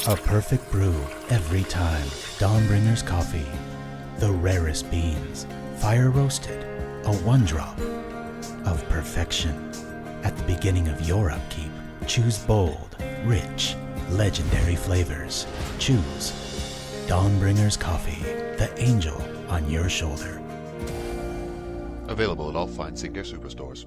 A perfect brew every time. Dawnbringer's coffee. The rarest beans. Fire roasted. A one drop of perfection. At the beginning of your upkeep, choose bold, rich, legendary flavors. Choose Dawnbringer's coffee. The angel on your shoulder. Available at all fine Signature superstores.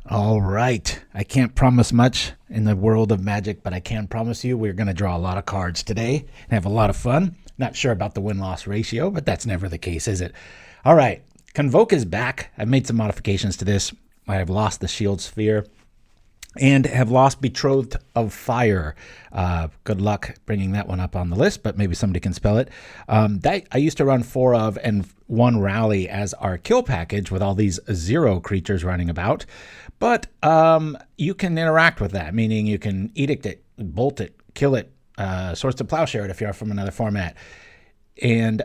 All right. I can't promise much in the world of Magic, but I can promise you we're going to draw a lot of cards today and have a lot of fun. Not sure about the win-loss ratio, but that's never the case, is it? All right. Convoke is back. I've made some modifications to this. I have lost the Shield Sphere and have lost Betrothed of Fire. Good luck bringing that one up on the list, but maybe somebody can spell it. That I used to run 4 of and 1 Rally as our kill package with all these 0 creatures running about. But you can interact with that, meaning you can edict it, bolt it, kill it, Swords to Plowshare it if you're from another format. And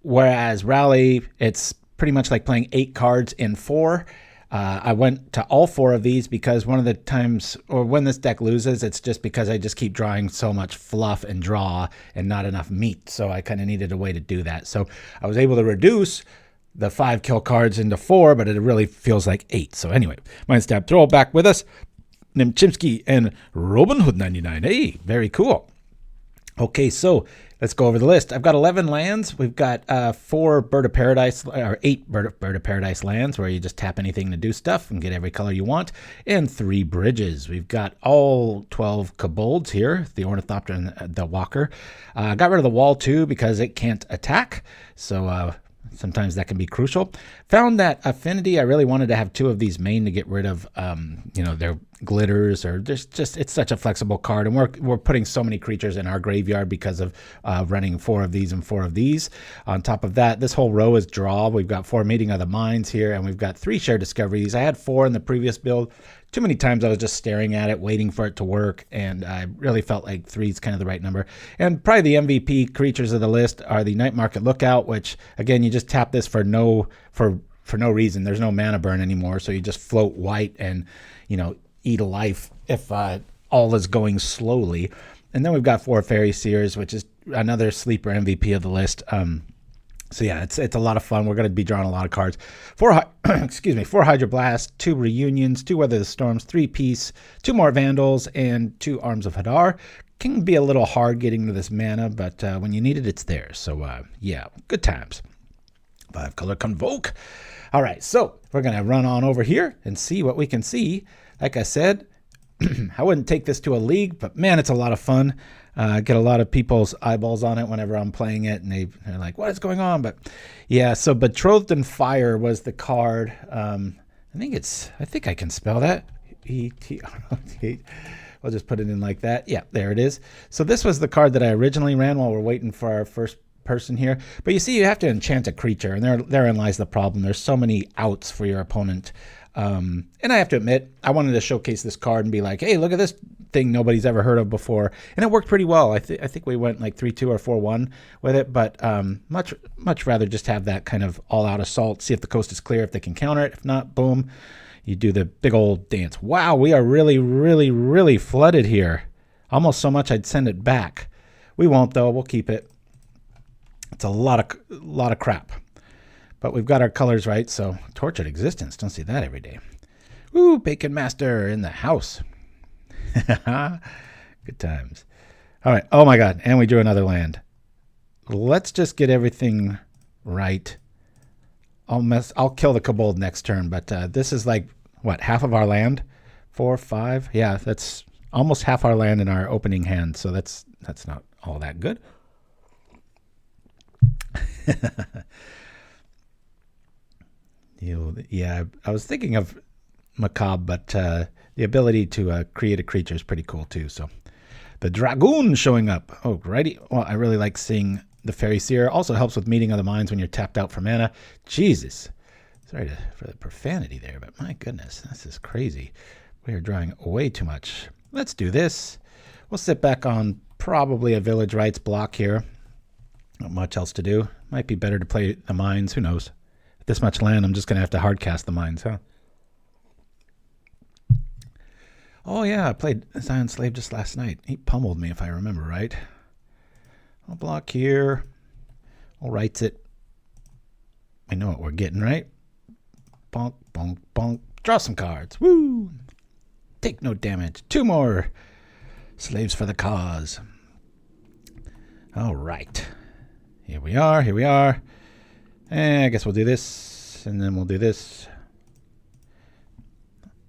whereas Rally, it's pretty much like playing 8 cards in 4. I went to all 4 of these because one of the times, or when this deck loses, it's just because I just keep drawing so much fluff and draw and not enough meat. So I kind of needed a way to do that. So I was able to reduce the 5 kill cards into 4, but it really feels like 8. So anyway, Mindstab Throw back with us. Chimpskey and Robin Hood 99. Hey, very cool. Okay, so let's go over the list. I've got 11 lands. We've got 4 Bird of Paradise, or 8 Bird of Paradise lands where you just tap anything to do stuff and get every color you want, and 3 bridges. We've got all 12 Kobolds here, the Ornithopter and the Walker. Got rid of the wall too because it can't attack, so sometimes that can be crucial. Found that affinity, I really wanted to have 2 of these main to get rid of, their glitters, or just it's such a flexible card, and we're putting so many creatures in our graveyard because of running 4 of these and 4 of these. On top of that, this whole row is draw. We've got 4 Meeting of the Minds here, and we've got 3 Shared Discoveries. I had 4 in the previous build. Too many times I was just staring at it, waiting for it to work, and I really felt like 3 is kind of the right number. And probably the MVP creatures of the list are the Night Market Lookout, which, again, you just tap this for no reason. There's no mana burn anymore, so you just float white and, eat a life if all is going slowly. And then we've got 4 Faerie Seers, which is another sleeper MVP of the list. So yeah, it's a lot of fun. We're going to be drawing a lot of cards. 4 Hydroblast, 2 Reunions, 2 Weather the Storms, 3 Peace, 2 more Vandals, and 2 Arms of Hadar. Can be a little hard getting to this mana, but when you need it, it's there. So yeah, good times. 5 color Convoke. All right, so we're going to run on over here and see what we can see. Like I said, I wouldn't take this to a league, but man, it's a lot of fun. Get a lot of people's eyeballs on it whenever I'm playing it, and they're like, what is going on? But yeah, so Betrothed in Fire was the card. I think I can spell that. E-T-R-O-T. We'll just put it in like that. Yeah, there it is. So this was the card that I originally ran while we're waiting for our first person here. But you see, you have to enchant a creature, and therein lies the problem. There's so many outs for your opponent. And I have to admit, I wanted to showcase this card and be like, hey, look at this thing nobody's ever heard of before. And it worked pretty well. I think we went like 3-2 or 4-1 with it, but much rather just have that kind of all-out assault, see if the coast is clear, if they can counter it. If not, boom, you do the big old dance. Wow, we are really, really, really flooded here. Almost so much I'd send it back. We won't, though. We'll keep it. It's a lot of crap. But we've got our colors right, so Tortured Existence. Don't see that every day. Woo, Bacon Master in the house. Good times. All right. Oh, my God. And we drew another land. Let's just get everything right. I'll kill the Kobold next turn, but this is like what, half of our land? 4, 5? Yeah, that's almost half our land in our opening hand, so that's not all that good. Yeah, I was thinking of Macabre, but the ability to create a creature is pretty cool too. So the Dragoon showing up. Oh, righty. Well, I really like seeing the Faerie Seer. Also helps with meeting other minds when you're tapped out for mana. Jesus. Sorry for the profanity there, but my goodness, this is crazy. We are drawing way too much. Let's do this. We'll sit back on probably a Village Rites block here. Not much else to do. Might be better to play the mines. Who knows? With this much land, I'm just going to have to hardcast the mines, huh? Oh, yeah, I played Zion Slave just last night. He pummeled me, if I remember right. I'll block here. I'll Rites it. I know what we're getting, right? Bonk, bonk, bonk. Draw some cards. Woo! Take no damage. 2 more. Slaves for the cause. All right. Here we are. Here we are. And I guess we'll do this. And then we'll do this.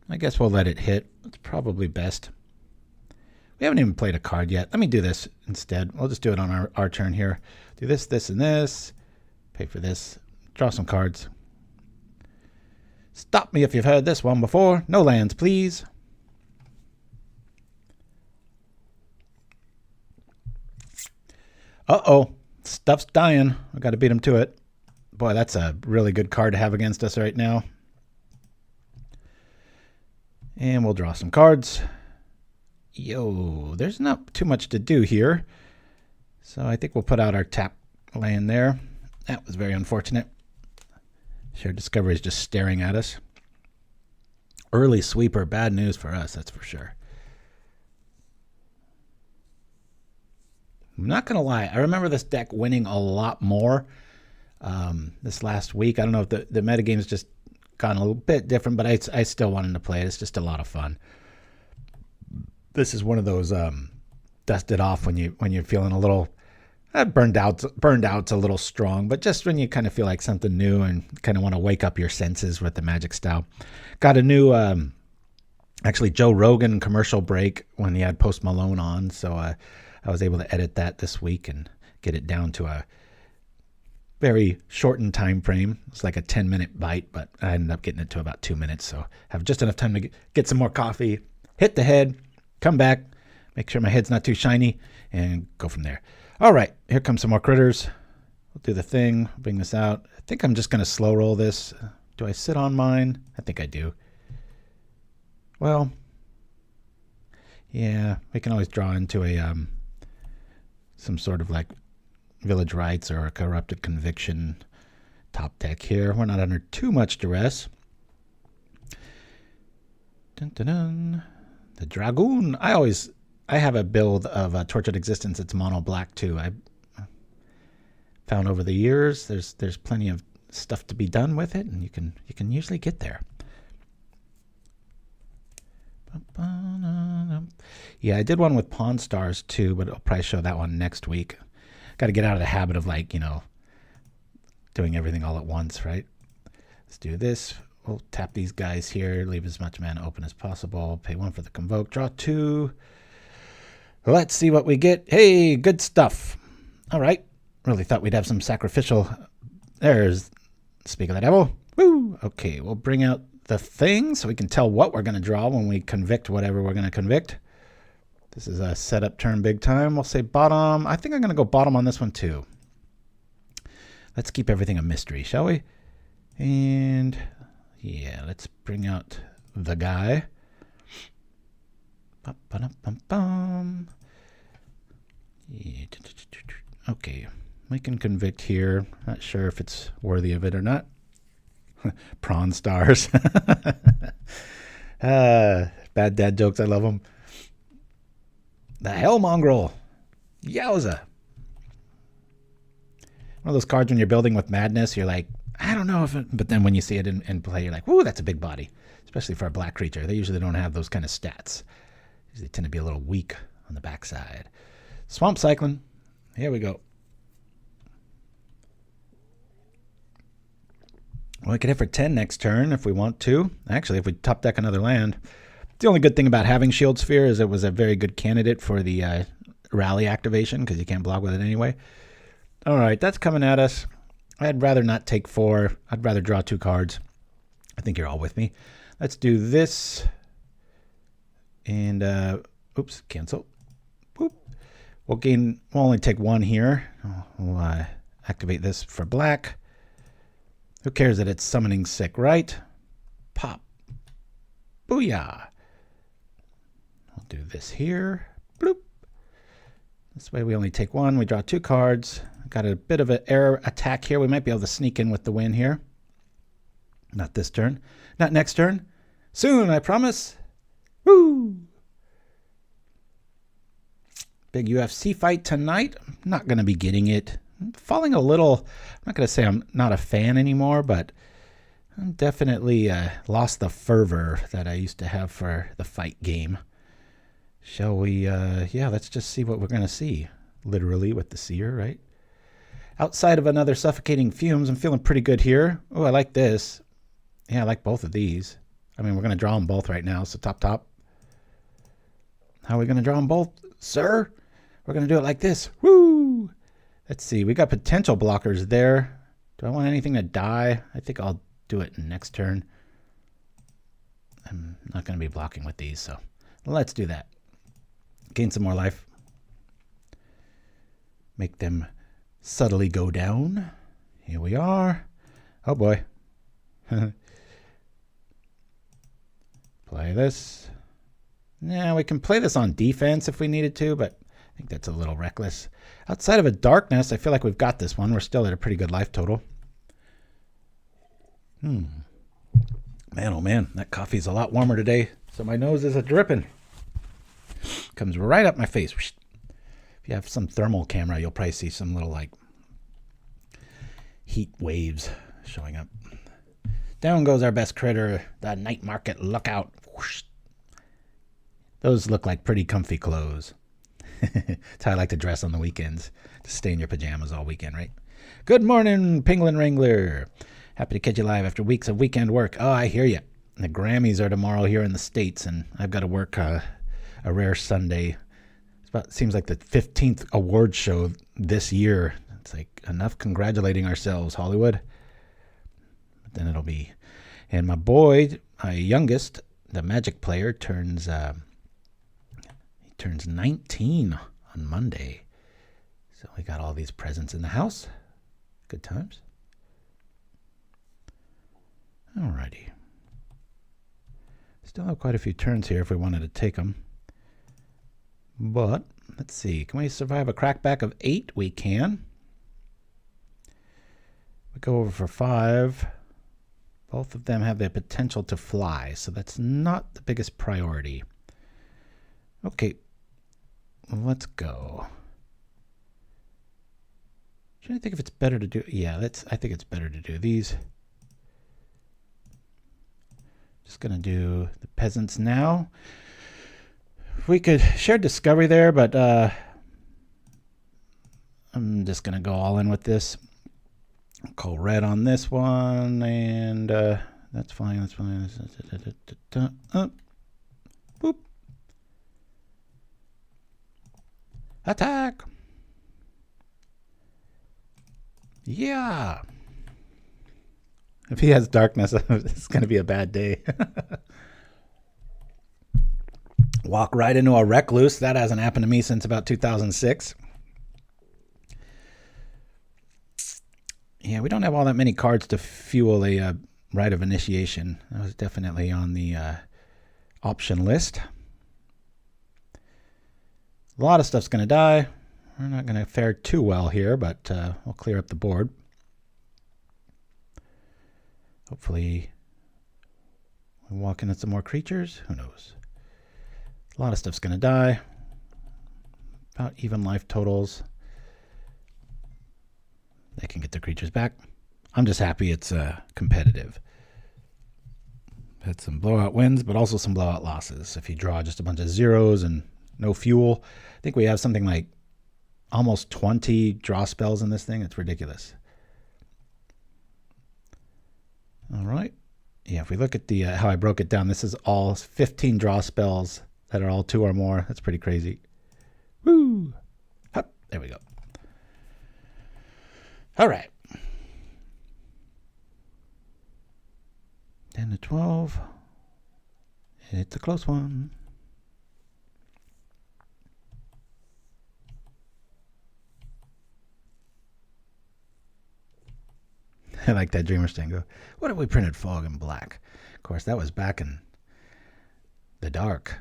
I guess we'll let it hit. It's probably best. We haven't even played a card yet. Let me do this instead. We'll just do it on our turn here. Do this, this, and this. Pay for this. Draw some cards. Stop me if you've heard this one before. No lands, please. Uh-oh. Stuff's dying. I got to beat him to it. Boy, that's a really good card to have against us right now. And we'll draw some cards. Yo, there's not too much to do here. So I think we'll put out our tap land there. That was very unfortunate. Shared Discovery is just staring at us. Early sweeper, bad news for us, that's for sure. I'm not going to lie. I remember this deck winning a lot more this last week. I don't know if the metagame's just gone a little bit different, but I still wanted to play it. It's just a lot of fun. This is one of those dust it off when you're feeling a little burned out's a little strong, but just when you kind of feel like something new and kind of want to wake up your senses with the Magic style. Got a new actually Joe Rogan commercial break when he had Post Malone on, so I was able to edit that this week and get it down to a very shortened time frame. It's like a 10-minute bite, but I ended up getting it to about 2 minutes, so have just enough time to get some more coffee, hit the head, come back, make sure my head's not too shiny, and go from there. All right, here comes some more critters. We'll do the thing, bring this out. I think I'm just going to slow roll this. Do I sit on mine? I think I do. Well, yeah, we can always draw into a some sort of like Village Rites or a Corrupted Conviction top deck here. We're not under too much duress. Dun, dun, dun. The Dragoon. I have a build of Tortured Existence. It's mono black too. I found over the years there's plenty of stuff to be done with it, and you can usually get there. Yeah, I did one with Pawn Stars too, but I'll probably show that one next week. Got to get out of the habit of doing everything all at once, right? Let's do this. We'll tap these guys here, leave as much mana open as possible, pay 1 for the Convoke, draw 2. Let's see what we get. Hey, good stuff. All right. Really thought we'd have some sacrificial. There's Speak of the Devil. Woo! Okay, we'll bring out the thing so we can tell what we're going to draw when we convict whatever we're going to convict. This is a setup turn big time. We'll say bottom. I think I'm going to go bottom on this one too. Let's keep everything a mystery, shall we? And yeah, let's bring out the guy. Yeah. Okay, we can convict here. Not sure if it's worthy of it or not. Prawn stars. Bad dad jokes. I love them. The Hell Mongrel. Yowza. One of those cards when you're building with Madness, you're like, I don't know if it, but then when you see it in play, you're like, woo, that's a big body. Especially for a black creature. They usually don't have those kind of stats. They tend to be a little weak on the backside. Swamp Cyclone. Here we go. Well, we could hit for 10 next turn if we want to. Actually, if we top deck another land. The only good thing about having Shield Sphere is it was a very good candidate for the rally activation because you can't block with it anyway. All right, that's coming at us. I'd rather not take 4. I'd rather draw 2 cards. I think you're all with me. Let's do this. And, oops, cancel. Boop. We'll only take 1 here. We'll activate this for black. Who cares that it's summoning sick, right? Pop. Booyah. I'll do this here. Bloop. This way we only take 1. We draw 2 cards. Got a bit of an air attack here. We might be able to sneak in with the win here. Not this turn. Not next turn. Soon, I promise. Woo! Big UFC fight tonight. I'm not going to be getting it. I'm falling a little. I'm not going to say I'm not a fan anymore, but I'm definitely lost the fervor that I used to have for the fight game. Shall we? Yeah, let's just see what we're going to see. Literally with the seer, right? Outside of another suffocating fumes, I'm feeling pretty good here. Oh, I like this. Yeah, I like both of these. I mean, we're going to draw them both right now, so top. How are we going to draw them both, sir? We're going to do it like this. Woo! Let's see. We got potential blockers there. Do I want anything to die? I think I'll do it next turn. I'm not going to be blocking with these, so let's do that. Gain some more life. Make them subtly go down. Here we are. Oh boy. Play this. Yeah, we can play this on defense if we needed to, but I think that's a little reckless. Outside of a darkness, I feel like we've got this one. We're still at a pretty good life total. Man, oh man, that coffee's a lot warmer today, so my nose is a-dripping. Comes right up my face. If you have some thermal camera, you'll probably see some little, like, heat waves showing up. Down goes our best critter, the night market lookout. Whoosh. Those look like pretty comfy clothes. That's how I like to dress on the weekends. To stay in your pajamas all weekend, right? Good morning, Penguin Wrangler. Happy to catch you live after weeks of weekend work. Oh, I hear you. The Grammys are tomorrow here in the States, and I've got to work a rare Sunday. Seems like the 15th award show this year. It's like enough congratulating ourselves, Hollywood. But then it'll be... And my boy, my youngest, the Magic player, turns 19 on Monday. So we got all these presents in the house. Good times. Alrighty. Still have quite a few turns here if we wanted to take them. But, let's see. Can we survive a crackback of 8? We can. We go over for 5. Both of them have the potential to fly, so that's not the biggest priority. Okay. Let's go. Trying to think if it's better to do... Yeah, I think it's better to do these. Just going to do the peasants now. We could share discovery there, but I'm just going to go all in with this. Call red on this one, and that's fine. That's fine. Boop. Attack. Yeah. If he has darkness, it's going to be a bad day. Walk right into a recluse. That hasn't happened to me since about 2006. Yeah, we don't have all that many cards to fuel a Rite of Initiation. That was definitely on the option list. A lot of stuff's going to die. We're not going to fare too well here, but we'll clear up the board. Hopefully we walk into some more creatures. Who knows? A lot of stuff's going to die. About even life totals. They can get their creatures back. I'm just happy it's competitive. Had some blowout wins, but also some blowout losses. If you draw just a bunch of zeros and no fuel, I think we have something like almost 20 draw spells in this thing. It's ridiculous. All right. Yeah, if we look at the how I broke it down, this is all 15 draw spells that are all 2 or more. That's pretty crazy. Woo! Hup, there we go. All right. 10 to 12. It's a close one. I like that Dreamer's Tango. What if we printed Fog in black? Of course, that was back in the dark.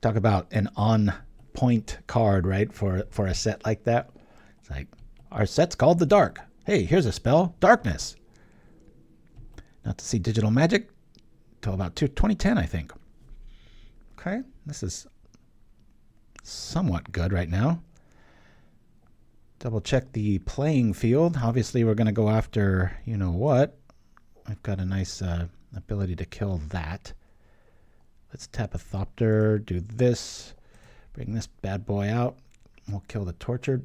Talk about an on-point card, right? For a set like that. It's like, our set's called the Dark. Hey, here's a spell, Darkness. Not to see digital magic till about 2010, I think. Okay, this is somewhat good right now. Double check the playing field. Obviously, we're going to go after you know what. I've got a nice ability to kill that. Let's tap a Thopter, do this, bring this bad boy out. We'll kill the Tortured.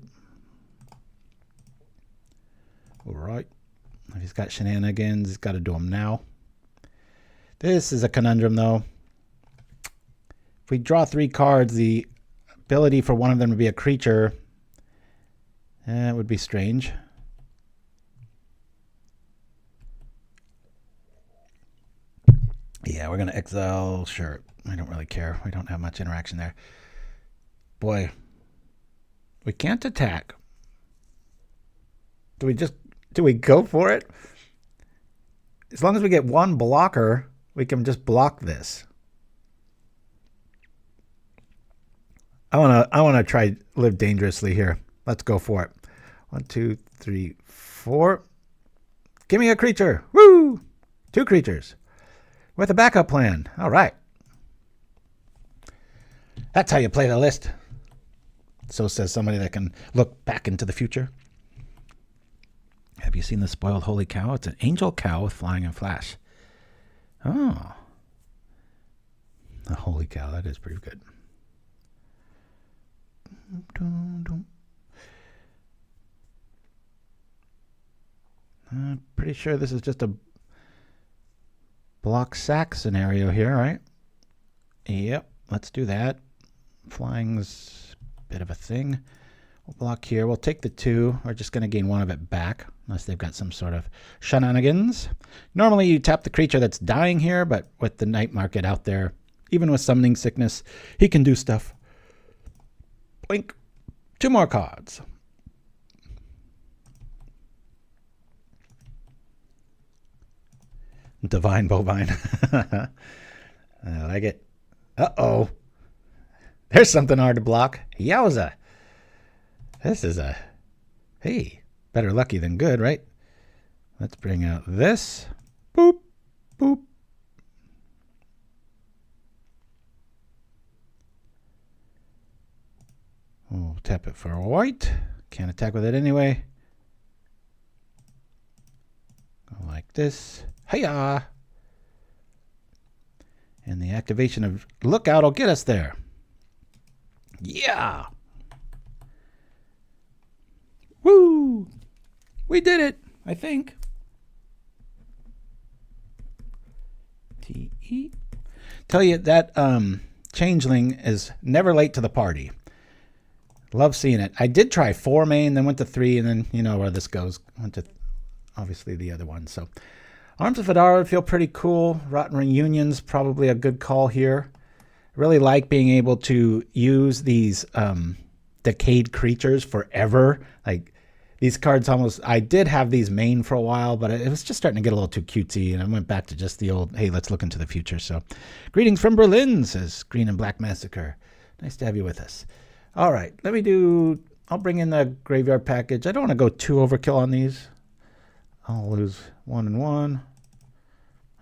All right. If he's got shenanigans, he's got to do them now. This is a conundrum, though. If we draw 3 cards, the ability for one of them to be a creature, it would be strange. Yeah, we're going to exile. Sure. I don't really care. We don't have much interaction there. Boy, we can't attack. Do we go for it? As long as we get 1 blocker, we can just block this. I want to try live dangerously here. Let's go for it. 1, 2, 3, 4. Give me a creature. Woo! 2 creatures. With a backup plan. All right. That's how you play the list. So says somebody that can look back into the future. Have you seen the spoiled holy cow? It's an angel cow with flying and flash. Oh. The holy cow. That is pretty good. I'm pretty sure this is just a block sack scenario here, right? Yep, let's do that. Flying's a bit of a thing. We'll block here. We'll take the 2. We're just going to gain 1 of it back, unless they've got some sort of shenanigans. Normally you tap the creature that's dying here, but with the night market out there, even with summoning sickness, he can do stuff. Blink. 2 more cards. Divine Bovine. I like it. Uh-oh. There's something hard to block. Yowza. This is a... Hey, better lucky than good, right? Let's bring out this. Boop. Boop. We'll tap it for a white. Can't attack with it anyway. Go like this. Hiya! And the activation of Lookout will get us there. Yeah! Woo! We did it, I think. T-E. Tell you that Changeling is never late to the party. Love seeing it. I did try 4 main, then went to 3, and then you know where this goes. Went to obviously the other one. So Arms of Hadar would feel pretty cool. Rotten Reunion's probably a good call here. Really like being able to use these decayed creatures forever. Like these cards almost, I did have these main for a while, but it was just starting to get a little too cutesy, and I went back to just the old, hey, let's look into the future. So greetings from Berlin, says Green and Black Massacre. Nice to have you with us. All right, I'll bring in the graveyard package. I don't want to go too overkill on these. I'll lose 1 and 1.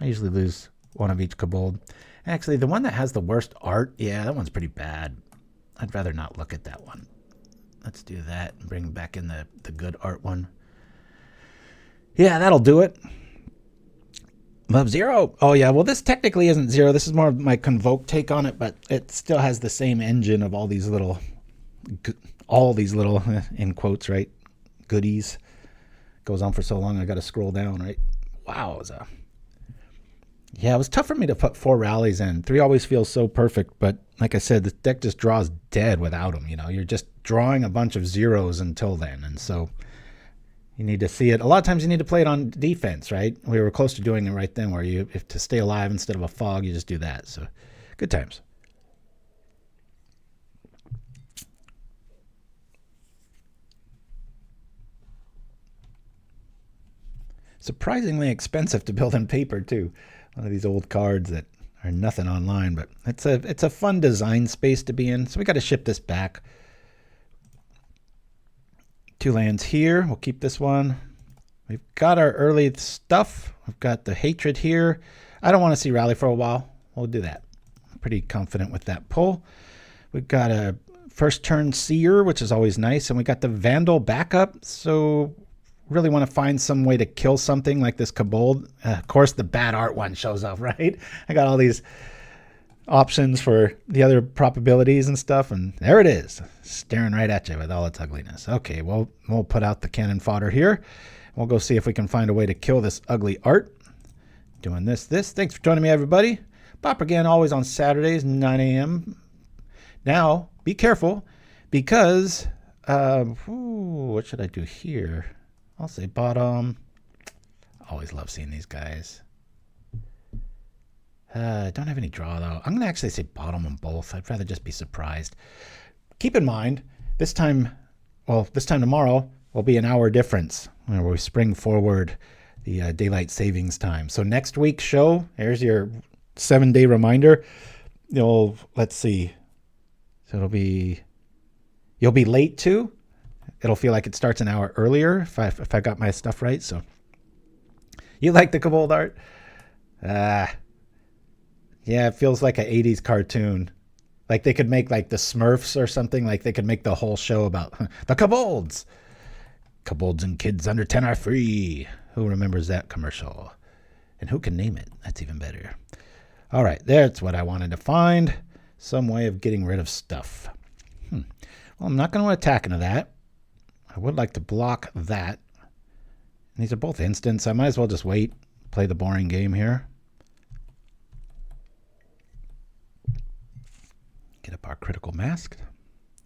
I usually lose 1 of each kobold. Actually, the one that has the worst art, yeah, that one's pretty bad. I'd rather not look at that one. Let's do that and bring back in the good art one. Yeah, that'll do it. Love 0. Oh, yeah, well, this technically isn't 0. This is more of my Convoke take on it, but it still has the same engine of all these little, in quotes, right, goodies. Goes on for so long, I got to scroll down, right? Wow. Yeah, it was tough for me to put 4 rallies in. 3 always feels so perfect, but like I said, the deck just draws dead without them. You know, you're just drawing a bunch of zeros until then, and so you need to see it. A lot of times you need to play it on defense, right? We were close to doing it right then, where you, if to stay alive instead of a fog, you just do that. So, good times. Surprisingly expensive to build in paper too. One of these old cards that are nothing online, but it's a fun design space to be in. So we got to ship this back. 2 lands here. We'll keep this one. We've got our early stuff. We've got the hatred here. I don't want to see rally for a while. We'll do that. I'm pretty confident with that pull. We've got a first turn seer, which is always nice, and we got the Vandal backup. So really want to find some way to kill something like this Kobold. Of course, the bad art one shows up, right? I got all these options for the other probabilities and stuff, and there it is, staring right at you with all its ugliness. Okay, well, we'll put out the cannon fodder here. We'll go see if we can find a way to kill this ugly art. Doing this. Thanks for joining me, everybody. Pauper again, always on Saturdays, 9 a.m. Now, be careful, because, what should I do here? I'll say bottom. Always love seeing these guys. I don't have any draw, though. I'm going to actually say bottom on both. I'd rather just be surprised. Keep in mind, this time tomorrow will be an hour difference where we spring forward the daylight savings time. So next week's show, here's your 7-day reminder. Let's see. So you'll be late too. It'll feel like it starts an hour earlier if I got my stuff right. So you like the Kobold art? Yeah, it feels like an 80s cartoon. Like they could make like the Smurfs or something. Like they could make the whole show about the Kobolds. Kobolds and kids under 10 are free. Who remembers that commercial? And who can name it? That's even better. All right, that's what I wanted to find. Some way of getting rid of stuff. Well, I'm not going to attack into that. I would like to block that. And these are both instants. I might as well just wait, play the boring game here. Get up our critical mask.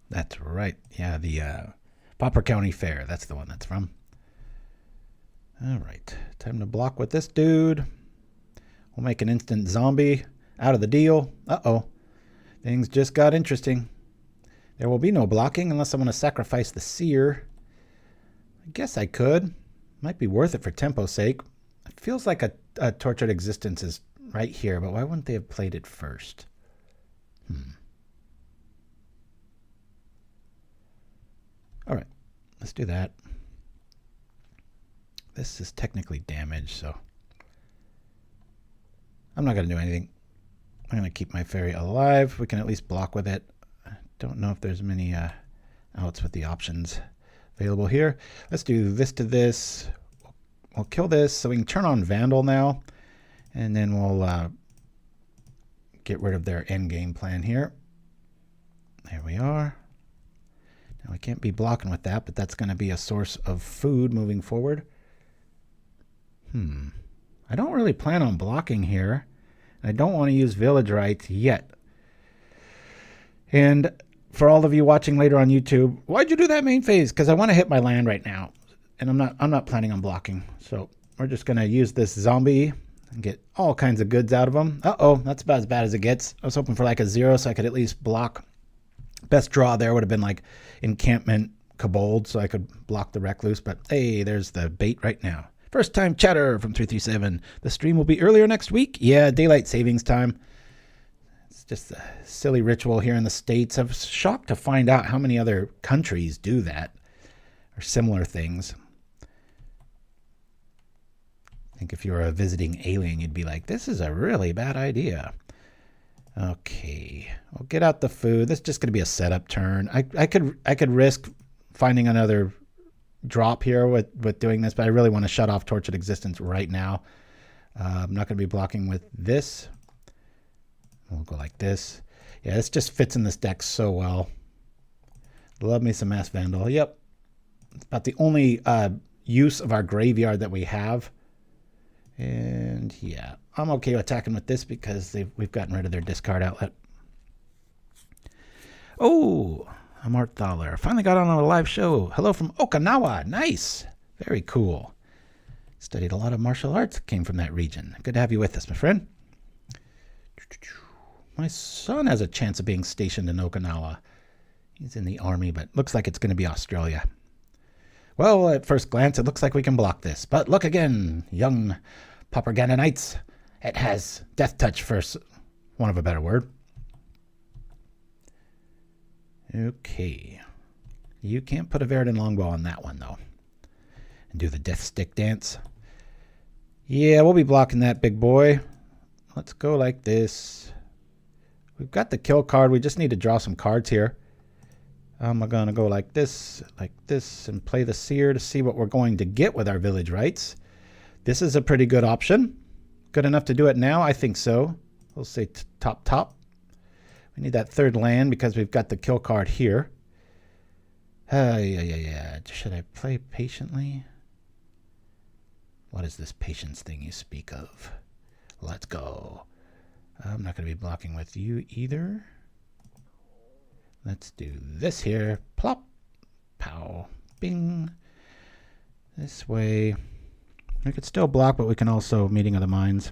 That's right. Yeah, the Pauper County Fair. That's the one that's from. All right. Time to block with this dude. We'll make an instant zombie out of the deal. Uh-oh. Things just got interesting. There will be no blocking unless I want to sacrifice the seer. I guess I could. Might be worth it for tempo's sake. It feels like a tortured existence is right here, but why wouldn't they have played it first? All right, let's do that. This is technically damaged, so I'm not going to do anything. I'm going to keep my fairy alive. We can at least block with it. I don't know if there's many outs with the options available here. Let's do this to this. We'll kill this so we can turn on Vandal now, and then we'll get rid of their end game plan here. There we are. Now we can't be blocking with that, but that's going to be a source of food moving forward. I don't really plan on blocking here. I don't want to use Village Rites yet. And for all of you watching later on YouTube, why'd you do that main phase? Because I want to hit my land right now, and I'm not planning on blocking. So we're just going to use this zombie and get all kinds of goods out of them. Uh-oh, that's about as bad as it gets. I was hoping for like a 0 so I could at least block. Best draw there would have been like Encampment Kobold, so I could block the Recluse. But hey, there's the bait right now. First time chatter from 337. The stream will be earlier next week. Yeah, daylight savings time. It's just a silly ritual here in the States. I was shocked to find out how many other countries do that or similar things. I think if you were a visiting alien, you'd be like, this is a really bad idea. Okay, we'll get out the food. This is just going to be a setup turn. I could risk finding another drop here with doing this, but I really want to shut off Tortured Existence right now. I'm not going to be blocking with this. We'll go like this. Yeah, this just fits in this deck so well. Love me some Masked Vandal. Yep. It's about the only use of our graveyard that we have. And yeah, I'm okay attacking with this because we've gotten rid of their discard outlet. Oh, I'm Art Thaler. Finally got on a live show. Hello from Okinawa. Nice. Very cool. Studied a lot of martial arts. Came from that region. Good to have you with us, my friend. My son has a chance of being stationed in Okinawa. He's in the army, but looks like it's going to be Australia. Well, at first glance, it looks like we can block this. But look again, young PauperRBust. It has Death Touch for want of a better word. Okay. You can't put a Veridin Longbow on that one, though. And do the Death Stick dance. Yeah, we'll be blocking that, big boy. Let's go like this. We've got the kill card. We just need to draw some cards here. I'm going to go like this, and play the Seer to see what we're going to get with our Village Rites. This is a pretty good option. Good enough to do it now? I think so. We'll say top. We need that third land because we've got the kill card here. Yeah. Should I play patiently? What is this patience thing you speak of? Let's go. I'm not going to be blocking with you either. Let's do this here. Plop. Pow. Bing. This way. We could still block, but we can also Meeting of the Minds.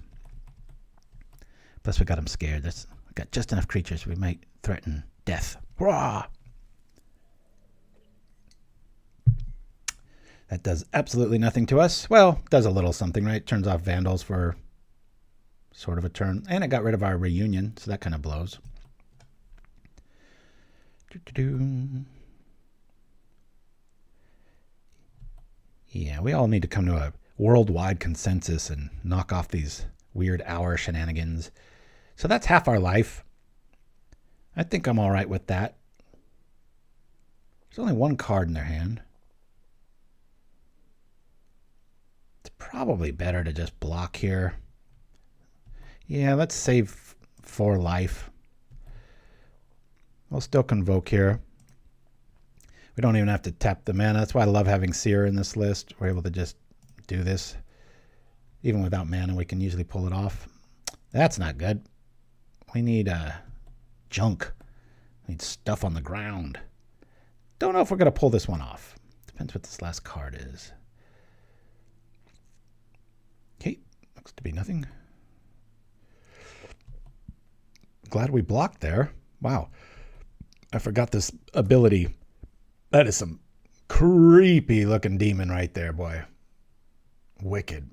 Plus we got him scared. We got just enough creatures. We might threaten death. Hurrah! That does absolutely nothing to us. Well, does a little something, right? Turns off Vandals for sort of a turn. And it got rid of our Reunion, so that kind of blows. Yeah, we all need to come to a worldwide consensus and knock off these weird hour shenanigans. So that's half our life. I think I'm all right with that. There's only one card in their hand. It's probably better to just block here. Yeah, let's save 4 life. We'll still Convoke here. We don't even have to tap the mana. That's why I love having Seer in this list. We're able to just do this. Even without mana, we can usually pull it off. That's not good. We need junk. We need stuff on the ground. Don't know if we're going to pull this one off. Depends what this last card is. Okay, looks to be nothing. Glad we blocked there. Wow. I forgot this ability. That is some creepy looking demon right there, boy. Wicked.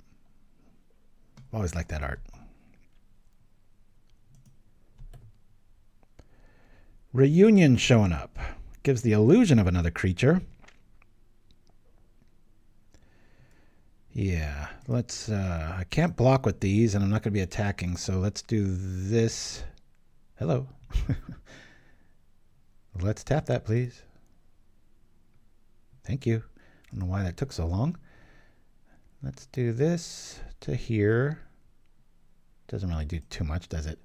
Always like that art. Reunion showing up. Gives the illusion of another creature. Yeah, let's, I can't block with these and I'm not going to be attacking, so let's do this. Hello. Let's tap that, please. Thank you. I don't know why that took so long. Let's do this to here. Doesn't really do too much, does it?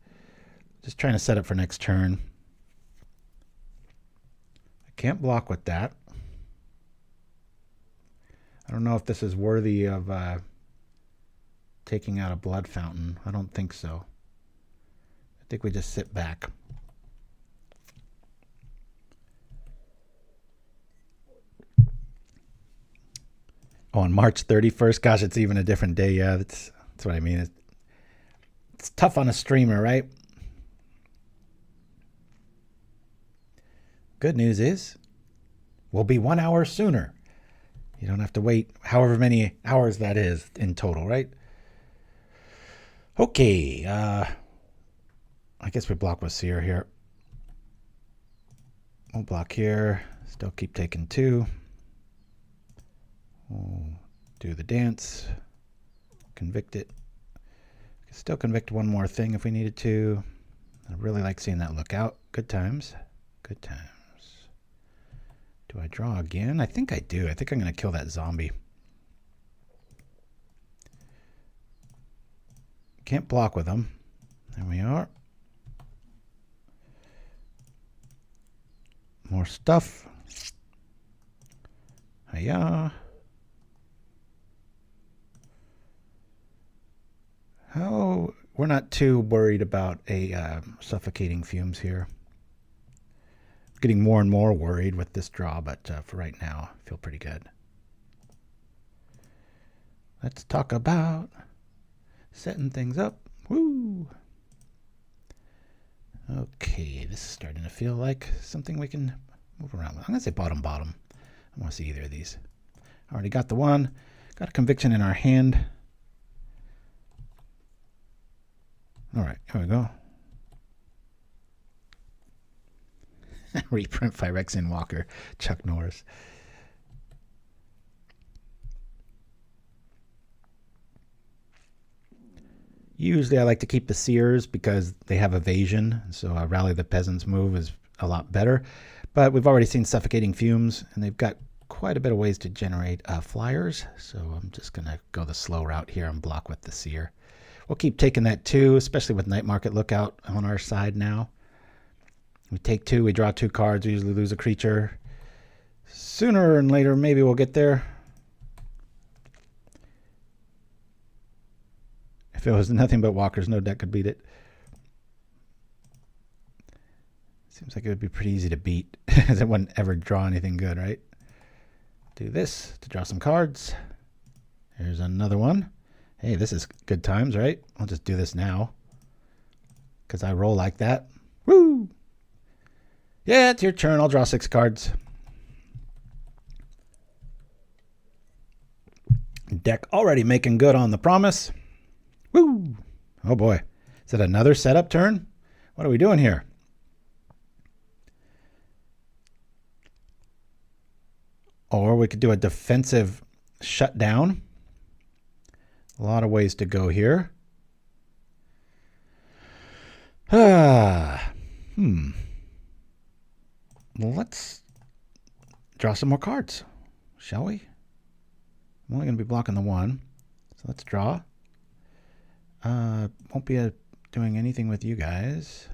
Just trying to set up for next turn. I can't block with that. I don't know if this is worthy of taking out a Blood Fountain. I don't think so. I think we just sit back. Oh, on March 31st? Gosh, it's even a different day. Yeah, that's what I mean. It's tough on a streamer, right? Good news is we'll be 1 hour sooner. You don't have to wait however many hours that is in total, right? Okay. I guess we block with Seer here. We'll block here. Still keep taking 2. We'll do the dance. Convict it. Still convict one more thing if we needed to. I really like seeing that look out. Good times. Good times. Do I draw again? I think I do. I think I'm going to kill that zombie. Can't block with them. There we are. More stuff. Hiya. Oh, we're not too worried about a suffocating fumes here. Getting more and more worried with this draw, but for right now, I feel pretty good. Let's talk about setting things up. Woo! Okay, this is starting to feel like something we can move around with. I'm going to say bottom, bottom. I want to see either of these. Already got the one. Got a conviction in our hand. All right, here we go. Reprint Phyrexian Walker, Chuck Norris. Usually I like to keep the Seers because they have evasion, so a Rally the Peasants move is a lot better. But we've already seen Suffocating Fumes, and they've got quite a bit of ways to generate flyers, so I'm just going to go the slow route here and block with the Seer. We'll keep taking that too, especially with Night Market Lookout on our side now. We take 2, we draw 2 cards, we usually lose a creature. Sooner or later, maybe we'll get there. If it was nothing but walkers, no deck could beat it. Seems like it would be pretty easy to beat, as it wouldn't ever draw anything good, right? Do this to draw some cards. Here's another one. Hey, this is good times, right? I'll just do this now, because I roll like that. Woo! Yeah, it's your turn. I'll draw 6 cards. Deck already making good on the promise. Woo! Oh boy. Is it another setup turn? What are we doing here? Or we could do a defensive shutdown. A lot of ways to go here. Well, let's draw some more cards, shall we? I'm only going to be blocking the 1, so let's draw. Won't be doing anything with you guys.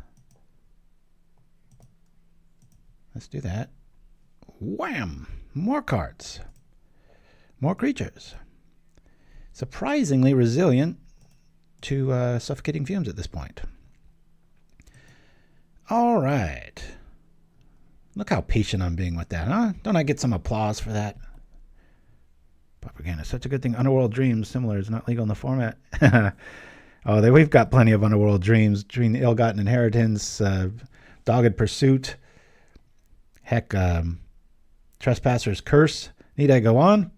Let's do that. Wham! More cards. More creatures. Surprisingly resilient to Suffocating Fumes at this point. All right. Look how patient I'm being with that, huh? Don't I get some applause for that? Propaganda is such a good thing. Underworld Dreams, similar, is not legal in the format. Oh, we've got plenty of Underworld Dreams between Ill-Gotten Inheritance, Dogged Pursuit, heck, Trespasser's Curse. Need I go on?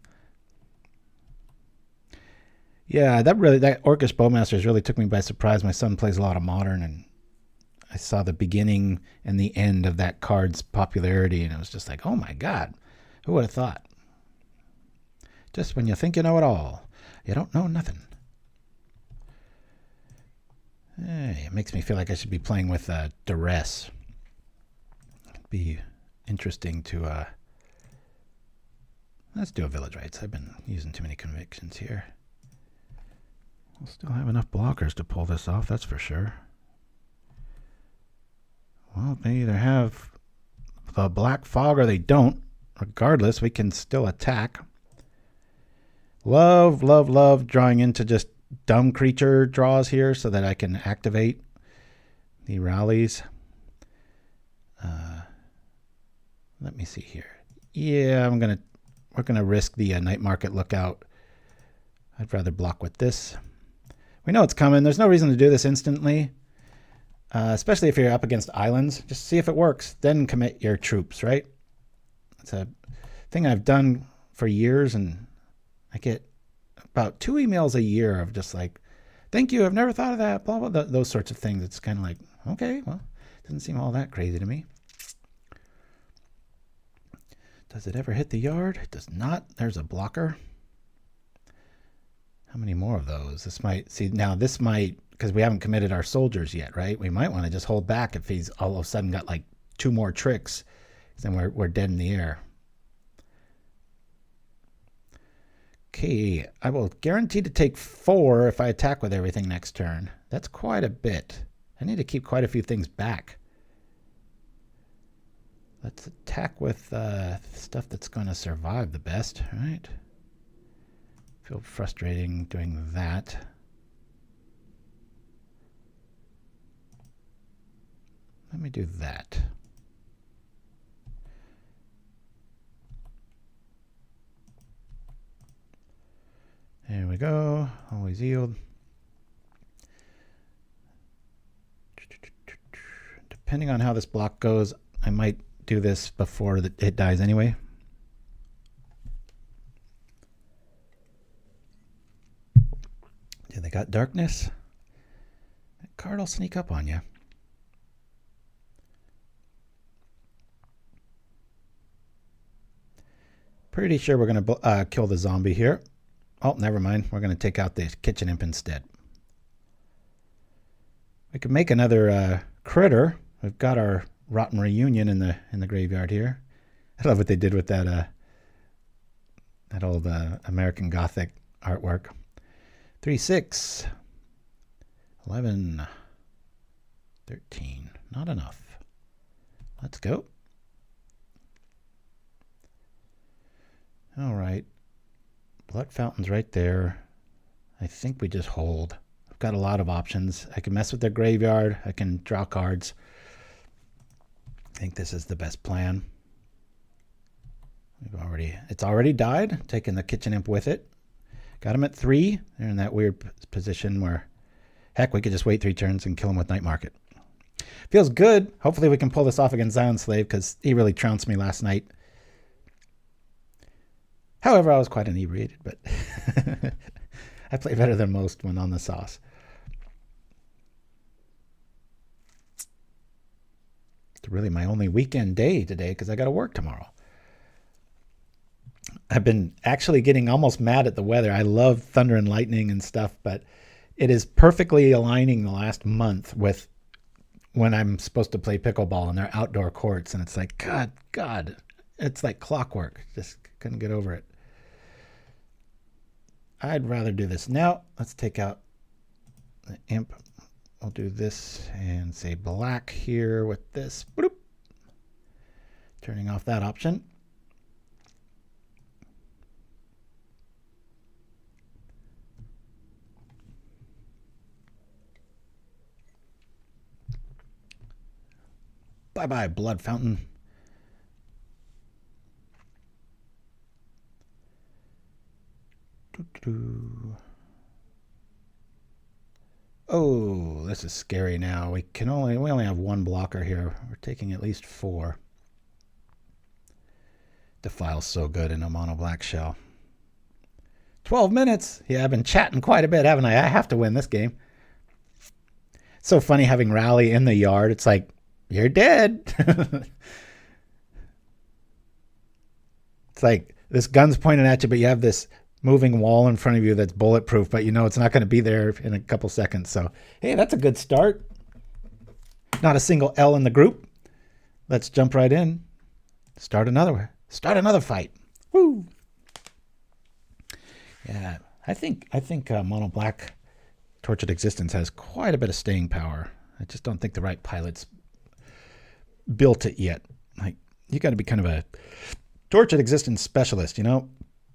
Yeah, that Orcish Bowmasters really took me by surprise. My son plays a lot of Modern, and I saw the beginning and the end of that card's popularity, and it was just like, oh my God, who would have thought? Just when you think you know it all, you don't know nothing. Hey, it makes me feel like I should be playing with Duress. It'd be interesting to... Let's do a Village Rites. I've been using too many convictions here. We'll still have enough blockers to pull this off, that's for sure. Well, they either have the Black Fog or they don't. Regardless, we can still attack. Love, love, love drawing into just dumb creature draws here so that I can activate the rallies. Let me see here. Yeah, we're gonna risk the Night Market Lookout. I'd rather block with this. We know it's coming. There's no reason to do this instantly. Especially if you're up against islands. Just see if it works. Then commit your troops, right? It's a thing I've done for years, and I get about 2 emails a year of just like, thank you, I've never thought of that, blah, blah, those sorts of things. It's kind of like, okay, well, it doesn't seem all that crazy to me. Does it ever hit the yard? It does not. There's a blocker. How many more of those? This might, because we haven't committed our soldiers yet, right? We might want to just hold back if he's all of a sudden got like 2 more tricks. Then we're dead in the air. Okay, I will guarantee to take 4 if I attack with everything next turn. That's quite a bit. I need to keep quite a few things back. Let's attack with stuff that's going to survive the best, right? Feel frustrating doing that. me do that. There we go. Always yield. Depending on how this block goes, I might do this before it dies anyway. Yeah, they got darkness. That card will sneak up on you. Pretty sure we're going to kill the zombie here. Oh, never mind. We're going to take out the kitchen imp instead. We could make another critter. We've got our Rotten Reunion in the graveyard here. I love what they did with that that old American Gothic artwork. 3, 6, 11, 13. Not enough. Let's go. All right. Blood Fountain's right there. I think we just hold. I've got a lot of options. I can mess with their graveyard. I can draw cards. I think this is the best plan. It's already died. Taking the kitchen imp with it. Got him at 3. They're in that weird position where, heck, we could just wait 3 turns and kill him with Night Market. Feels good. Hopefully we can pull this off against Zion Slave because he really trounced me last night. However, I was quite inebriated, but I play better than most when on the sauce. It's really my only weekend day today because I got to work tomorrow. I've been actually getting almost mad at the weather. I love thunder and lightning and stuff, but it is perfectly aligning the last month with when I'm supposed to play pickleball and they're outdoor courts. And it's like, God, it's like clockwork. Just couldn't get over it. I'd rather do this now. Let's take out the imp. I'll do this and say black here with this. Boop. Turning off that option. Bye-bye, Blood Fountain. Oh, this is scary now. We only have 1 blocker here. We're taking at least 4. Defile's so good in a mono black shell. 12 minutes. Yeah, I've been chatting quite a bit, haven't I? I have to win this game. It's so funny having Rally in the yard. It's like, you're dead. It's like this gun's pointed at you, but you have this moving wall in front of you that's bulletproof, but you know it's not going to be there in a couple seconds. So, hey, that's a good start. Not a single L in the group. Let's jump right in. Start another fight. Woo! Yeah, I think Mono Black Tortured Existence has quite a bit of staying power. I just don't think the right pilots built it yet. Like, you got to be kind of a Tortured Existence specialist, you know?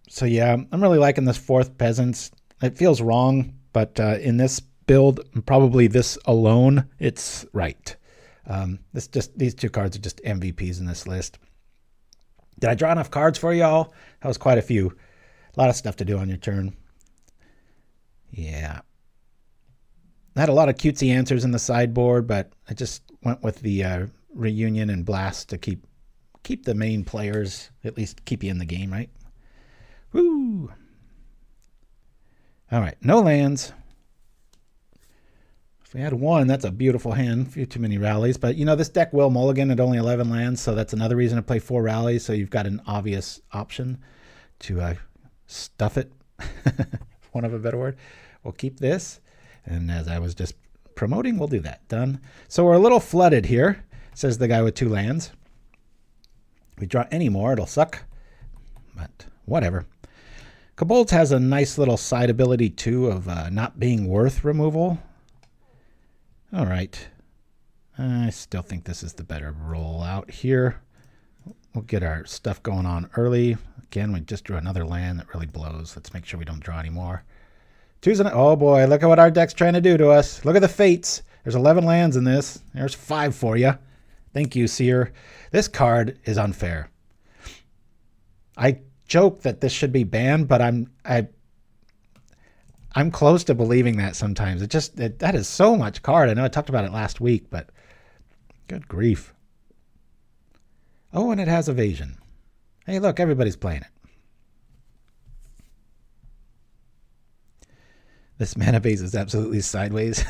So yeah, I'm really liking this 4th Peasants. It feels wrong, but in this build, probably this alone, it's right. These 2 cards are just MVPs in this list. Did I draw enough cards for y'all? That was quite a few. A lot of stuff to do on your turn. Yeah. I had a lot of cutesy answers in the sideboard, but I just went with the Reunion and Blast to keep the main players, at least keep you in the game, right? Woo! All right, no lands. If we had 1, that's a beautiful hand. A few too many rallies, but you know this deck will mulligan at only 11 lands, so that's another reason to play 4 rallies. So you've got an obvious option to stuff it. One of a better word. We'll keep this, and as I was just promoting, we'll do that. Done. So we're a little flooded here, says the guy with 2 lands. If we draw any more, it'll suck, but whatever. Kobolds has a nice little side ability, too, of not being worth removal. All right. I still think this is the better rollout here. We'll get our stuff going on early. Again, we just drew another land that really blows. Let's make sure we don't draw any more. Oh, boy. Look at what our deck's trying to do to us. Look at the fates. There's 11 lands in this. There's 5 for you. Thank you, Seer. This card is unfair. I joke that this should be banned, but I'm close to believing that sometimes. That is so much card. I know I talked about it last week, but good grief. Oh, and it has evasion. Hey, look, everybody's playing it. This mana base is absolutely sideways.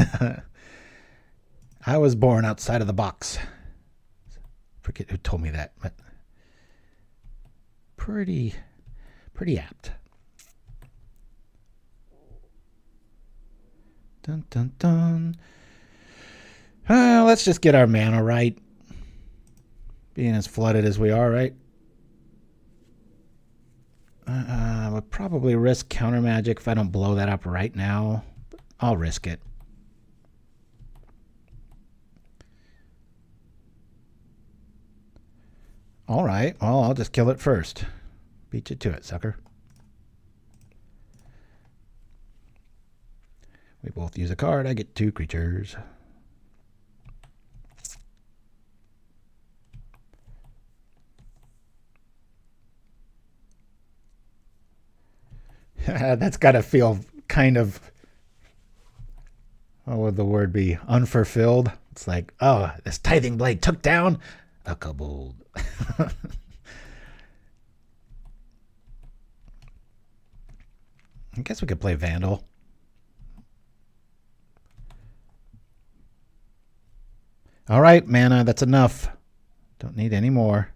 I was born outside of the box. Forget who told me that, but pretty apt. Dun dun dun. Let's just get our mana right. Being as flooded as we are, right? Would probably risk counter magic if I don't blow that up right now. I'll risk it. All right. Well, I'll just kill it first. Beat you to it, sucker. We both use a card. I get 2 creatures. That's got to feel kind of, what would the word be, unfulfilled. It's like, oh, this tithing blade took down a kobold. I guess we could play Vandal. All right, mana, that's enough. Don't need any more.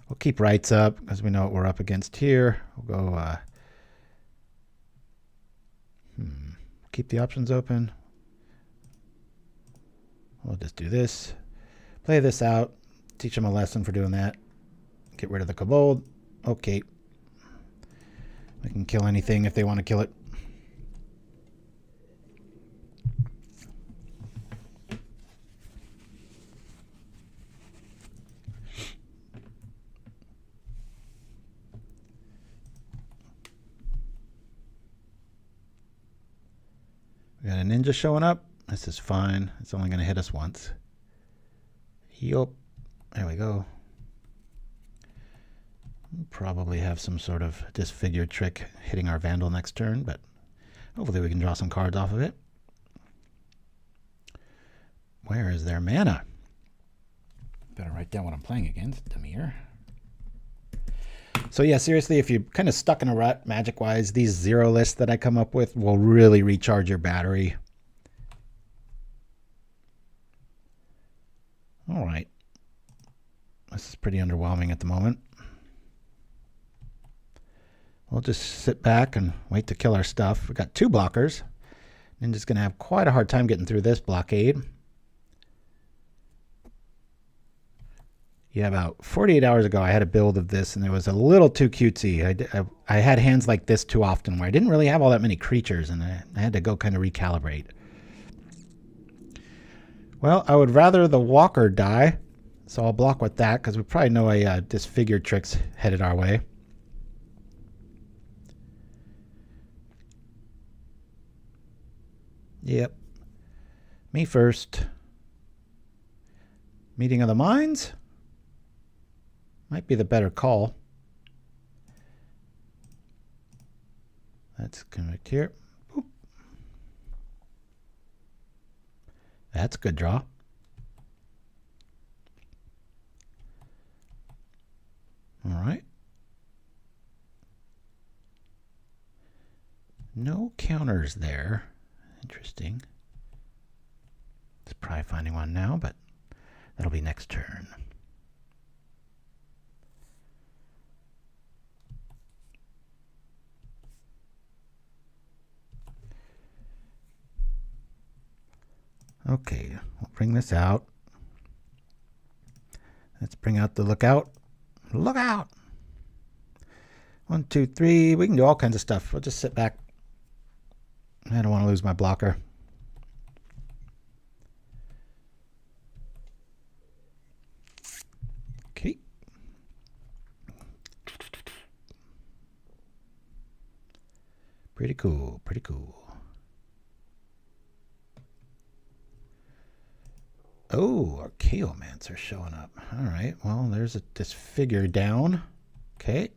We'll keep rights up because we know what we're up against here. We'll go keep the options open. We'll just do this. Play this out. Teach them a lesson for doing that. Get rid of the kobold. Okay. We can kill anything if they want to kill it. We got a ninja showing up. This is fine. It's only going to hit us once. Yup. There we go. We'll probably have some sort of disfigured trick hitting our Vandal next turn, but hopefully we can draw some cards off of it. Where is their mana? Better write down what I'm playing against, Demir. So yeah, seriously, if you're kind of stuck in a rut magic-wise, these 0 lists that I come up with will really recharge your battery. All right. This is pretty underwhelming at the moment. We'll just sit back and wait to kill our stuff. We've got 2 blockers. Ninja's going to have quite a hard time getting through this blockade. Yeah, about 48 hours ago, I had a build of this, and it was a little too cutesy. I had hands like this too often, where I didn't really have all that many creatures, and I had to go kind of recalibrate. Well, I would rather the Walker die, so I'll block with that, because we probably know a disfigured trick's headed our way. Yep. Me first. Meeting of the Minds? Might be the better call. Let's connect here. Boop. That's a good draw. All right. No counters there. Interesting. It's probably finding one now, but that'll be next turn. Okay, we'll bring this out. Let's bring out the lookout. Look out! 1, 2, 3. We can do all kinds of stuff. We'll just sit back. I don't want to lose my blocker. Okay. Pretty cool, pretty cool. Oh, Chaomancer showing up. All right, well, there's a disfigure down. Okay,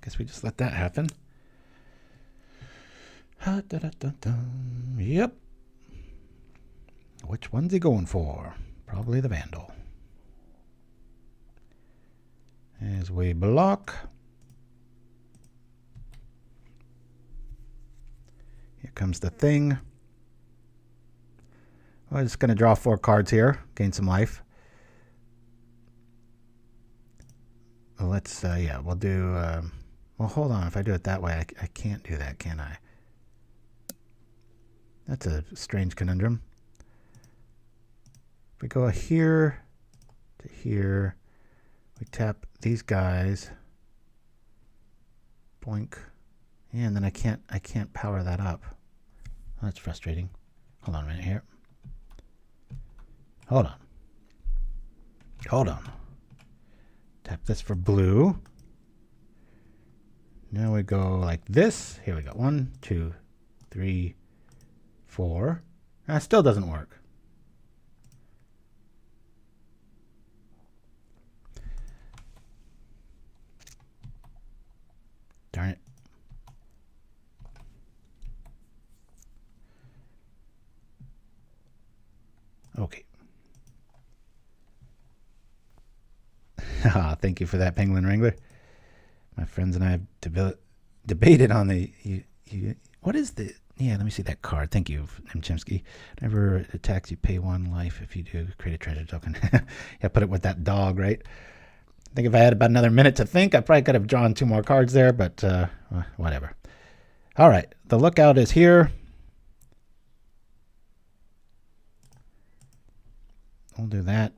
guess we just let that happen. Yep. Which one's he going for? Probably the Vandal. As we block. Here comes the thing. We're just going to draw 4 cards here. Gain some life. Well, let's, yeah, we'll do, well, hold on. If I do it that way, I can't do that, can I? That's a strange conundrum. If we go here to here, we tap these guys. Boink. Yeah, and then I can't power that up. Oh, that's frustrating. Hold on a minute here. Hold on. Hold on. Tap this for blue. Now we go like this. Here we go. 1, 2, 3, 4. That still doesn't work. Darn it. Okay. Thank you for that, Penguin Wrangler. My friends and I have debated on the... what is the... Yeah, let me see that card. Thank you, Chimpskey. Whenever it attacks, you pay 1 life. If you do, create a treasure token. Yeah, put it with that dog, right? I think if I had about another minute to think, I probably could have drawn 2 more cards there, but whatever. All right, the lookout is here. We'll do that.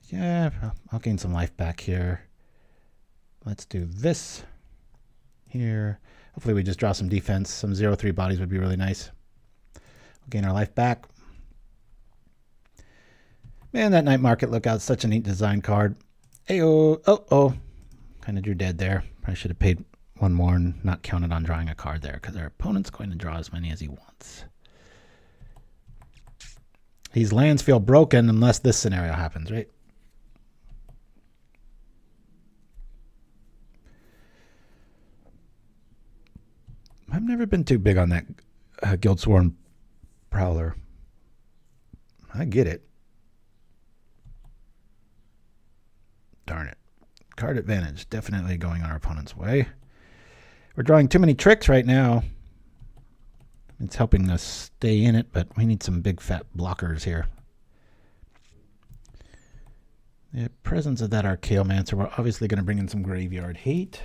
Yeah, I'll gain some life back here. Let's do this here. Hopefully we just draw some defense. Some 0/3 bodies would be really nice. We'll gain our life back. Man, that Night Market Lookout's such a neat design card. Ayo. Oh. Kind of drew dead there. Probably should have paid 1 more and not counted on drawing a card there because our opponent's going to draw as many as he wants. These lands feel broken unless this scenario happens, right? I've never been too big on that Guildsworn Prowler. I get it. Darn it. Card advantage. Definitely going our opponent's way. We're drawing too many tricks right now. It's helping us stay in it, but we need some big fat blockers here. The presence of that Archaeomancer, we're obviously going to bring in some graveyard hate.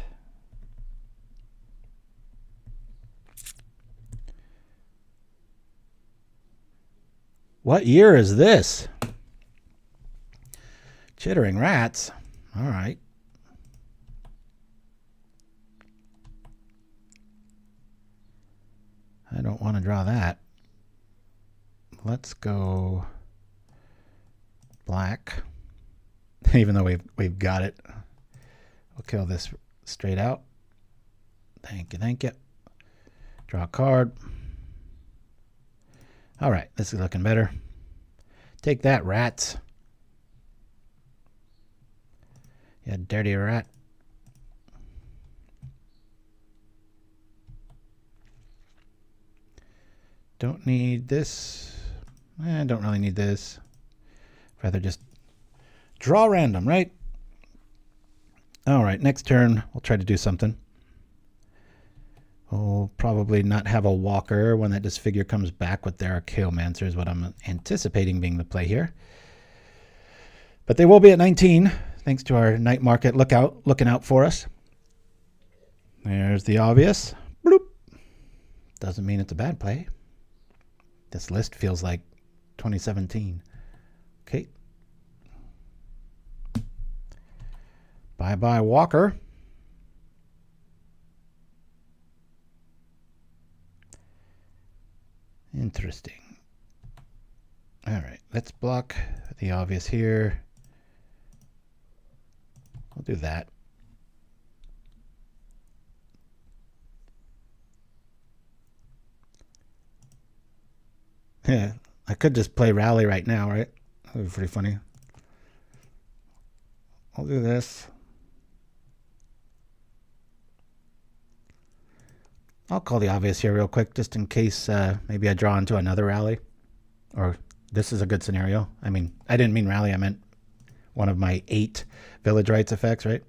What year is this? Chittering rats. All right. I don't want to draw that. Let's go black. Even though we've got it. We'll kill this straight out. Thank you. Draw a card. All right, this is looking better. Take that, rats. You dirty rat. Don't need this. I don't really need this. Rather just draw random, right? All right, next turn, we'll try to do something. We'll probably not have a Walker when that disfigure comes back with their Archaeomancer is what I'm anticipating being the play here. But they will be at 19, thanks to our Night Market looking out for us. There's the obvious. Bloop. Doesn't mean it's a bad play. This list feels like 2017. Okay. Bye-bye, Walker. Interesting. All right, let's block the obvious here. We'll do that. Yeah, I could just play Rally right now, right? That would be pretty funny. I'll do this. I'll call the obvious here real quick, just in case maybe I draw into another Rally. Or this is a good scenario. I mean, I didn't mean Rally. I meant one of my 8 Village Rites effects, right?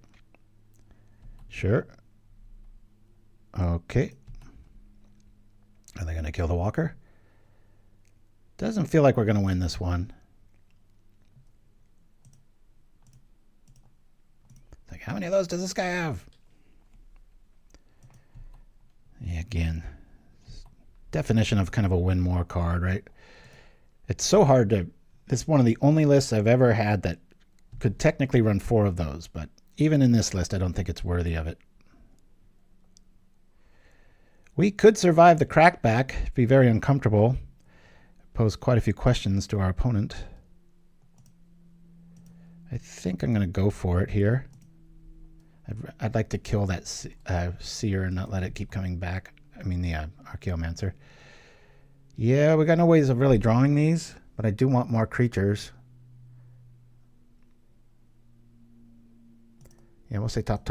Sure. Okay. Are they going to kill the Walker? Doesn't feel like we're going to win this one. It's like, how many of those does this guy have? Yeah, again, definition of kind of a win more card, right? It's so hard to... This is one of the only lists I've ever had that could technically run 4 of those, but even in this list, I don't think it's worthy of it. We could survive the crackback, be very uncomfortable, pose quite a few questions to our opponent. I think I'm going to go for it here. I'd like to kill that Seer and not let it keep coming back. I mean the Archaeomancer. Yeah, we got no ways of really drawing these, but I do want more creatures. Yeah, we'll say top.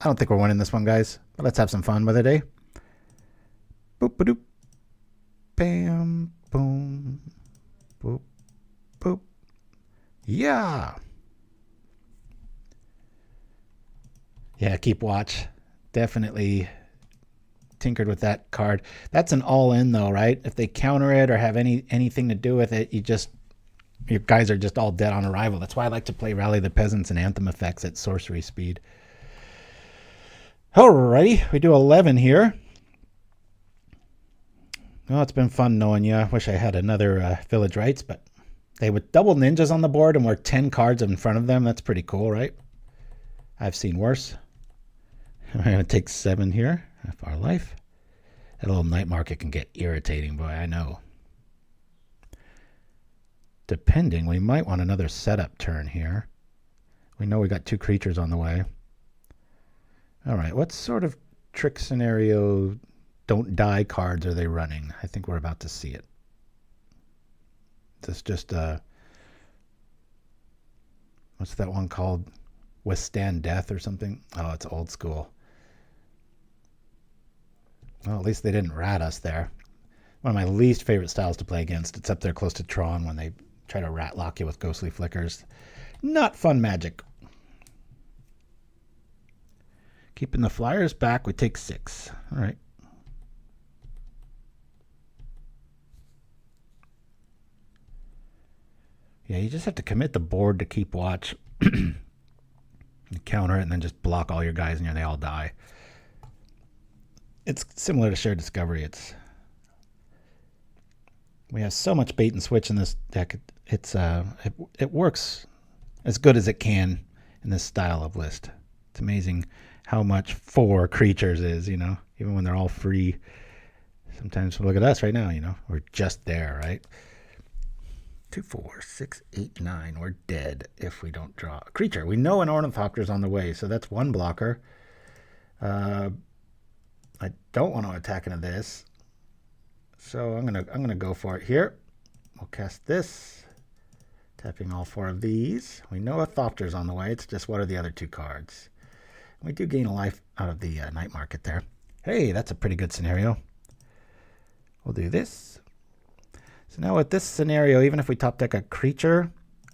I don't think we're winning this one, guys, but let's have some fun with it, eh? Boop, ba-doop. Bam, boom, boop, boop. Yeah. Yeah, keep watch. Definitely tinkered with that card. That's an all-in though, right? If they counter it or have anything to do with it, your guys are just all dead on arrival. That's why I like to play Rally the Peasants and Anthem effects at sorcery speed. Alrighty, we do 11 here. Well, it's been fun knowing you. I wish I had another Village Rites, but they would double ninjas on the board and we're 10 cards in front of them. That's pretty cool, right? I've seen worse. I'm going to take 7 here. Half our life. That little night market can get irritating, boy, I know. Depending, we might want another setup turn here. We know we got 2 creatures on the way. All right, what sort of trick scenario don't die cards are they running? I think we're about to see it. This is just what's that one called? Withstand Death or something? Oh, it's old school. Well, at least they didn't rat us there. One of my least favorite styles to play against. It's up there close to Tron when they try to rat lock you with ghostly flickers. Not fun magic. Keeping the flyers back, we take 6. All right. Yeah, you just have to commit the board to keep watch. You counter it and then just block all your guys and they all die. It's similar to Shared Discovery. We have so much bait and switch in this deck. It works as good as it can in this style of list. It's amazing how much 4 creatures is, even when they're all free. Sometimes look at us right now, we're just there, right? 2, 4, 6, 8, 9. We're dead if we don't draw a creature. We know an Ornithopter's on the way, so that's 1 blocker. I don't want to attack into this, so I'm gonna go for it here. We'll cast this, tapping all 4 of these. We know a Thopter's on the way. It's just what are the other 2 cards? We do gain a life out of the night market there. Hey, that's a pretty good scenario. We'll do this. So now with this scenario, even if we top deck a creature,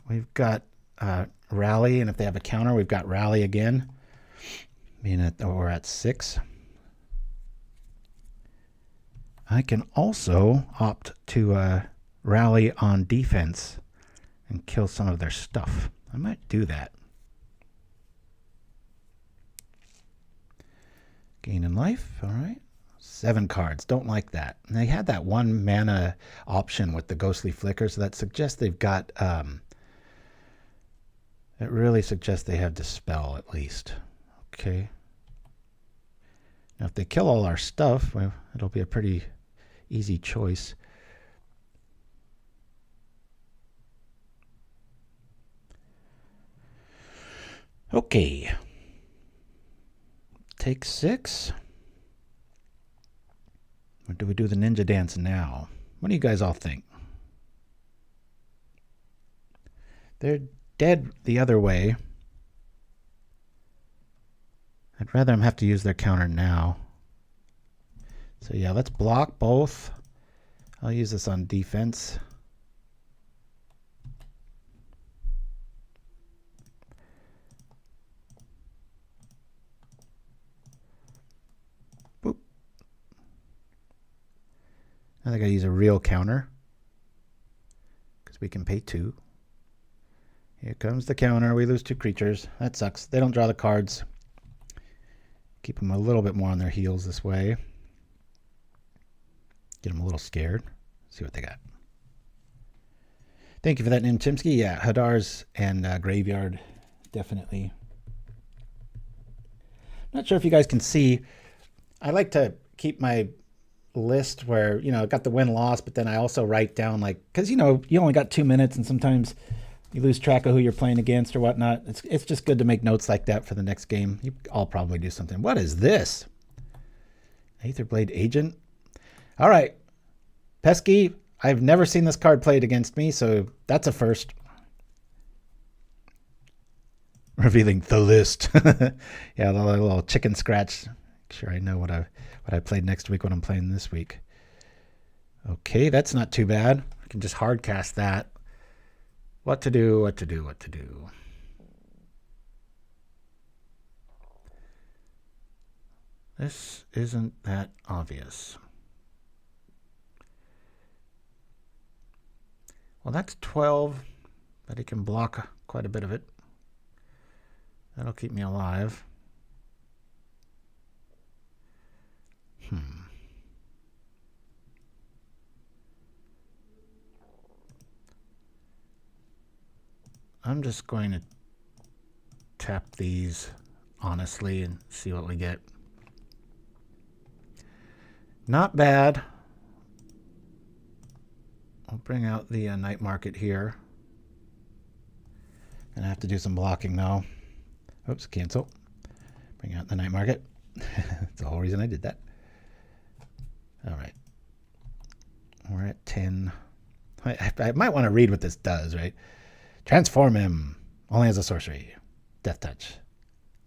we've got Rally, and if they have a counter, we've got Rally again, meaning that we're at 6. I can also opt to Rally on defense and kill some of their stuff. I might do that. Gain in life, all right. 7 cards, don't like that. And they had that 1 mana option with the ghostly flicker, so that suggests they've got, it really suggests they have Dispel at least. Okay. Now if they kill all our stuff, well, it'll be a pretty easy choice. Okay. Take 6. Or do we do the ninja dance now? What do you guys all think? They're dead the other way. I'd rather them have to use their counter now. So yeah, let's block both. I'll use this on defense. Boop. I think I use a real counter because we can pay 2. Here comes the counter. We lose 2 creatures. That sucks. They don't draw the cards. Keep them a little bit more on their heels this way. Get them a little scared. See what they got. Thank you for that, Chimpskey. Yeah, Hadar's and Graveyard, definitely. Not sure if you guys can see. I like to keep my list where, you know, I got the win-loss, but then I also write down, like, because, you know, you only got 2 minutes and sometimes you lose track of who you're playing against or whatnot. It's just good to make notes like that for the next game. You all probably do something. What is this? Aetherblade Agent? All right. Pesky, I've never seen this card played against me, so that's a first. Revealing the list. Yeah, the little chicken scratch. Make sure I know what I played next week, what I'm playing this week. Okay, that's not too bad. I can just hard cast that. What to do, what to do, what to do. This isn't that obvious. Well, that's 12, but he can block quite a bit of it. That'll keep me alive. I'm just going to tap these honestly and see what we get. Not bad. I'll bring out the night market here. And I have to do some blocking now. Oops, cancel. Bring out the night market. That's the whole reason I did that. All right. We're at 10. I might want to read what this does, right? Transform him. Only as a sorcery. Death touch.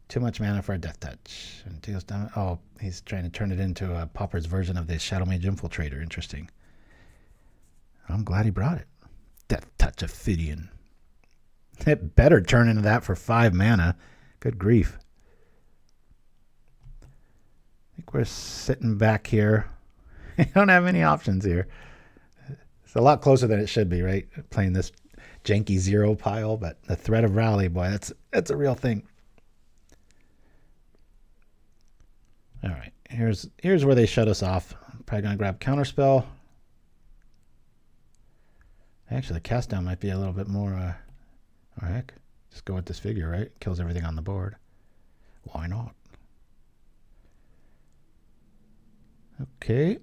Too much mana for a death touch. And deals down. Oh, he's trying to turn it into a Pauper's version of the Shadow Mage Infiltrator. Interesting. I'm glad he brought it. Death touch Ophidian. It better turn into that for 5 mana. Good grief. I think we're sitting back here. We don't have any options here. It's a lot closer than it should be, right? Playing this janky 0 pile, but the threat of Rally, boy, that's a real thing. All right, here's where they shut us off. I'm probably gonna grab Counterspell. Actually, the cast down might be a little bit more. Oh heck, just go with this figure, right? Kills everything on the board. Why not? Okay.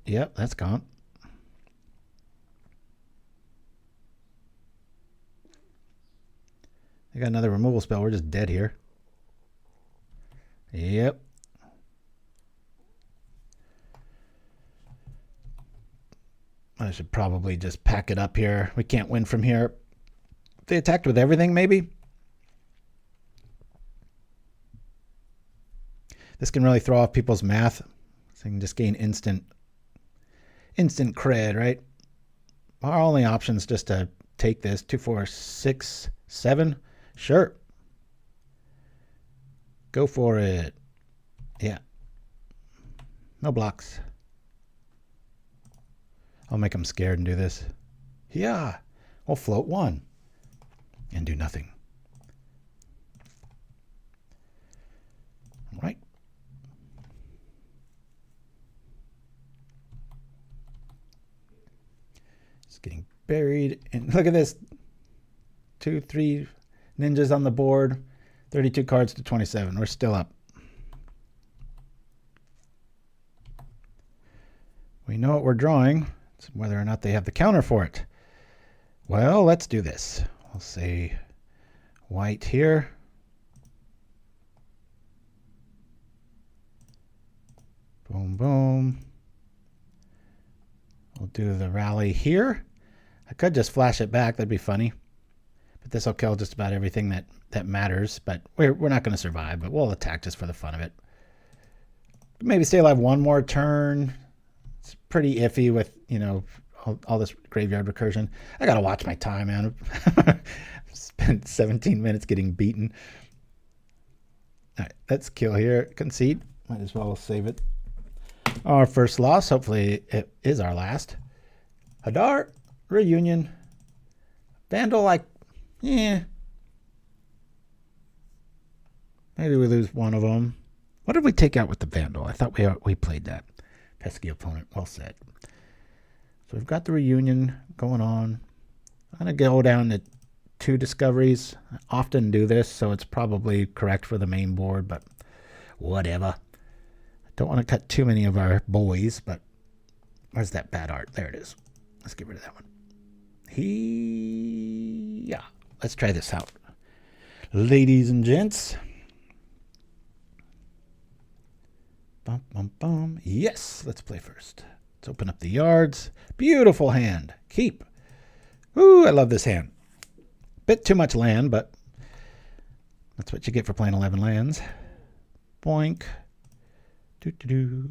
Yep, that's gone. I got another removal spell. We're just dead here. Yep. I should probably just pack it up here. We can't win from here. If they attacked with everything, maybe. This can really throw off people's math. So you can just gain instant cred, right? Our only option is just to take this. 2, 4, 6, 7. Sure. Go for it. Yeah. No blocks. I'll make them scared and do this. Yeah. We'll float 1 and do nothing. All right. It's getting buried. And look at this. 2, 3 ninjas on the board. 32 cards to 27. We're still up. We know what we're drawing. It's whether or not they have the counter for it. Well, let's do this. We'll say white here. Boom, boom. We'll do the rally here. I could just flash it back. That'd be funny. But this will kill just about everything that matters. But we're not going to survive, but we'll attack just for the fun of it. Maybe stay alive one more turn. It's pretty iffy with, you know, all this graveyard recursion. I got to watch my time, man. Spent 17 minutes getting beaten. All right, let's kill here. Concede. Might as well save it. Our first loss. Hopefully it is our last. Hadar. Reunion. Vandal, like, yeah. Maybe we lose one of them. What did we take out with the Vandal? I thought we played that. Pesky opponent. Well said. So we've got the reunion going on. I'm going to go down to 2 discoveries. I often do this, so it's probably correct for the main board, but whatever. I don't want to cut too many of our boys, but where's that bad art? There it is. Let's get rid of that one. Yeah. Let's try this out. Ladies and gents. Bum, bum, bum. Yes, let's play first. Let's open up the yards. Beautiful hand. Keep. Ooh, I love this hand. Bit too much land, but that's what you get for playing 11 lands. Boink. Doo-doo-doo.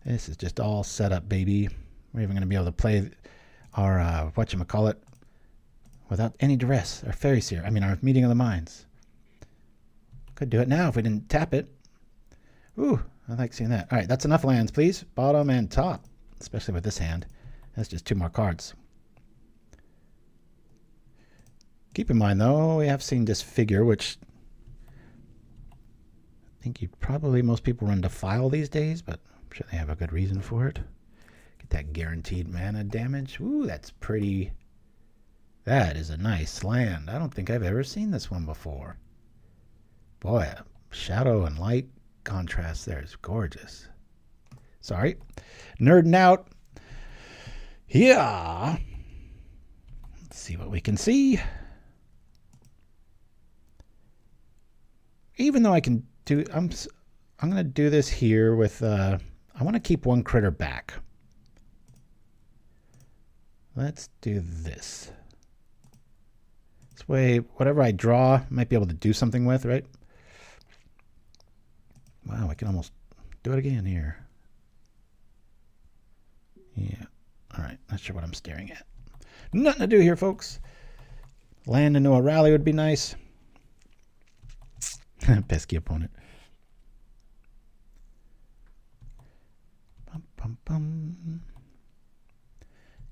This is just all set up, baby. We're even going to be able to play our, whatchamacallit, without any duress. Our Faerie Seer. I mean, our Meeting of the Minds. Could do it now if we didn't tap it. Ooh, I like seeing that. All right, that's enough lands, please. Bottom and top, especially with this hand. That's just 2 more cards. Keep in mind, though, we have seen Disfigure, which I think most people run Defile these days, but I'm sure they have a good reason for it. Get that guaranteed mana damage. Ooh, that's pretty. That is a nice land. I don't think I've ever seen this one before. Boy, shadow and light contrast there is gorgeous. Sorry. Nerding out. Yeah. Let's see what we can see. Even though I can do, I'm going to do this here with, I want to keep 1 critter back. Let's do this. This way, whatever I draw, I might be able to do something with, right? Wow, I can almost do it again here. Yeah. All right. Not sure what I'm staring at. Nothing to do here, folks. Land into a rally would be nice. Pesky opponent. Bum, bum, bum.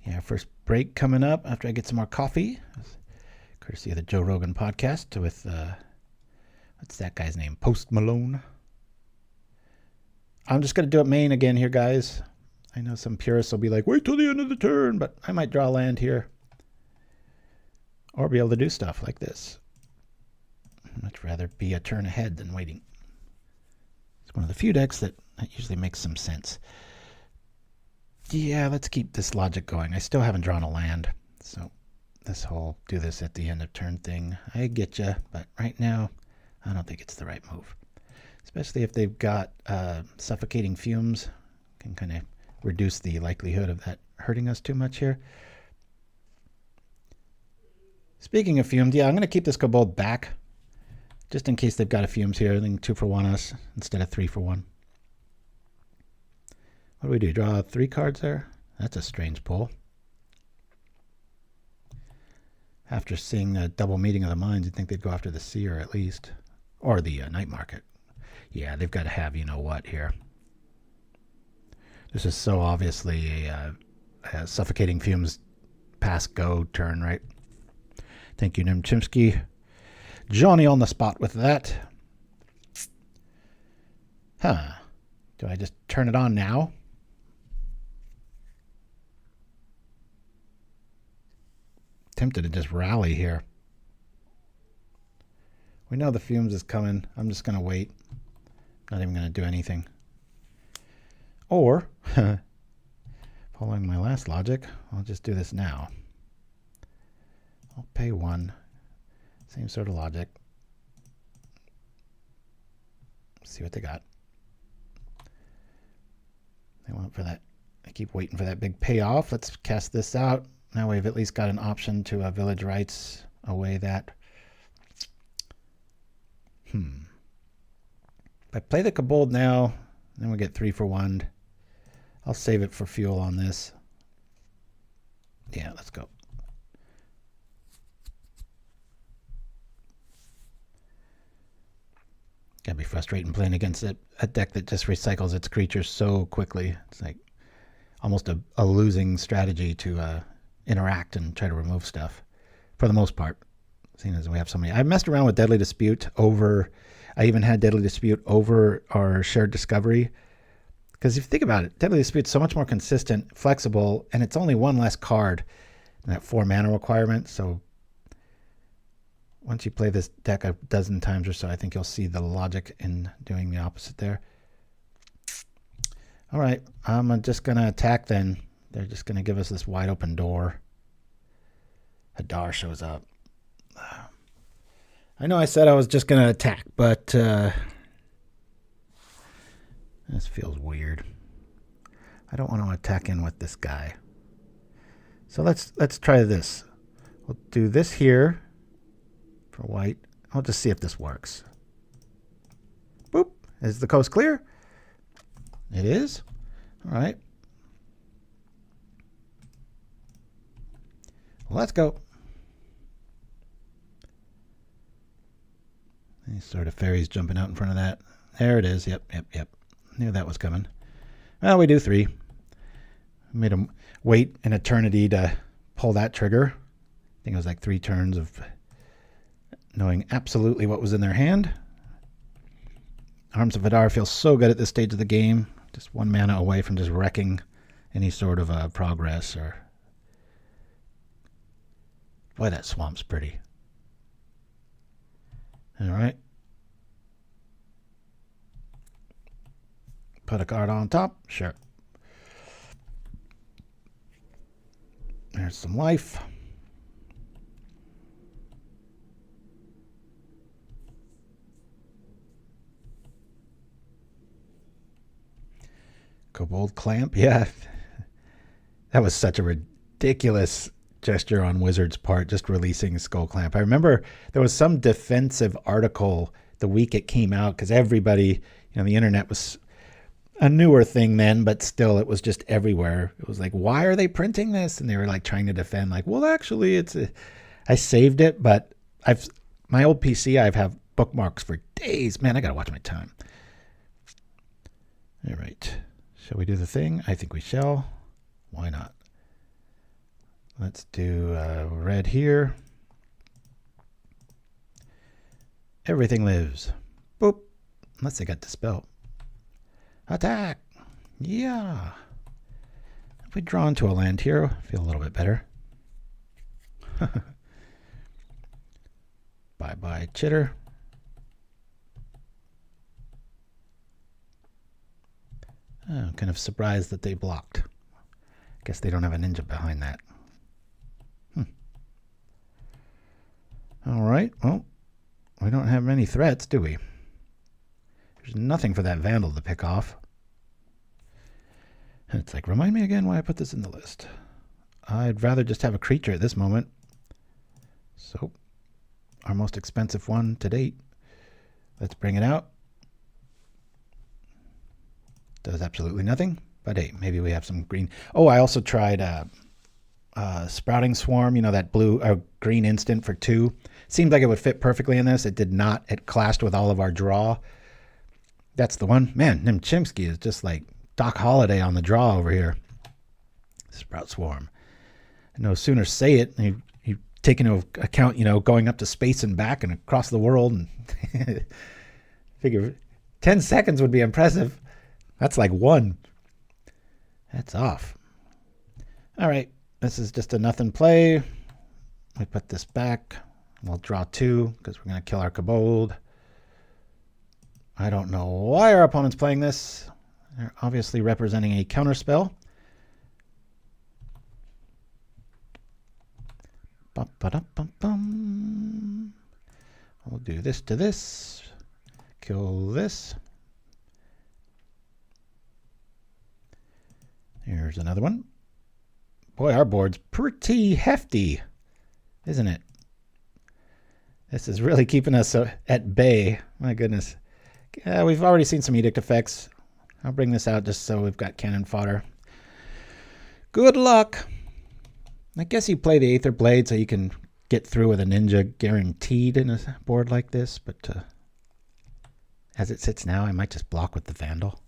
Yeah, first break coming up after I get some more coffee. Courtesy of the Joe Rogan podcast with, what's that guy's name? Post Malone. I'm just going to do it main again here, guys. I know some purists will be like, wait till the end of the turn, but I might draw land here. Or be able to do stuff like this. I'd much rather be a turn ahead than waiting. It's one of the few decks that usually makes some sense. Yeah, let's keep this logic going. I still haven't drawn a land, so this whole do this at the end of turn thing, I get you, but right now, I don't think it's the right move. Especially if they've got suffocating fumes, can kind of reduce the likelihood of that hurting us too much here. Speaking of fumes, yeah, I'm going to keep this Kobold back, just in case they've got a fumes here. I think 2 for 1 us instead of 3 for 1. What do we do? Draw 3 cards there? That's a strange pull. After seeing a double Meeting of the Minds, you'd think they'd go after the Seer at least. Or the Night Market. Yeah, they've got to have you-know-what here. This is so obviously a suffocating fumes pass-go turn, right? Thank you, Chimpskey. Johnny on the spot with that. Huh. Do I just turn it on now? Tempted to just rally here. We know the fumes is coming. I'm just going to wait. Not even going to do anything. Or, following my last logic, I'll just do this now. I'll pay 1. Same sort of logic. See what they got. They want for that. I keep waiting for that big payoff. Let's cast this out. Now we've at least got an option to Village Rites. away that. If I play the Kobold now, then we get 3 for 1. I'll save it for fuel on this. Yeah, let's go. Gotta be frustrating playing against a deck that just recycles its creatures so quickly. It's like almost a losing strategy to interact and try to remove stuff, for the most part, seeing as we have so many. I messed around with Deadly Dispute over, I even had Deadly Dispute over our Shared Discovery, because if you think about it, Deadly Dispute is so much more consistent, flexible, and it's only 1 less card than that 4 mana requirement. So once you play this deck a dozen times or so, I think you'll see the logic in doing the opposite there. All right, I'm just going to attack then. They're just going to give us this wide open door. Hadar shows up. I know I said I was just going to attack, but this feels weird. I don't want to attack in with this guy. So let's try this. We'll do this here for white. I'll just see if this works. Boop. Is the coast clear? It is. All right. Well, let's go. Any sort of fairies jumping out in front of that. There it is. Yep. Knew that was coming. Well, we do 3. Made him wait an eternity to pull that trigger. I think it was like 3 turns of knowing absolutely what was in their hand. Arms of Hadar feels so good at this stage of the game. Just 1 mana away from just wrecking any sort of progress. Or boy, that swamp's pretty. All right. Put a card on top. Sure. There's some life. Kobold Clamp, yeah. That was such a ridiculous gesture on Wizard's part, just releasing Skull Clamp. I remember there was some defensive article the week it came out, because everybody, the internet was a newer thing then, but still it was just everywhere. It was like, why are they printing this? And they were like trying to defend, like, well, actually I saved it, but my old PC, I have bookmarks for days. Man, I gotta watch my time. All right. Shall we do the thing? I think we shall. Why not? Let's do red here. Everything lives. Boop. Unless they got Dispel. Attack. Yeah. If we draw into a land here, I feel a little bit better. Bye-bye, Chitter. Oh, kind of surprised that they blocked. Guess they don't have a ninja behind that. All right. Well, we don't have many threats, do we? There's nothing for that Vandal to pick off. And it's like, remind me again why I put this in the list. I'd rather just have a creature at this moment. So, our most expensive one to date. Let's bring it out. Does absolutely nothing, but hey, maybe we have some green. Oh, I also tried Sprouting Swarm, that blue green instant for 2. Seemed like it would fit perfectly in this. It did not. It clashed with all of our draw. That's the one. Man, Chimpskey is just like Doc Holliday on the draw over here. Sprout Swarm. No sooner say it, you take into account, going up to space and back and across the world, and figure 10 seconds would be impressive. That's like 1. That's off. All right. This is just a nothing play. We put this back. We'll draw 2 because we're going to kill our Kobold. I don't know why our opponent's playing this. They're obviously representing a counterspell. Bum-ba-dum-bum-bum. We'll do this to this. Kill this. Here's another one. Boy, our board's pretty hefty, isn't it? This is really keeping us at bay. My goodness. We've already seen some edict effects. I'll bring this out just so we've got cannon fodder. Good luck. I guess you play the Aether Blade so you can get through with a ninja guaranteed in a board like this, but as it sits now, I might just block with the Vandal.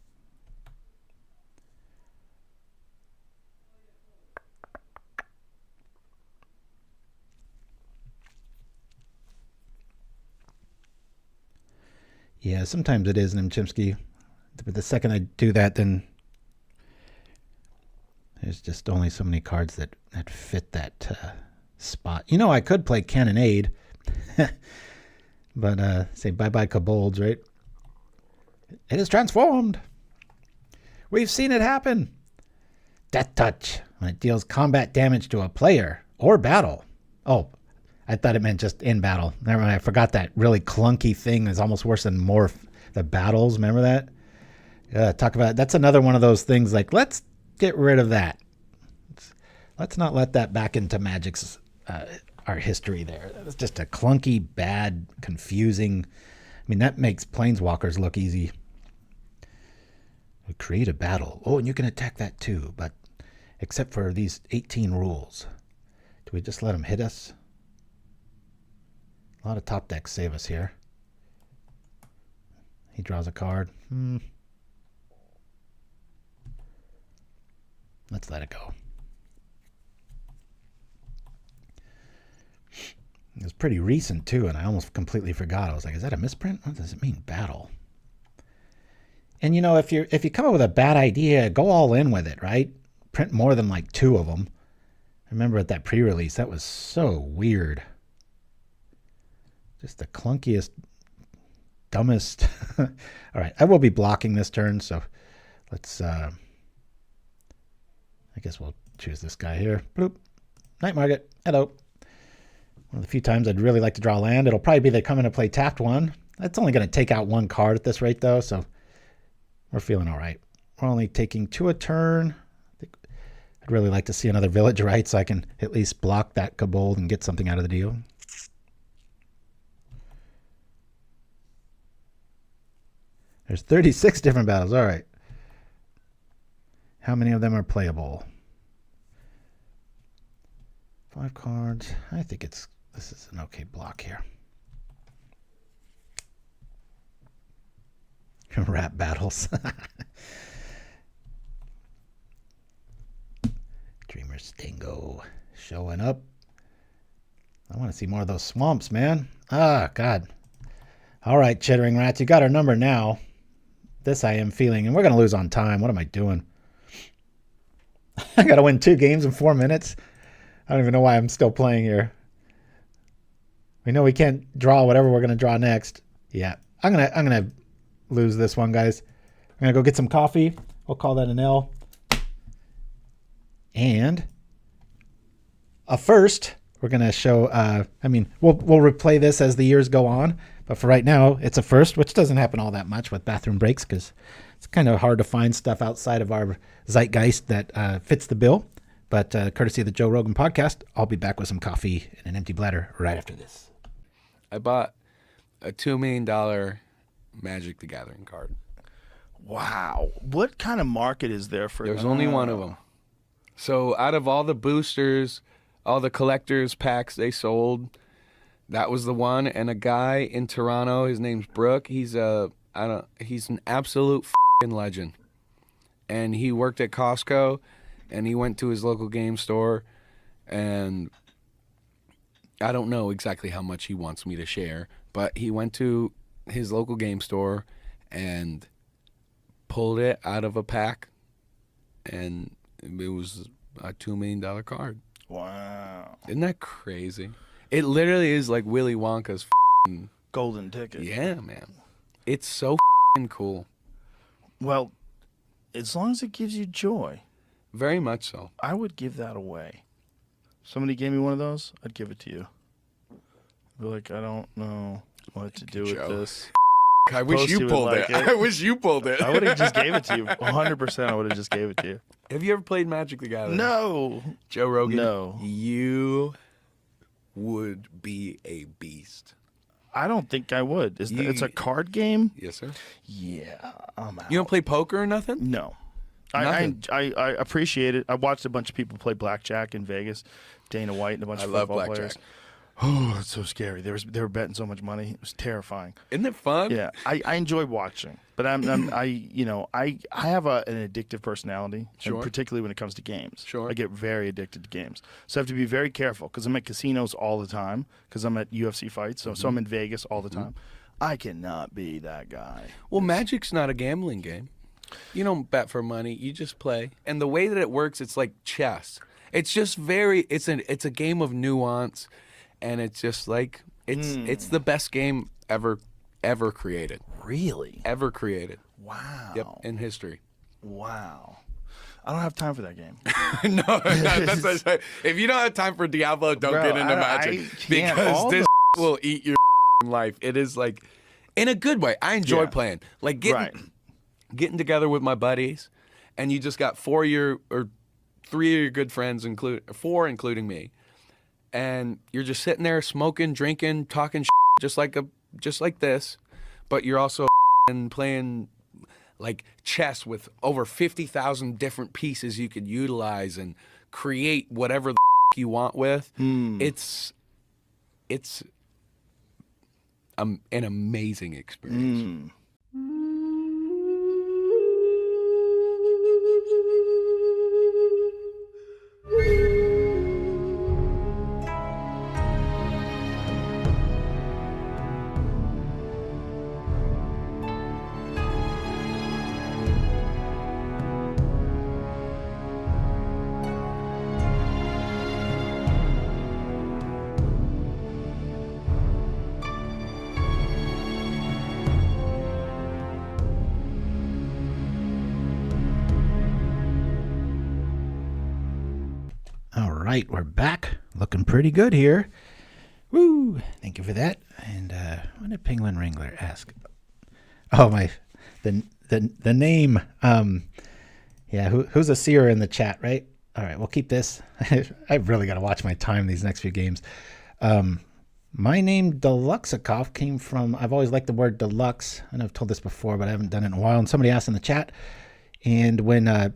Yeah, sometimes it is in Chimpskey. But the second I do that, then there's just only so many cards that fit that spot. You know, I could play Cannonade, but say bye-bye Kobolds, right? It is transformed. We've seen it happen. Death Touch, when it deals combat damage to a player or battle. Oh, I thought it meant just in battle. Never mind, I forgot that really clunky thing is almost worse than Morph. The battles, remember that? Talk about it. That's another one of those things like, let's get rid of that. Let's not let that back into Magic's our history there. It's just a clunky, bad, confusing. I mean, that makes Planeswalkers look easy. We create a battle. Oh, and you can attack that too, but except for these 18 rules. Do we just let them hit us? A lot of top decks save us here. He draws a card. Let's let it go. It was pretty recent too, and I almost completely forgot. I was like, is that a misprint? What does it mean, battle? And you know, if you come up with a bad idea, go all in with it, right? Print more than like 2 of them. I remember at that pre-release, that was so weird. Just the clunkiest, dumbest. All right, I will be blocking this turn, so let's, I guess we'll choose this guy here. Bloop. Night Market. Hello. One of the few times I'd really like to draw land. It'll probably be they come in to play tapped one. That's only going to take out 1 card at this rate, though, so we're feeling all right. We're only taking 2 a turn. I'd really like to see another Village Rites so I can at least block that Kobold and get something out of the deal. There's 36 different battles. All right. How many of them are playable? 5 cards. I think this is an okay block here. Rap battles. Dreamer Stingo showing up. I want to see more of those swamps, man. Ah, God. All right, Chittering Rats, you got our number now. This I am feeling, and we're going to lose on time. What am I doing? I got to win 2 games in 4 minutes. I don't even know why I'm still playing here. We know we can't draw whatever we're going to draw next. Yeah, I'm gonna lose this one, guys. I'm going to go get some coffee. We'll call that an L. And first, we're going to show, I mean, we'll replay this as the years go on. But for right now, it's a first, which doesn't happen all that much with bathroom breaks because it's kind of hard to find stuff outside of our zeitgeist that fits the bill. But courtesy of the Joe Rogan podcast, I'll be back with some coffee and an empty bladder right after this. I bought a $2 million Magic the Gathering card. Wow. What kind of market is there for There's only one of them. So out of all the boosters, all the collectors packs they sold, that was the one. And a guy in Toronto, his name's Brooke. He's an absolute f***ing legend. And he worked at Costco, and he went to his local game store, and I don't know exactly how much he wants me to share, but he went to his local game store and pulled it out of a pack, and it was a $2 million card. Wow. Isn't that crazy? It literally is like Willy Wonka's golden ticket. Yeah, man. It's so cool. Well, as long as it gives you joy. Very much so. I would give that away. If somebody gave me one of those, I'd give it to you. I'd be like, I don't know what to do with this. I wish you pulled it. I wish you pulled it. I would have just gave it to you. 100% I would have just gave it to you. Have you ever played Magic the Gathering? No. Joe Rogan? No. You would be a beast. I don't think I would. It's a card game? Yes, sir. Yeah, I'm out. You don't play poker or nothing? No. Nothing. I appreciate it. I watched a bunch of people play blackjack in Vegas. Dana White and a bunch of love football blackjack. players. Oh, it's so scary. They were betting so much money. It was terrifying. Isn't it fun? Yeah, I enjoy watching, but I have an addictive personality, Sure. and particularly when it comes to games. Sure. I get very addicted to games, so I have to be very careful because I'm at casinos all the time because I'm at UFC fights, so I'm in Vegas all the time. I cannot be that guy. Well, Magic's not a gambling game. You don't bet for money. You just play. And the way that it works, it's like chess. It's just it's a game of nuance, and it's just like it's the best game ever created. Really? Ever created. Wow. Yep, in history. Wow. I don't have time for that game. No, that's what I'm saying. If you don't have time for Diablo, don't Bro, get into I Magic can't. because All this will eat your life. It is like in a good way. I enjoy playing. Like getting together with my buddies, and you just got 3 of your good friends, including me, and you're just sitting there smoking, drinking, talking just like this, but you're also playing like chess with over 50,000 different pieces you could utilize and create whatever the you want with. It's an amazing experience. All right, we're back. Looking pretty good here. Woo! Thank you for that. And what did Penguin Wrangler ask? Oh, the name. Yeah, who's a seer in the chat, right? All right, we'll keep this. I've really got to watch my time these next few games. My name, deluxeicoff, came from, I've always liked the word deluxe. I know I've told this before, but I haven't done it in a while. And somebody asked in the chat. And when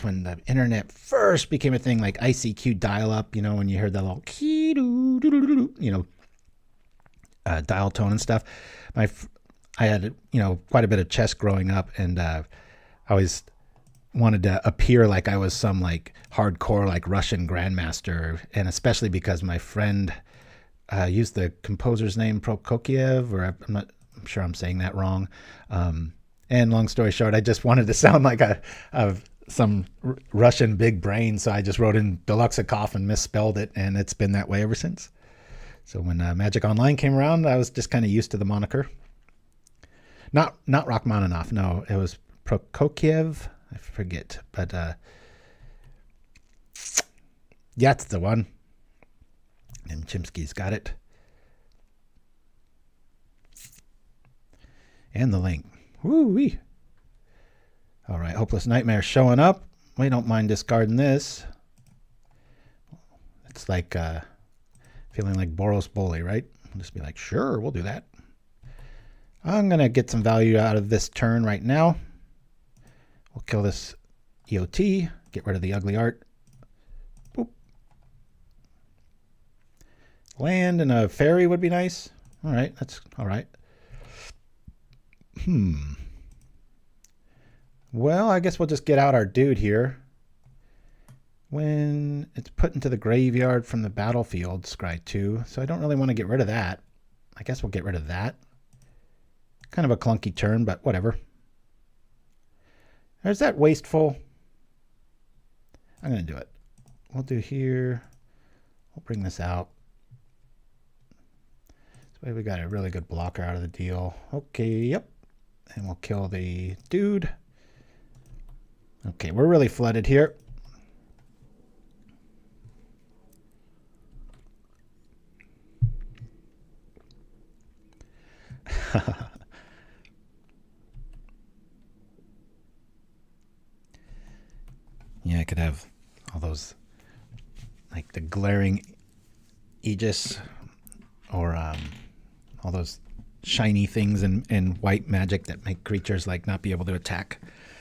when the internet first became a thing, like ICQ dial-up, when you heard that little dial tone and stuff, I had, quite a bit of chess growing up, and I always wanted to appear like I was some like hardcore like Russian grandmaster, and especially because my friend used the composer's name Prokofiev, or I'm sure I'm saying that wrong. And long story short, I just wanted to sound like some Russian big brain, so I just wrote in deluxeicoff and misspelled it, and it's been that way ever since. So when Magic Online came around, I was just kind of used to the moniker. Not Rachmaninoff, no, it was Prokofiev. I forget, but that's the one. And Chimpskey's got it. And the link. Woo-wee. All right, Hopeless Nightmare showing up. We don't mind discarding this. It's like feeling like Boros Bully, right? I'll just be like, sure, we'll do that. I'm going to get some value out of this turn right now. We'll kill this EOT, get rid of the ugly art. Boop. Land and a fairy would be nice. All right, that's all right. Well, I guess we'll just get out our dude here. When it's put into the graveyard from the battlefield, scry 2. So I don't really want to get rid of that. I guess we'll get rid of that. Kind of a clunky turn, but whatever. Is that wasteful? I'm going to do it. We'll do here. We'll bring this out. This way we got a really good blocker out of the deal. Okay, yep. And we'll kill the dude. Okay, we're really flooded here. Yeah, I could have all those, like the glaring Aegis, or All those shiny things in white magic that make creatures like not be able to attack.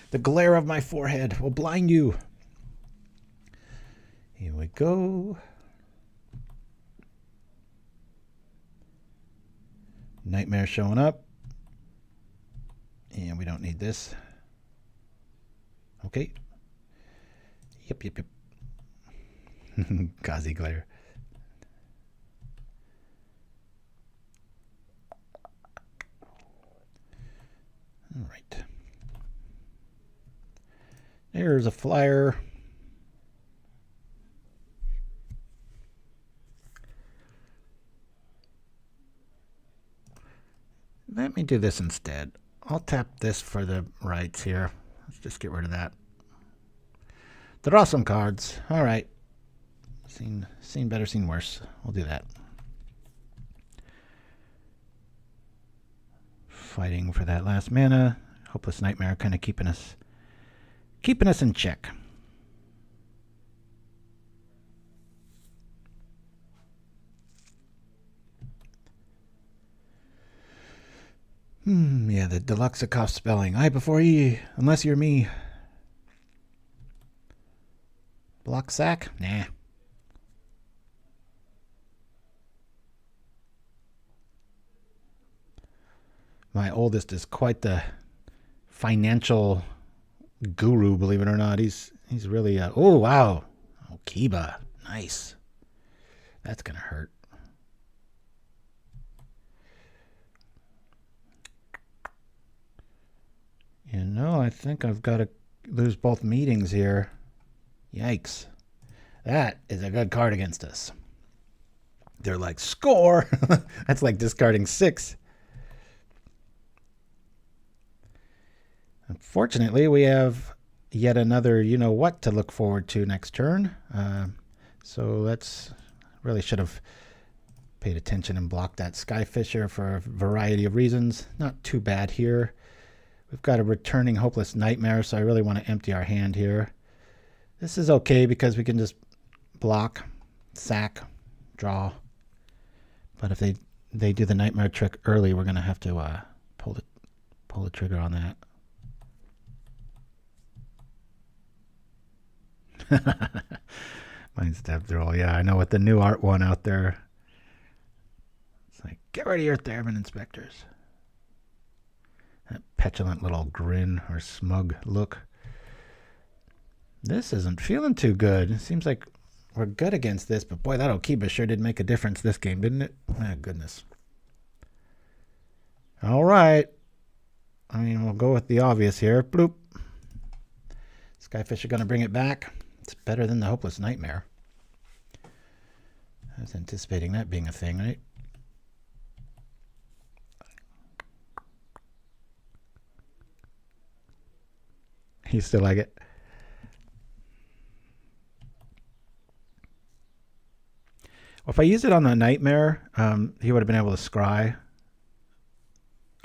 The glare of my forehead will blind you. Here we go. Nightmare showing up. And we don't need this. Okay. Yep. Gauzy glare. All right. There's a flyer. Let me do this instead. I'll tap this for the rights here. Let's just get rid of that. Draw some cards. All right. Seen better, seen worse. We'll do that. Fighting for that last mana. Hopeless Nightmare kind of keeping us in check. Yeah, the deluxeicoff spelling. I before E, unless you're me. Block sack? Nah. My oldest is quite the financial guru, believe it or not. He's really oh wow. Oh, Kiba. Nice. That's gonna hurt. You know, I think I've got to lose both meetings here. Yikes. That is a good card against us. They're like, score! That's like discarding 6. Unfortunately, we have yet another you-know-what to look forward to next turn. So let's really should have paid attention and blocked that Skyfisher for a variety of reasons. Not too bad here. We've got a returning Hopeless Nightmare, so I really want to empty our hand here. This is okay because we can just block, sack, draw. But if they do the Nightmare trick early, we're going to have to pull the trigger on that. Mind Step Throw. Yeah, I know with the new art one out there. It's like, get rid of your Theremin Inspectors. That petulant little grin or smug look. This isn't feeling too good. It seems like we're good against this, but boy, that Okiba sure did make a difference this game, didn't it? My goodness. All right. I mean, we'll go with the obvious here. Bloop. Skyfish are going to bring it back. It's better than the Hopeless Nightmare. I was anticipating that being a thing, right? You still like it? Well, if I used it on the Nightmare, he would have been able to scry.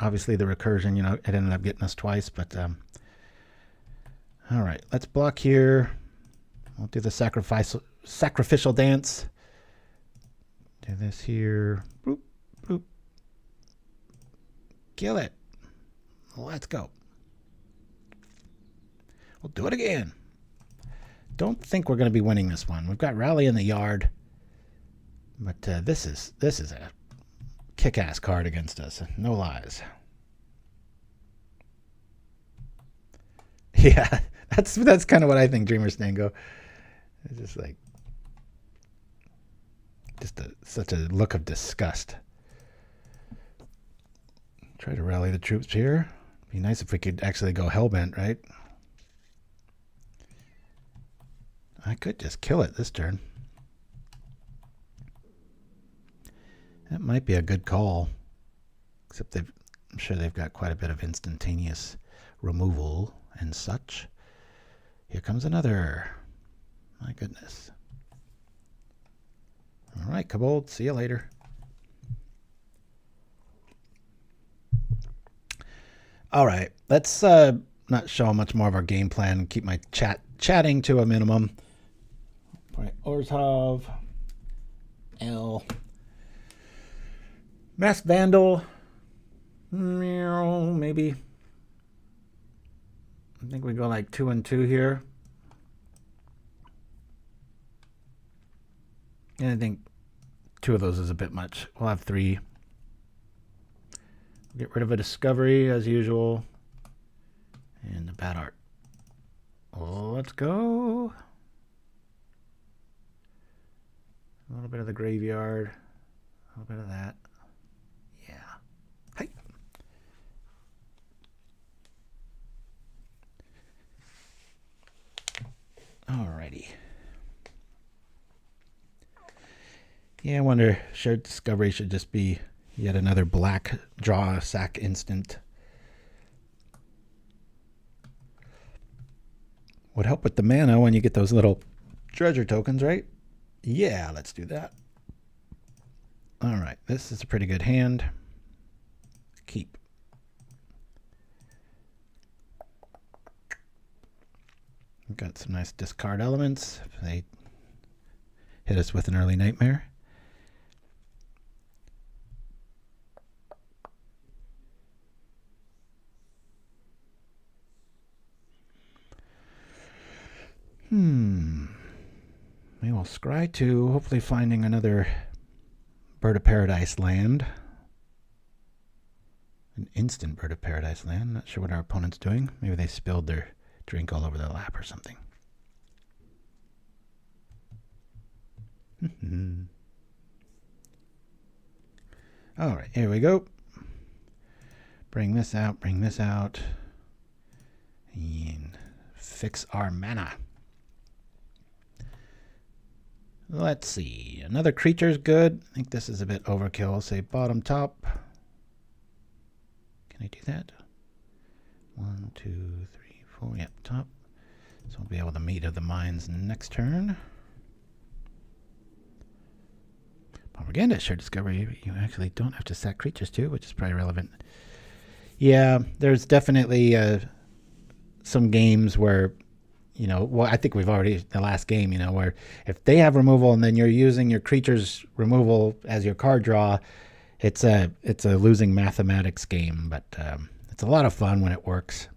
Obviously, the recursion, it ended up getting us twice, but all right, let's block here. We'll do the sacrificial dance. Do this here. Boop, boop. Kill it. Let's go. We'll do it again. Don't think we're going to be winning this one. We've got Rally in the yard, but this is a kick-ass card against us. No lies. Yeah, that's kind of what I think. Dreamer Stango. It's just like such a look of disgust. Try to rally the troops here. Be nice if we could actually go hellbent, right? I could just kill it this turn. That might be a good call. Except I'm sure they've got quite a bit of instantaneous removal and such. Here comes another. My goodness. All right, Kobold. See you later. All right. Let's not show much more of our game plan and keep my chatting to a minimum. All right, Orzhov, L. Masked Vandal. Maybe. I think we go like 2 and 2 here. And I think 2 of those is a bit much. We'll have 3. Get rid of a discovery as usual. And the bad art. Oh, let's go. A little bit of the graveyard. A little bit of that. Yeah. Hey. Alrighty. Yeah, I wonder, shared discovery should just be yet another black draw sack instant. Would help with the mana when you get those little treasure tokens, right? Yeah, let's do that. All right, this is a pretty good hand. Keep. We've got some nice discard elements. They hit us with an early nightmare. We will scry to, hopefully finding another Bird of Paradise land. An instant Bird of Paradise land. Not sure what our opponent's doing. Maybe they spilled their drink all over their lap or something. All right, here we go. Bring this out, and fix our mana. Let's see. Another creature's good. I think this is a bit overkill. I'll say bottom top. Can I do that? 1, 2, 3, 4. Yep, top. So we'll be able to meet of the mines next turn. Propaganda, shared discovery. You actually don't have to sack creatures too, which is probably relevant. Yeah, there's definitely some games where, you know, well, I think we've already, the last game, you know, where if they have removal and then you're using your creature's removal as your card draw, it's a losing mathematics game, but it's a lot of fun when it works.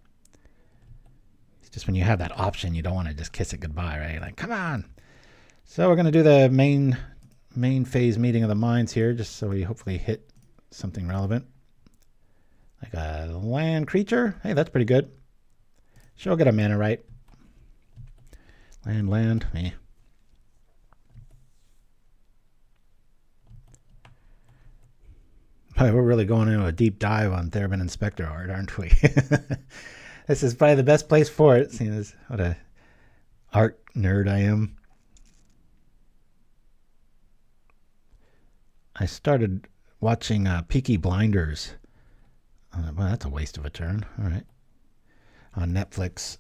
It's just when you have that option, you don't want to just kiss it goodbye, right? Like, come on. So we're going to do the main phase meeting of the minds here, just so we hopefully hit something relevant. Like a land creature. Hey, that's pretty good. Sure, I'll get a mana right. Land, me. Boy, we're really going into a deep dive on Theremin Inspector art, aren't we? This is probably the best place for it, seeing as what a art nerd I am. I started watching Peaky Blinders. Well, that's a waste of a turn. All right. On Netflix.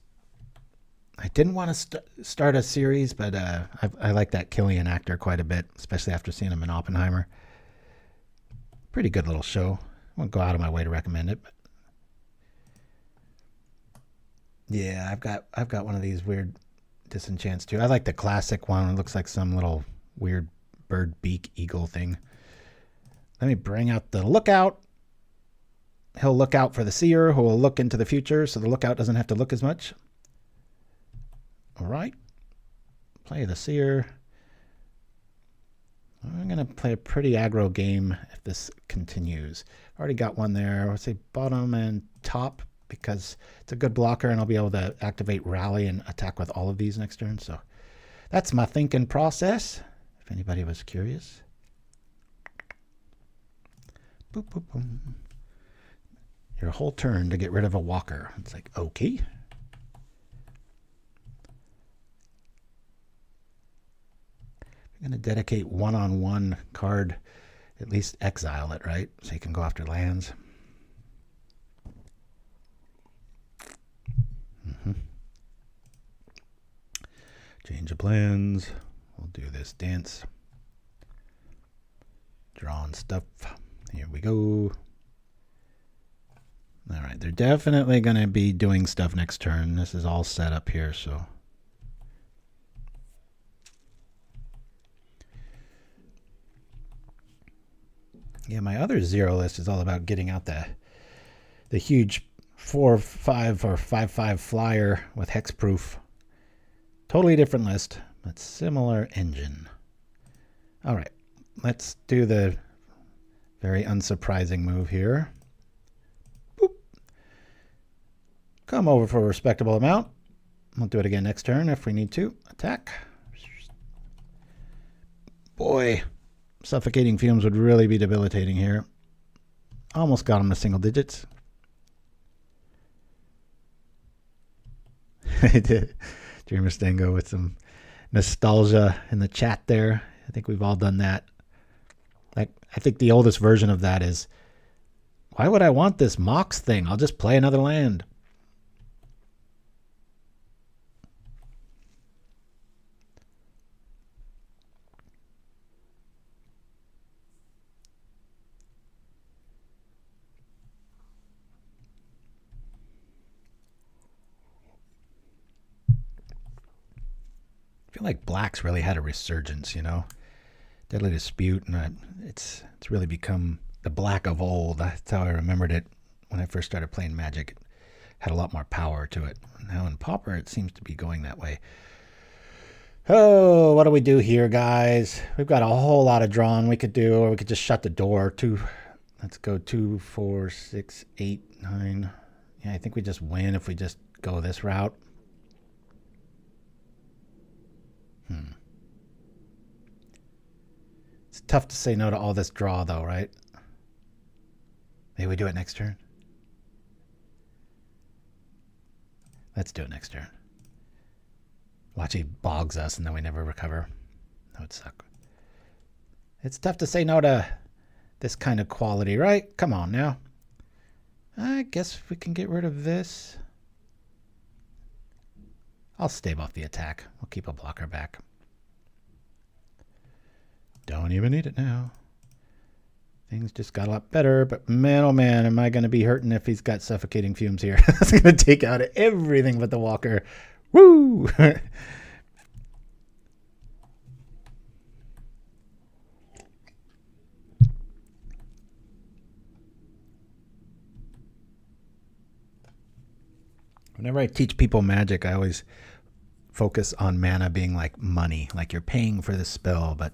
I didn't want to start a series, but I like that Killian actor quite a bit, especially after seeing him in Oppenheimer. Pretty good little show. I won't go out of my way to recommend it, but yeah, I've got one of these weird disenchants too. I like the classic one. It looks like some little weird bird beak eagle thing. Let me bring out the lookout. He'll look out for the seer, who will look into the future, so the lookout doesn't have to look as much. All right. Play the seer. I'm going to play a pretty aggro game if this continues. Already got one there. I'll say bottom and top because it's a good blocker and I'll be able to activate Rally and attack with all of these next turn. So that's my thinking process, if anybody was curious. Boop, boop, boom. Your whole turn to get rid of a walker. It's like, okay. I'm going to dedicate one-on-one card, at least exile it, right? So you can go after lands. Change of plans. We'll do this dance. Drawing stuff. Here we go. All right, they're definitely going to be doing stuff next turn. This is all set up here, so... Yeah, my other zero list is all about getting out the huge 4/5 or 5/5 flyer with hexproof. Totally different list, but similar engine. All right, let's do the very unsurprising move here. Boop. Come over for a respectable amount. We'll do it again next turn if we need to. Attack. Boy, suffocating fumes would really be debilitating here. Almost got him to single digits. Dreamer Stango with some nostalgia in the chat there. I think we've all done that. Like, I think the oldest version of that is, why would I want this Mox thing? I'll just play another land. I feel like Black's really had a resurgence, you know. Deadly Dispute, and it's really become the Black of old. That's how I remembered it when I first started playing Magic. It had a lot more power to it. Now in Pauper, it seems to be going that way. Oh, what do we do here, guys? We've got a whole lot of drawing we could do, or we could just shut the door. Let's go 2, 4, 6, 8, 9. Yeah, I think we just win if we just go this route. It's tough to say no to all this draw, though, right? Maybe we do it next turn. Let's do it next turn. Watch, he bogs us and then we never recover. That would suck. It's tough to say no to this kind of quality, right? Come on now. I guess we can get rid of this. I'll stave off the attack. We'll keep a blocker back. Don't even need it now. Things just got a lot better, but man, oh man, am I going to be hurting if he's got suffocating fumes here. That's going to take out everything but the Walker. Woo! Whenever I teach people Magic, I always focus on mana being like money, like you're paying for the spell, but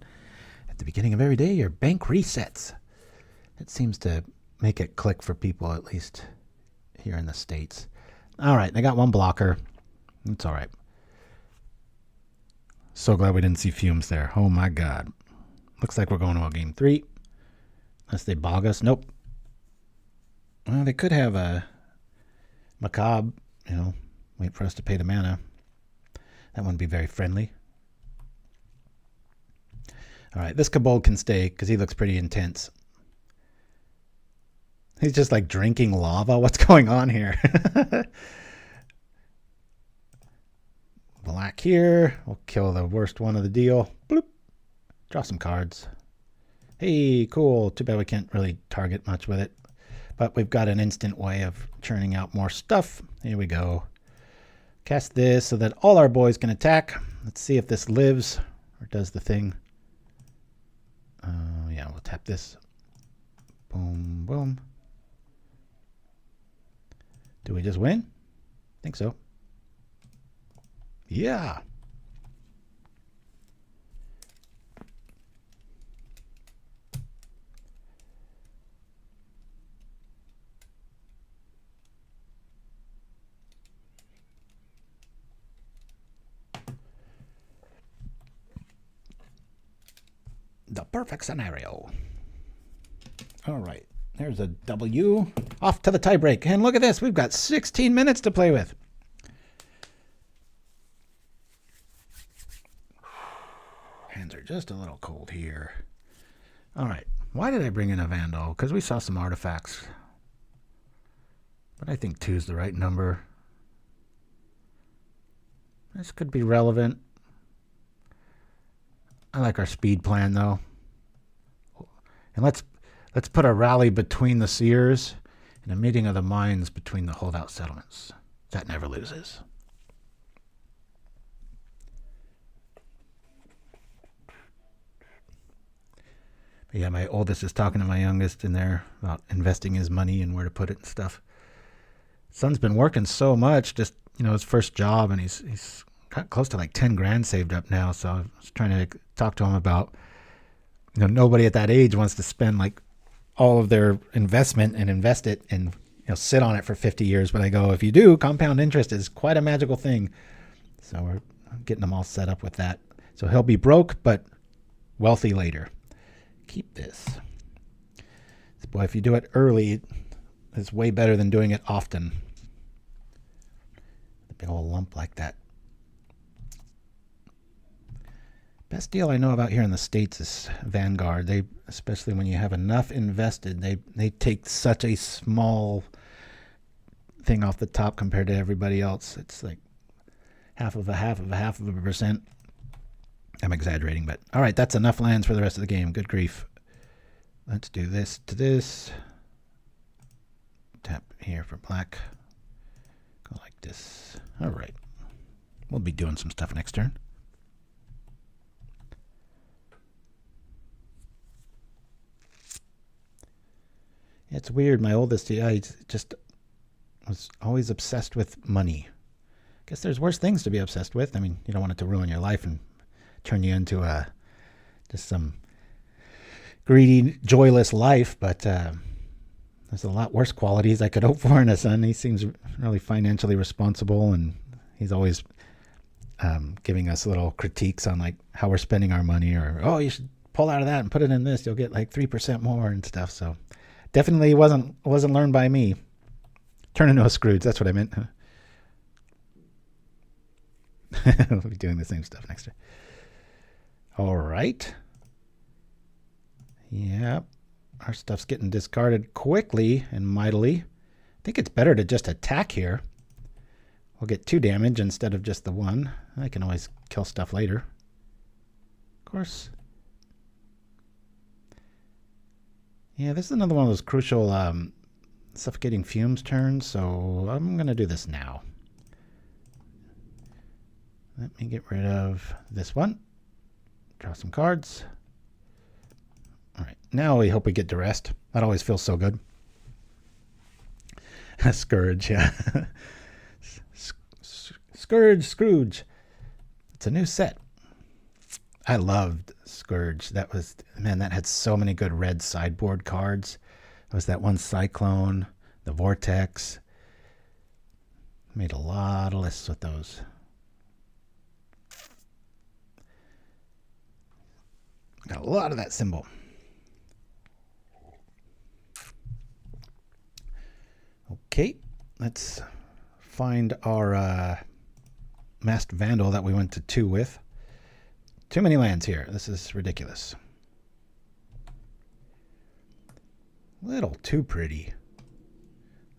at the beginning of every day, your bank resets. It seems to make it click for people, at least here in the States. All right, they got one blocker. It's all right. So glad we didn't see fumes there. Oh my God. Looks like we're going to a game 3. Unless they bog us. Nope. Well, they could have a Macabre, you know, wait for us to pay the mana. That wouldn't be very friendly. All right, this Kobold can stay because he looks pretty intense. He's just like drinking lava. What's going on here? Black here. We'll kill the worst one of the deal. Bloop. Draw some cards. Hey, cool. Too bad we can't really target much with it. But we've got an instant way of churning out more stuff. Here we go. Cast this so that all our boys can attack. Let's see if this lives or does the thing. Yeah, we'll tap this. Boom, boom. Do we just win? I think so. Yeah. The perfect scenario. All right. There's a W. Off to the tiebreak. And look at this. We've got 16 minutes to play with. Hands are just a little cold here. All right. Why did I bring in a Vandal? Because we saw some artifacts. But I think 2 is the right number. This could be relevant. I like our speed plan, though. And let's put a rally between the Seers and a meeting of the minds between the Holdout Settlements. That never loses. Yeah, my oldest is talking to my youngest in there about investing his money and where to put it and stuff. Son's been working so much, just, his first job, and he's got close to like 10 grand saved up now. So I was trying to talk to him about, nobody at that age wants to spend like all of their investment and invest it and, sit on it for 50 years. But I go, if you do, compound interest is quite a magical thing. So we're getting them all set up with that. So he'll be broke, but wealthy later. Keep this. Boy, if you do it early, it's way better than doing it often. A big old lump like that. Best deal I know about here in the States is Vanguard. They, especially when you have enough invested, they take such a small thing off the top compared to everybody else. It's like half of a percent. I'm exaggerating, but all right, that's enough lands for the rest of the game. Good grief. Let's do this to this. Tap here for black. Go like this. All right. We'll be doing some stuff next turn. It's weird. My oldest, he just was always obsessed with money. I guess there's worse things to be obsessed with. I mean, you don't want it to ruin your life and turn you into just some greedy, joyless life, but there's a lot worse qualities I could hope for in a son. He seems really financially responsible, and he's always giving us little critiques on like how we're spending our money, or, oh, you should pull out of that and put it in this. You'll get like 3% more and stuff. So definitely wasn't learned by me. Turn into a Scrooge. That's what I meant. We'll be doing the same stuff next year. All right. Yep. Our stuff's getting discarded quickly and mightily. I think it's better to just attack here. We'll get 2 damage instead of just the 1. I can always kill stuff later. Of course. Yeah, this is another one of those crucial suffocating fumes turns, so I'm going to do this now. Let me get rid of this one. Draw some cards. All right, now we hope we get to rest. That always feels so good. Scourge, yeah. Scrooge. It's a new set. I loved Scourge. That had so many good red sideboard cards. There was that one Cyclone, the Vortex. Made a lot of lists with those. Got a lot of that symbol. Okay, let's find our Masked Vandal that we went to 2 with. Too many lands here. This is ridiculous. A little too pretty.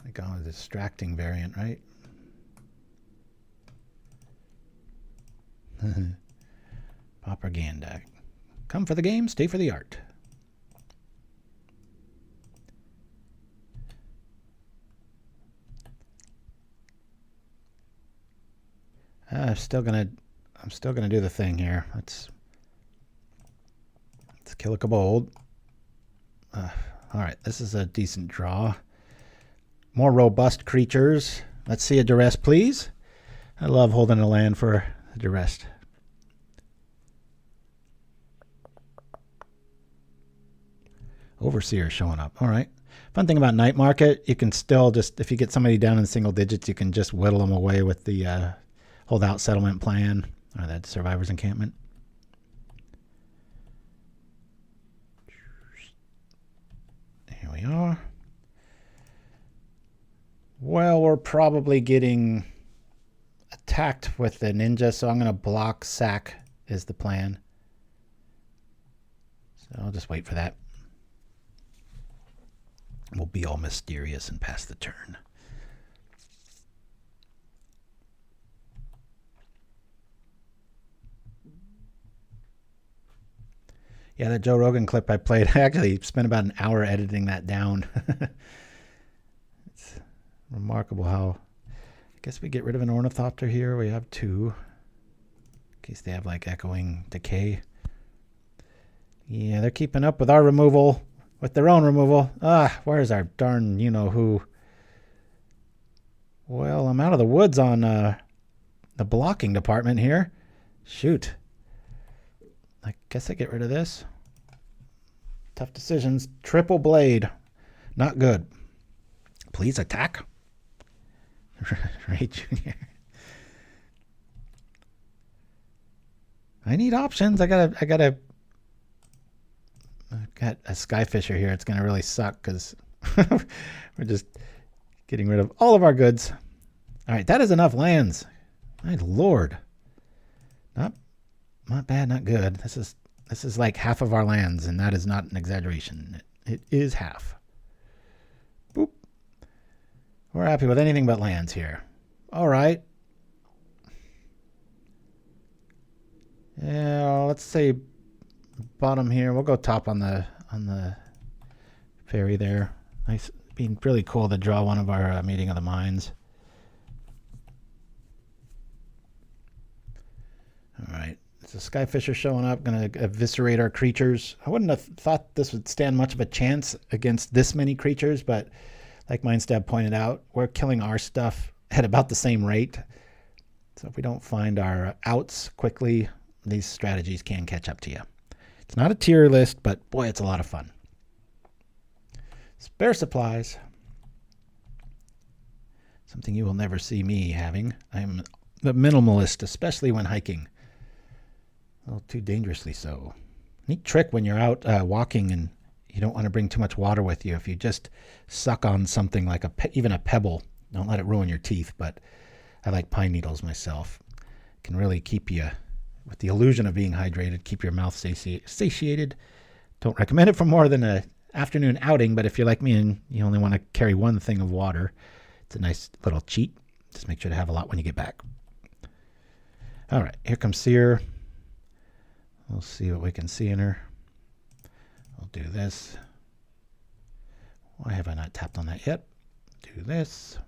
Like on a distracting variant, right? Propaganda. Come for the game, stay for the art. I'm still gonna do the thing here. Let's kill a Kobold. All right, this is a decent draw. More robust creatures. Let's see a duress, please. I love holding a land for a duress. Overseer showing up. All right. Fun thing about Night Market, you can still just, if you get somebody down in single digits, you can just whittle them away with the Holdout Settlement plan, or that Survivors Encampment. Here we are. Well, we're probably getting attacked with the ninja, so I'm going to block sack is the plan. So I'll just wait for that. We'll be all mysterious and pass the turn. Yeah, that Joe Rogan clip I played, I actually spent about an hour editing that down. It's remarkable how, I guess we get rid of an Ornithopter here. We have 2, in case they have like Echoing Decay. Yeah, they're keeping up with our removal, with their own removal. Where's our darn you-know-who? Well, I'm out of the woods on the blocking department here. Shoot. I guess I get rid of this. Tough decisions. Triple blade. Not good. Please attack. Ray Jr. I need options. I've got a Skyfisher here. It's going to really suck because we're just getting rid of all of our goods. All right, that is enough lands. My lord. Not bad, not good. This is like half of our lands, and that is not an exaggeration. It is half. Boop. We're happy with anything but lands here. All right. Yeah, let's say bottom here. We'll go top on the ferry there. Nice, being really cool to draw one of our meeting of the minds. All right. It's a Skyfisher showing up, going to eviscerate our creatures. I wouldn't have thought this would stand much of a chance against this many creatures, but like Mindstab pointed out, we're killing our stuff at about the same rate. So if we don't find our outs quickly, these strategies can catch up to you. It's not a tier list, but boy, it's a lot of fun. Spare supplies. Something you will never see me having. I'm the minimalist, especially when hiking. A little too dangerously so. Neat trick when you're out walking and you don't want to bring too much water with you. If you just suck on something like even a pebble, don't let it ruin your teeth. But I like pine needles myself. It can really keep you with the illusion of being hydrated, keep your mouth satiated. Don't recommend it for more than an afternoon outing, but if you're like me and you only want to carry one thing of water, it's a nice little cheat. Just make sure to have a lot when you get back. All right, here comes Seer. We'll see what we can see in her. We'll do this. Why have I not tapped on that yet? Do this.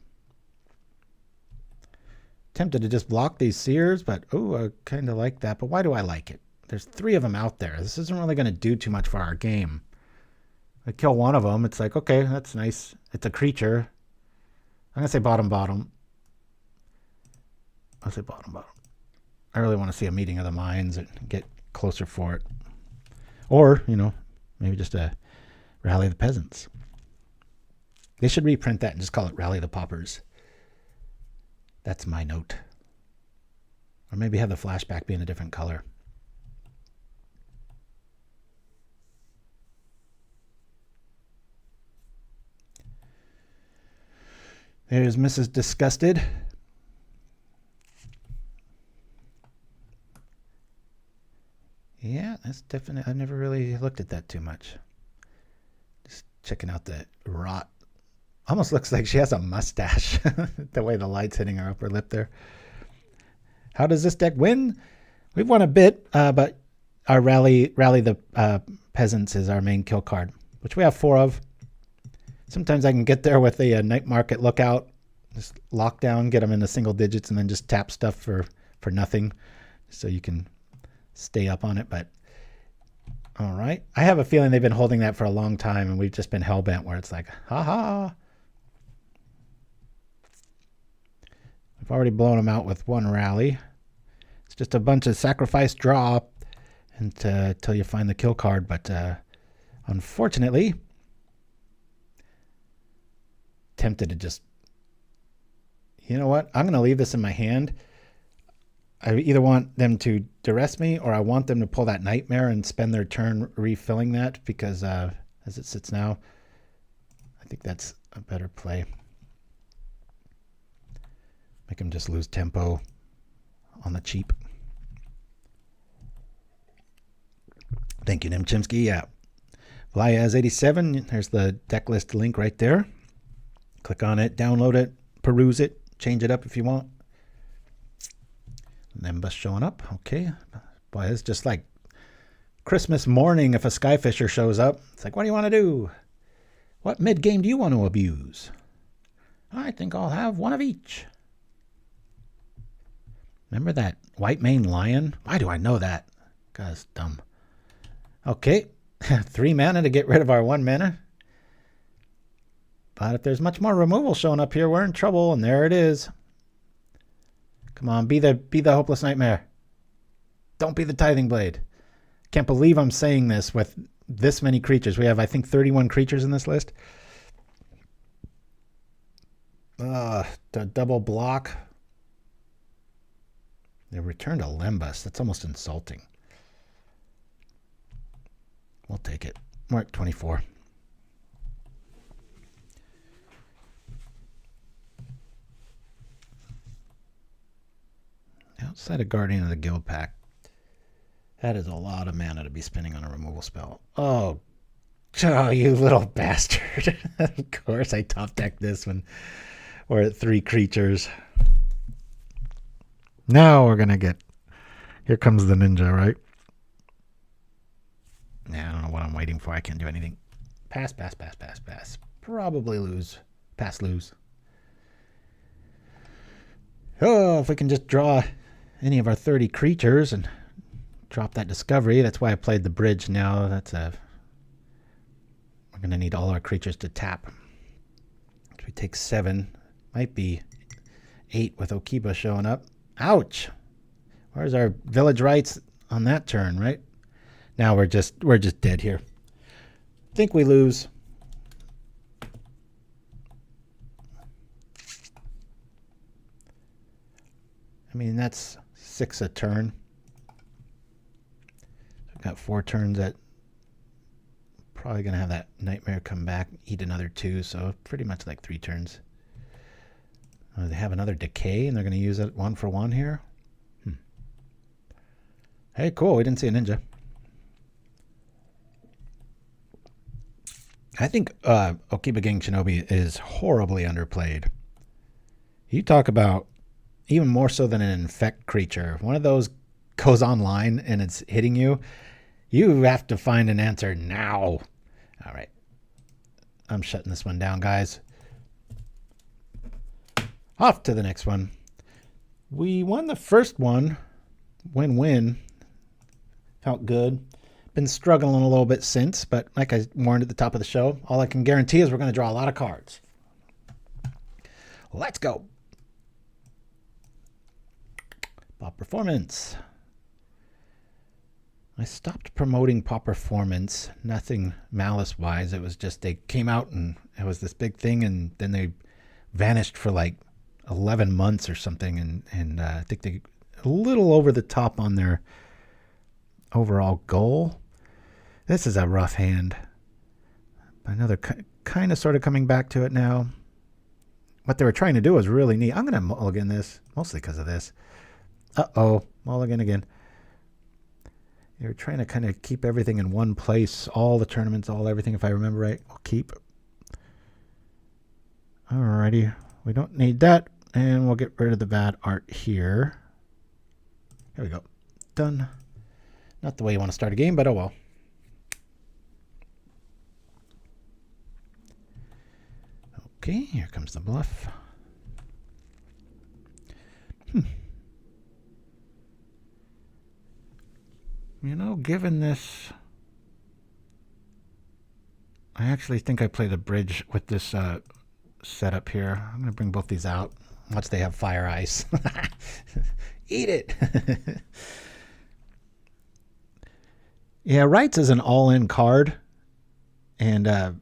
Tempted to just block these Seers, but I kind of like that. But why do I like it? There's 3 of them out there. This isn't really going to do too much for our game. I kill one of them. It's like, okay, that's nice. It's a creature. I'm going to say bottom. I'll say bottom. I really want to see a meeting of the minds and get closer for it. Or, maybe just a Rally the Peasants. They should reprint that and just call it Rally the Paupers. That's my note. Or maybe have the flashback be in a different color. There's Mrs. Disgusted. Yeah, that's definitely, I've never really looked at that too much. Just checking out the rot. Almost looks like she has a mustache, the way the light's hitting her upper lip there. How does this deck win? We've won a bit, but our Rally the Peasants is our main kill card, which we have 4 of. Sometimes I can get there with a night market lookout, just lock down, get them into single digits, and then just tap stuff for nothing, so you can stay up on it. But all right, I have a feeling they've been holding that for a long time, and we've just been hellbent where it's like, haha. We've already blown them out with 1 rally. It's just a bunch of sacrifice draw until you find the kill card. But unfortunately, tempted to just, you know what? I'm going to leave this in my hand. I either want them to duress me or I want them to pull that nightmare and spend their turn refilling that because as it sits now, I think that's a better play. Make them just lose tempo on the cheap. Thank you, Chimpskey. Yeah. Vlayaz87, there's the deck list link right there. Click on it, download it, peruse it, change it up if you want. Nimbus showing up. Okay. Boy, it's just like Christmas morning if a Skyfisher shows up. It's like, what do you want to do? What mid-game do you want to abuse? I think I'll have 1 of each. Remember that white mane lion? Why do I know that? God, it's dumb. Okay, 3 mana to get rid of our 1 mana. But if there's much more removal showing up here, we're in trouble, and there it is. Come on, be the Hopeless Nightmare. Don't be the Tithing Blade. Can't believe I'm saying this with this many creatures. We have, I think, 31 creatures in this list. The double block. They returned a Lembas. That's almost insulting. We'll take it. We're at 24. Outside of Guardian of the Guild pack, that is a lot of mana to be spending on a removal spell. Oh, you little bastard. Of course I top deck this when we're at 3 creatures. Now we're going to get... Here comes the ninja, right? Yeah, I don't know what I'm waiting for. I can't do anything. Pass. Probably lose. Pass, lose. Oh, if we can just draw any of our 30 creatures and drop that discovery. That's why I played the bridge now. We're going to need all our creatures to tap. So we take 7. Might be 8 with Okiba showing up. Ouch! Where's our Village Rites on that turn, right? Now we're just dead here. Think we lose. I mean, that's 6 a turn. I've got 4 turns at probably going to have that Nightmare come back, eat another 2, so pretty much like 3 turns. They have another Decay, and they're going to use it 1 for 1 here. Hey, cool. We didn't see a ninja. I think Okiba Gang Shinobi is horribly underplayed. You talk about even more so than an infect creature. One of those goes online and it's hitting you. You have to find an answer now. All right. I'm shutting this one down, guys. Off to the next one. We won the first one. Win-win. Felt good. Been struggling a little bit since, but like I warned at the top of the show, all I can guarantee is we're going to draw a lot of cards. Let's go. PauperRBust. I stopped promoting PauperRBust. Nothing malice-wise. It was just they came out and it was this big thing, and then they vanished for like 11 months or something, and I think they a little over the top on their overall goal. This is a rough hand. Another kind of sort of coming back to it now. What they were trying to do was really neat. I'm going to mulligan this, mostly because of this. Uh-oh, mulligan again. They were trying to kind of keep everything in one place. All the tournaments, everything, if I remember right. We'll keep. Alrighty. We don't need that. And we'll get rid of the bad art here. Here we go. Done. Not the way you want to start a game, but oh well. Okay, here comes the bluff. You know, given this... I actually think I play the bridge with this setup here. I'm going to bring both these out. Once they have Fire Ice. Eat it! Yeah, Rites is an all-in card. And,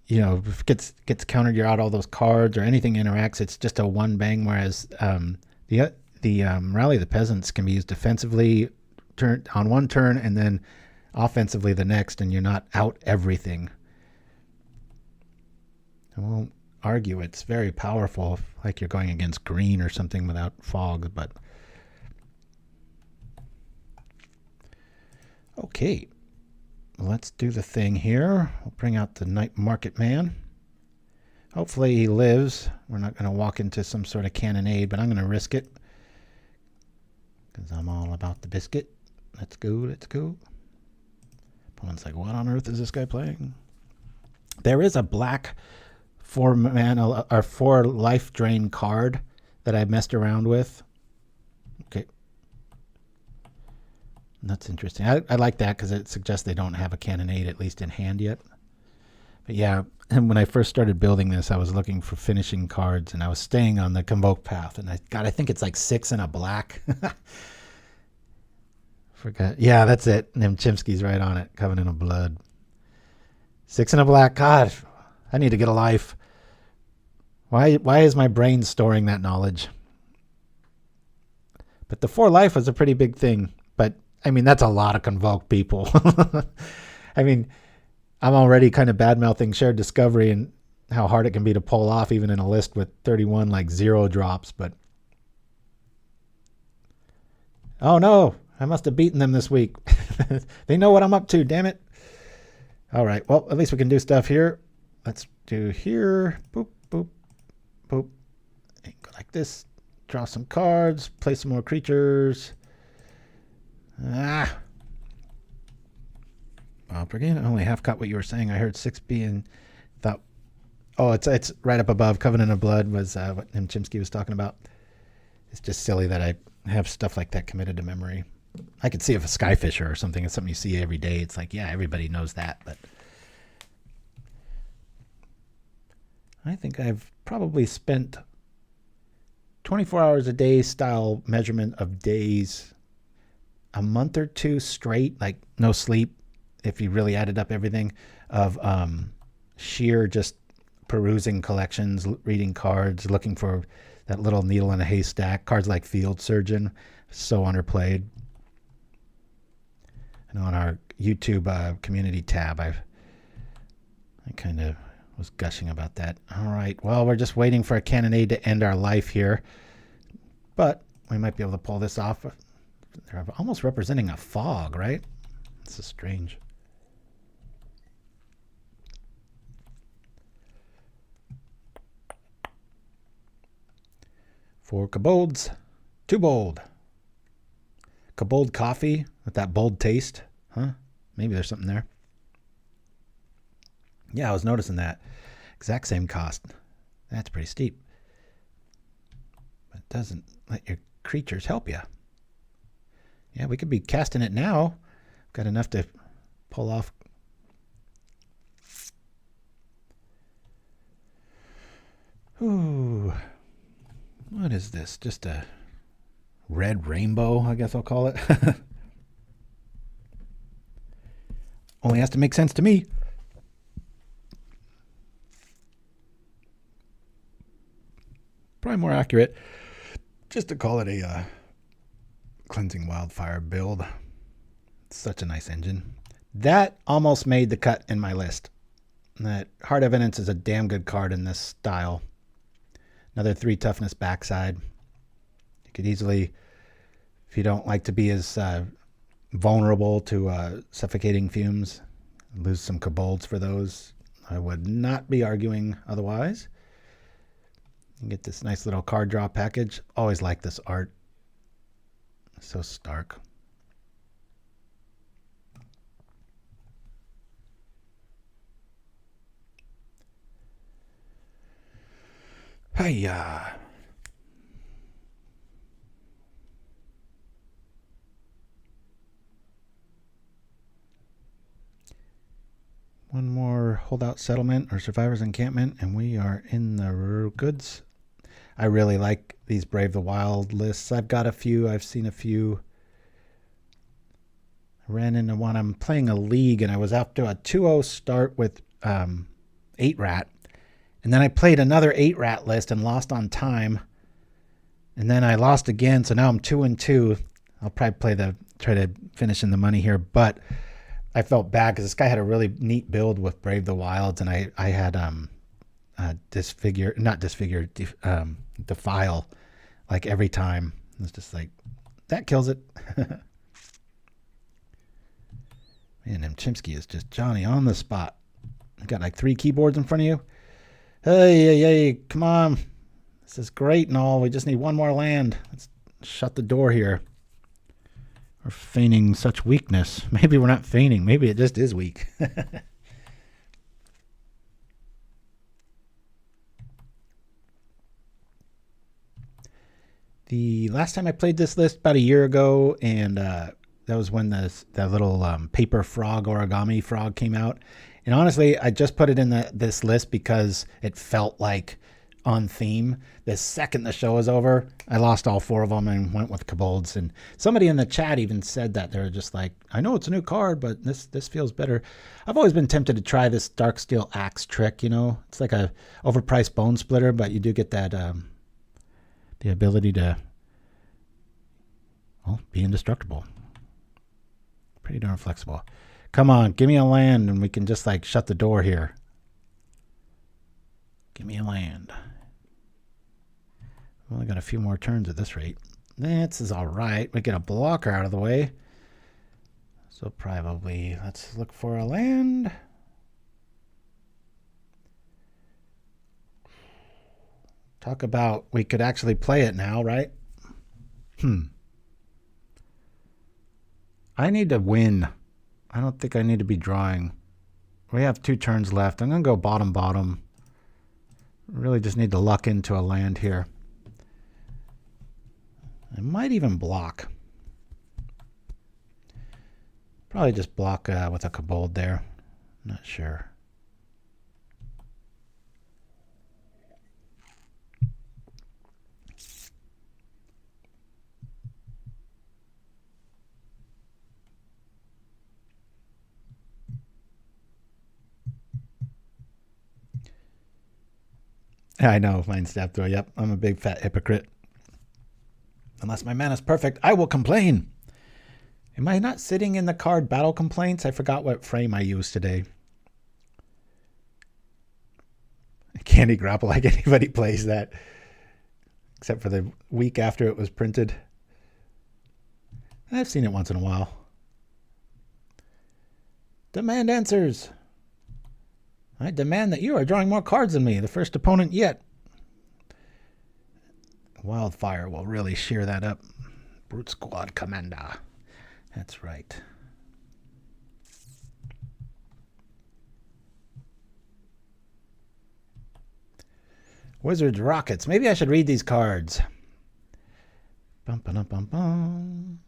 you know, if it gets countered, you're out all those cards, or anything interacts, it's just a one bang, whereas the Rally the Peasants can be used defensively on one turn and then offensively the next, and you're not out everything. I won't argue it's very powerful, like you're going against green or something without fog, but okay, let's do the thing here. We'll bring out the Night Market Man. Hopefully he lives. We're not going to walk into some sort of cannonade, but I'm going to risk it because I'm all about the biscuit. Let's go, let's go. Opponent's like, what on earth is this guy playing? There is a black 4 mana or 4 life drain card that I messed around with. Okay. That's interesting. I like that because it suggests they don't have a cannonade at least in hand yet. But yeah, and when I first started building this, I was looking for finishing cards, and I was staying on the Convoke path, and I think it's like 6 and a black. Forgot. Yeah, that's it. And Chimpskey's right on it. Covenant of Blood. 6 and a black. God, I need to get a life. Why is my brain storing that knowledge? But the 4 life was a pretty big thing. But, I mean, that's a lot of Convoke people. I mean, I'm already kind of bad-mouthing Shared Discovery and how hard it can be to pull off even in a list with 31, like, 0 drops. But, oh, no. I must have beaten them this week. They know what I'm up to, damn it. All right. Well, at least we can do stuff here. Let's do here. Boop, boop, boop. And go like this. Draw some cards. Play some more creatures. Pauper again. I only half caught what you were saying. I heard 6B and thought, oh, it's right up above. Covenant of Blood was what Chimpskey was talking about. It's just silly that I have stuff like that committed to memory. I could see if a Skyfisher or something is something you see every day. It's like, yeah, everybody knows that. But I think I've probably spent 24 hours a day style measurement of days, a month or 2 straight, like no sleep, if you really added up everything, of sheer just perusing collections, reading cards, looking for that little needle in a haystack. Cards like Field Surgeon, so underplayed. And on our YouTube community tab, I kind of was gushing about that. All right, well, we're just waiting for a cannonade to end our life here. But we might be able to pull this off. They're almost representing a fog, right? This is strange. For Kobolds, 2 bold. Kobold coffee with that bold taste. Huh? Maybe there's something there. Yeah, I was noticing that. Exact same cost. That's pretty steep. But it doesn't let your creatures help you. Yeah, we could be casting it now. Got enough to pull off. Ooh. What is this? Just a red rainbow, I guess I'll call it. Only has to make sense to me. Probably more accurate just to call it a Cleansing Wildfire build. It's such a nice engine. That almost made the cut in my list. That Hard Evidence is a damn good card in this style. Another 3 toughness backside. You could easily, if you don't like to be as vulnerable to suffocating fumes, lose some kobolds for those. I would not be arguing otherwise. You get this nice little card draw package. Always like this art. So stark. Hiya. One more Holdout Settlement or Survivors Encampment, and we are in the goods. I really like these Brave the Wild lists. I've got a few. I've seen a few. I ran into one. I'm playing a league, and I was after a 2-0 start with 8-rat. And then I played another 8-rat list and lost on time. And then I lost again, so now I'm 2-2. I'll probably try to finish in the money here, but I felt bad because this guy had a really neat build with Brave the Wilds, and I had Defile like every time. It's just like, that kills it. Man, Chimpskey is just Johnny on the spot. You got like 3 keyboards in front of you. Hey, come on. This is great and all. We just need one more land. Let's shut the door here. We're feigning such weakness. Maybe we're not feigning. Maybe it just is weak. The last time I played this list about a year ago, and That was when that little paper frog origami frog came out. And honestly, I just put it in this list because it felt like on theme. The second the show was over, I lost all 4 of them and went with Kobolds. And somebody in the chat even said that. They were just like, I know it's a new card, but this feels better. I've always been tempted to try this Darksteel Axe trick, you know. It's like a overpriced bone splitter, but you do get that the ability to, well, be indestructible. Pretty darn flexible. Come on, give me a land and we can just like shut the door here. Give me a land. We've only got a few more turns at this rate. This is all right. We get a blocker out of the way. So probably let's look for a land. Talk about we could actually play it now, right? I need to win. I don't think I need to be drawing. We have 2 turns left. I'm going to go bottom. Really just need to luck into a land here. I might even block. Probably just block with a Kobold there. Not sure. I know, Mind Stab Throw. Yep, I'm a big fat hypocrite. Unless my mana's perfect, I will complain. Am I not sitting in the card Battle Complaints? I forgot what frame I used today. Candy Grapple, like anybody plays that. Except for the week after it was printed. I've seen it once in a while. Demand answers. I demand that you are drawing more cards than me, the first opponent yet. Wildfire will really shear that up. Brute Squad Commander. That's right. Wizards Rockets. Maybe I should read these cards. Bum, bum, bum, bum.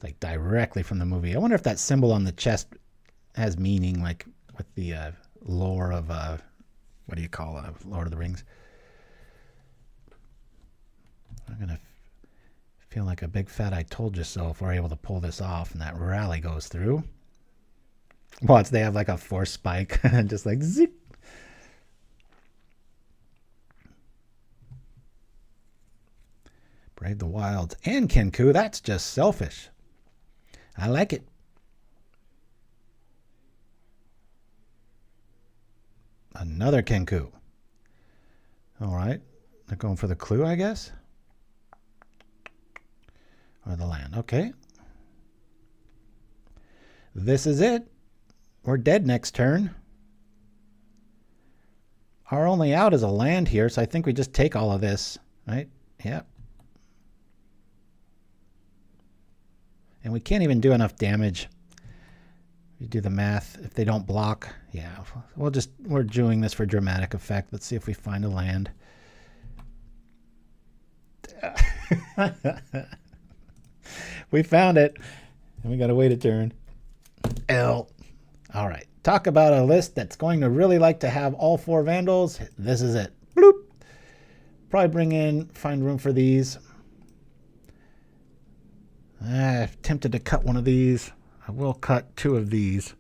Like directly from the movie. I wonder if that symbol on the chest has meaning, like with the lore of what do you call Lord of the Rings. I'm gonna feel like a big fat I told you so if we're able to pull this off and that rally goes through. Watch, they have like a force spike and just like zip. Brave the Wilds and Kenku. That's just selfish. I like it. Another Kenku. All right. They're going for the clue, I guess. Or the land. Okay. This is it. We're dead next turn. Our only out is a land here, so I think we just take all of this, right? Yep. And we can't even do enough damage. You do the math. If they don't block, yeah, we're doing this for dramatic effect. Let's see if we find a land. We found it, and we got to wait a turn. L. All right. Talk about a list that's going to really like to have all 4 Vandals. This is it. Bloop. Probably find room for these. I've tempted to cut one of these. I will cut 2 of these.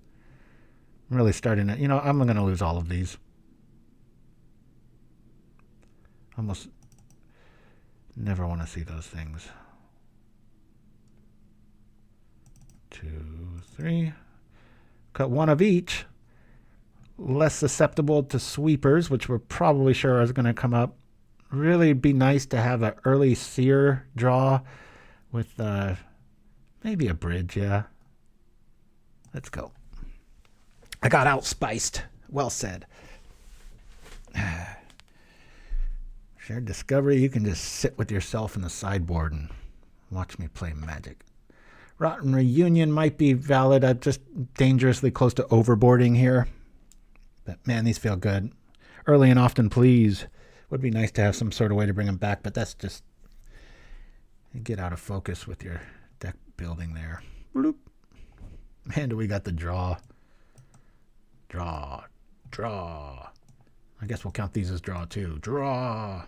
I'm really starting to, I'm going to lose all of these. Almost never want to see those things. 2, 3. Cut 1 of each. Less susceptible to sweepers, which we're probably sure is going to come up. Really be nice to have an early Seer draw with maybe a bridge, yeah. Let's go. I got outspiced. Well said. Shared Discovery, you can just sit with yourself in the sideboard and watch me play Magic. Rotten Reunion might be valid. I'm just dangerously close to overboarding here. But man, these feel good. Early and Often Please. Would be nice to have some sort of way to bring them back, but that's just... You get out of focus with your building there. Bloop. Man, do we got the draw. Draw. Draw. I guess we'll count these as draw too. Draw.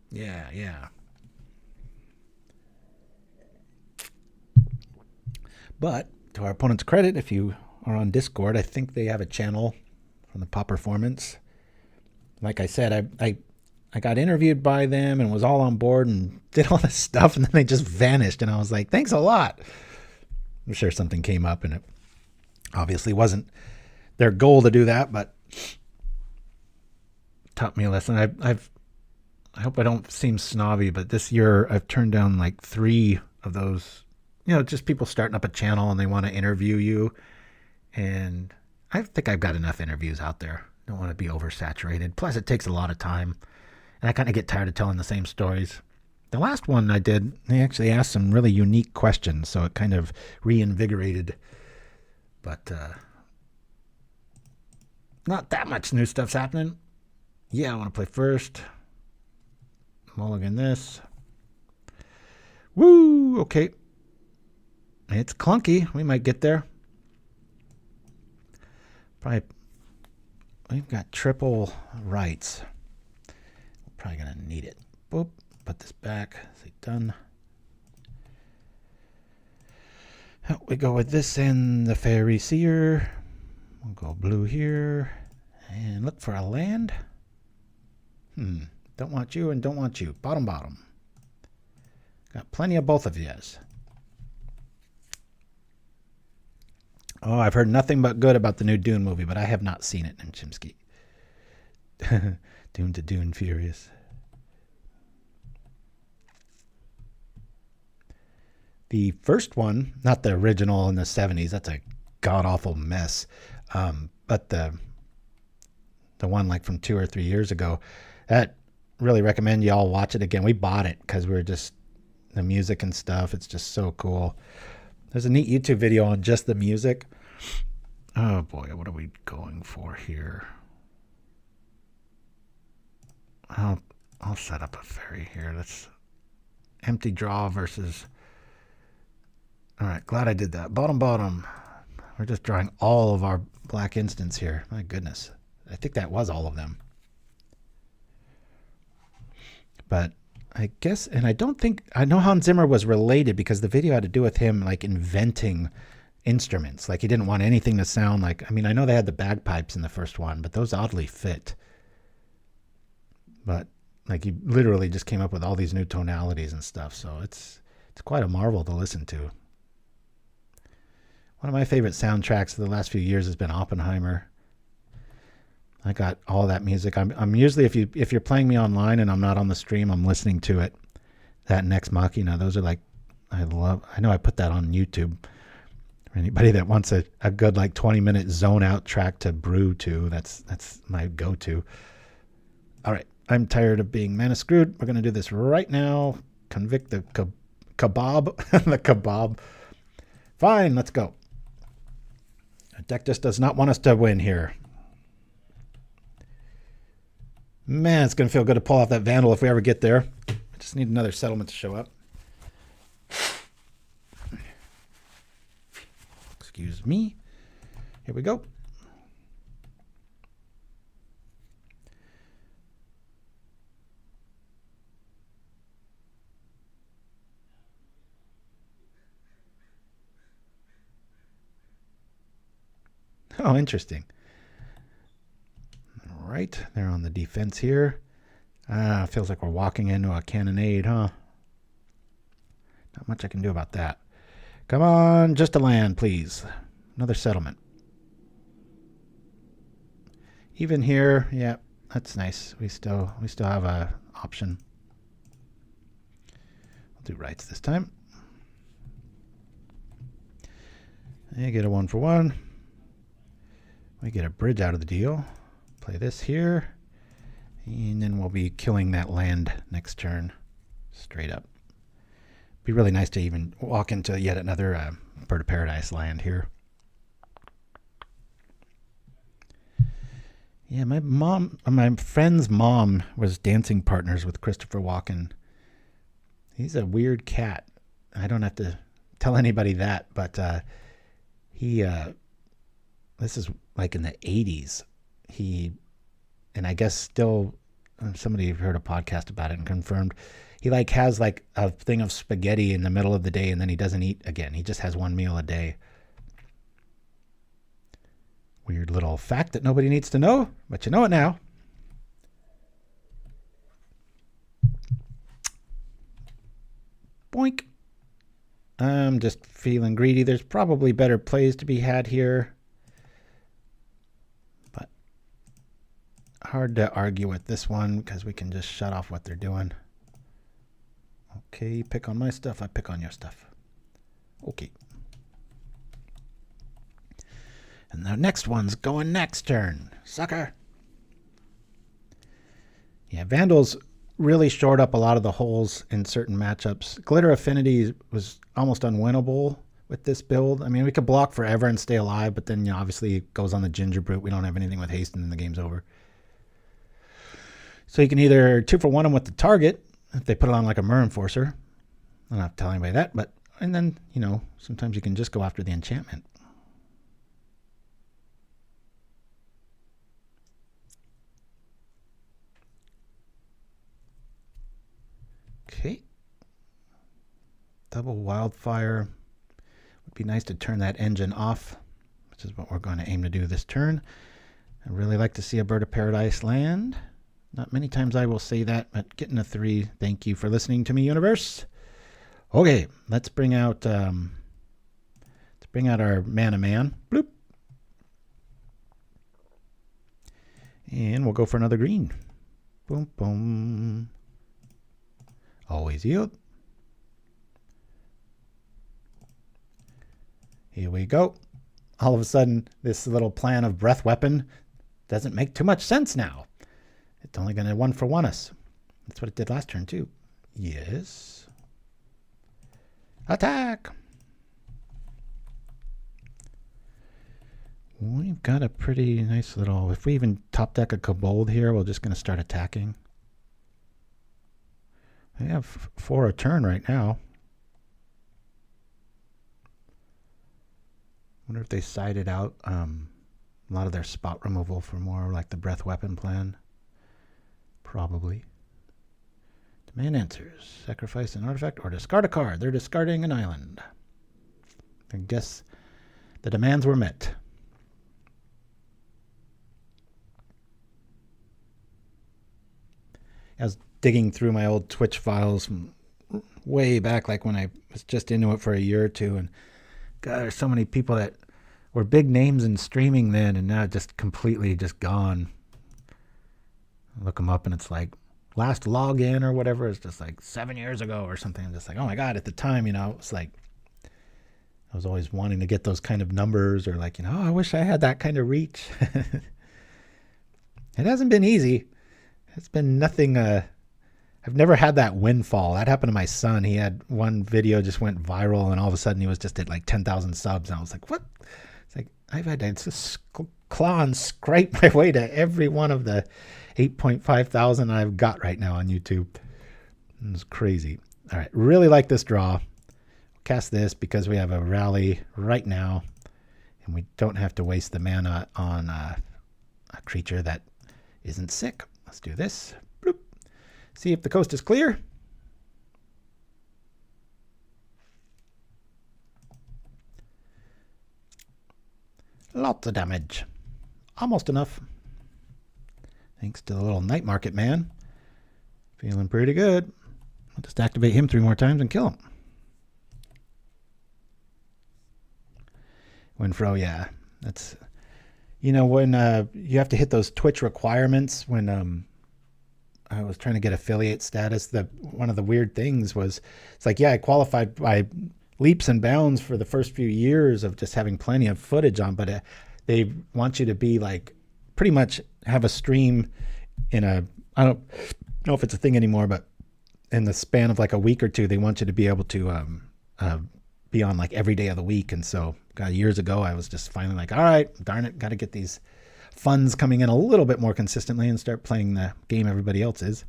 Yeah, yeah. But to our opponent's credit, if you are on Discord, I think they have a channel from the PauperRBust. Like I said, I got interviewed by them and was all on board and did all this stuff, and then they just vanished. And I was like, thanks a lot. I'm sure something came up, and it obviously wasn't their goal to do that, but taught me a lesson. I hope I don't seem snobby, but this year I've turned down like 3 of those, just people starting up a channel and they want to interview you. And I think I've got enough interviews out there. Don't want to be oversaturated. Plus, it takes a lot of time. And I kind of get tired of telling the same stories. The last one I did, they actually asked some really unique questions, so it kind of reinvigorated. But not that much new stuff's happening. Yeah, I want to play first. Mulligan this. Woo! Okay. It's clunky. We might get there. Probably. We've got triple rights. We're probably going to need it. Boop. Put this back. Say done. We go with this and the Faerie Seer. We'll go blue here. And look for a land. Don't want you and don't want you. Bottom, bottom. Got plenty of both of yous. Oh, I've heard nothing but good about the new Dune movie, but I have not seen it in Chimpskey. Dune to Dune Furious. The first one, not the original in the 70s, that's a god-awful mess. But the one like from 2 or 3 years ago, that really recommend you all watch it again. We bought it because we were just the music and stuff. It's just so cool. There's a neat YouTube video on just the music. Oh boy, what are we going for here? I'll set up a fairy here. Let's empty draw versus. All right, glad I did that. Bottom, bottom. We're just drawing all of our black instants here. My goodness. I think that was all of them. But I guess, and I don't think, I know Hans Zimmer was related because the video had to do with him like inventing instruments. Like he didn't want anything to sound like, I mean, I know they had the bagpipes in the first one, but those oddly fit. But like he literally just came up with all these new tonalities and stuff. So it's quite a marvel to listen to. One of my favorite soundtracks of the last few years has been Oppenheimer. I got all that music. I'm usually, if you're playing me online and I'm not on the stream, I'm listening to it. That Next Machina, those are like, I know I put that on YouTube. For anybody that wants a good like 20-minute zone out track to brew to, that's my go-to. All right, I'm tired of being mana screwed. We're going to do this right now. Convict the kebab. The kebab. Fine, let's go. The deck just does not want us to win here. Man, it's going to feel good to pull off that Vandal if we ever get there. I just need another settlement to show up. Excuse me. Here we go. Oh, interesting. All right, they're on the defense here. Feels like we're walking into a cannonade, huh? Not much I can do about that. Come on, just a land, please. Another settlement. Even here, yeah, that's nice. We still have a option. We'll do rights this time. And get a 1-for-1. We get a bridge out of the deal. Play this here. And then we'll be killing that land next turn. Straight up. Be really nice to even walk into yet another Bird of Paradise land here. Yeah, my friend's mom was dancing partners with Christopher Walken. He's a weird cat. I don't have to tell anybody that, but this is like in the 80s. And I guess still, somebody heard a podcast about it and confirmed, he like has like a thing of spaghetti in the middle of the day and then he doesn't eat again. He just has one meal a day. Weird little fact that nobody needs to know, but you know it now. Boink. I'm just feeling greedy. There's probably better plays to be had here. But hard to argue with this one because we can just shut off what they're doing. Okay, you pick on my stuff, I pick on your stuff. Okay. And the next one's going next turn. Sucker. Yeah, Vandals really shored up a lot of the holes in certain matchups. Glitter Affinity was almost unwinnable with this build. I mean, we could block forever and stay alive, but then, you know, obviously it goes on the Ginger Brute. We don't have anything with haste and then the game's over. So you can either 2-for-1 them with the target, if they put it on like a Mer Enforcer. I don't have to tell anybody that, but, and then, you know, sometimes you can just go after the enchantment. Okay. Double Wildfire. Would be nice to turn that engine off, which is what we're going to aim to do this turn. I'd really like to see a Bird of Paradise land. Not many times I will say that, but getting a 3. Thank you for listening to me, universe. Okay, let's bring out our Mana Man. Bloop. And we'll go for another green. Boom, boom. Always yield. Here we go. All of a sudden, this little plan of Breath Weapon doesn't make too much sense now. It's only going to 1-for-1 us. That's what it did last turn, too. Yes. Attack! We've got a pretty nice little... If we even top deck a Kobold here, we're just going to start attacking. We have 4 a turn right now. Wonder if they sided out a lot of their spot removal for more like the Breath Weapon plan. Probably. Demand answers. Sacrifice an artifact or discard a card. They're discarding an island. I guess the demands were met. I was digging through my old Twitch files from way back, like when I was just into it for a year or two, and God, there's so many people that were big names in streaming then, and now just completely just gone. I look them up, and it's like last login or whatever is just like 7 years ago or something. I'm just like, oh my God! At the time, you know, it's like I was always wanting to get those kind of numbers, or like, you know, oh, I wish I had that kind of reach. It hasn't been easy. It's been nothing. I've never had that windfall. That happened to my son. He had one video just went viral, and all of a sudden he was just at like 10,000 subs. And I was like, what? It's like, I've had to just claw and scrape my way to every one of the 8.5 thousand I've got right now on YouTube. It's crazy. All right. Really like this draw. Cast this because we have a rally right now, and we don't have to waste the mana on a creature that isn't sick. Let's do this. Bloop. See if the coast is clear. Lots of damage. Almost enough. Thanks to the little night market man. Feeling pretty good. I'll just activate him 3 more times and kill him. Winfro, yeah. That's... You know, when you have to hit those Twitch requirements, when I was trying to get affiliate status, one of the weird things was, it's like, yeah, I qualified by leaps and bounds for the first few years of just having plenty of footage on, but they want you to be like, pretty much have a stream in I don't know if it's a thing anymore, but in the span of like a week or two, they want you to be able to be on like every day of the week. And so years ago, I was just finally like, all right, darn it, got to get these funds coming in a little bit more consistently and start playing the game everybody else is.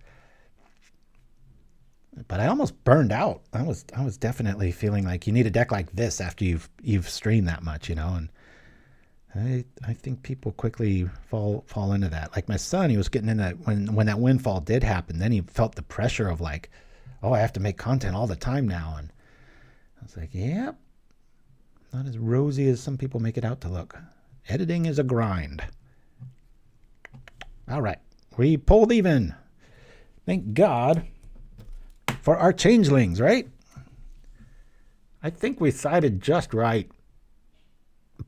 But I almost burned out. I was definitely feeling like you need a deck like this after you've streamed that much, you know. And I think people quickly fall into that. Like my son, he was getting in that when that windfall did happen. Then he felt the pressure of like, oh, I have to make content all the time now. And I was like, yep, not as rosy as some people make it out to look. Editing is a grind. All right, we pulled even. Thank God for our changelings, right? I think we sided just right.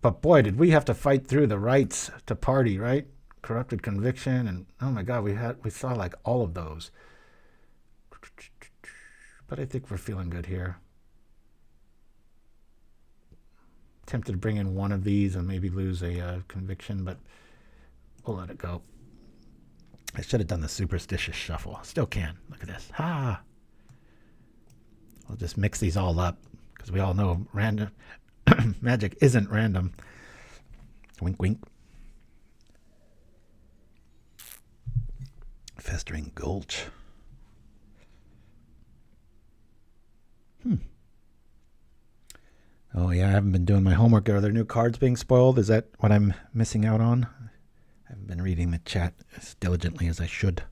But boy, did we have to fight through the rights to party, right? Corrupted conviction, and oh my God, we saw like all of those. But I think we're feeling good here. Tempted to bring in one of these and maybe lose a conviction, but we'll let it go. I should have done the superstitious shuffle. Still can. Look at this. Ha! We'll just mix these all up because we all know random magic isn't random. Wink, wink. Festering Gulch. Oh yeah, I haven't been doing my homework. Are there new cards being spoiled? Is that what I'm missing out on? I haven't been reading the chat as diligently as I should.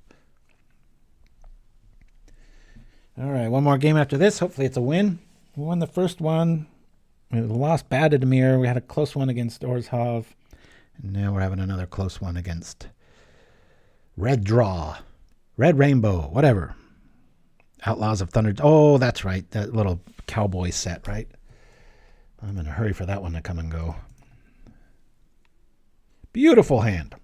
All right, one more game after this. Hopefully it's a win. We won the first one. We lost bad to Demir. We had a close one against Orzhov. And now we're having another close one against Red Draw. Red Rainbow, whatever. Outlaws of Thunder. Oh, that's right. That little cowboy set, right? I'm in a hurry for that one to come and go. Beautiful hand.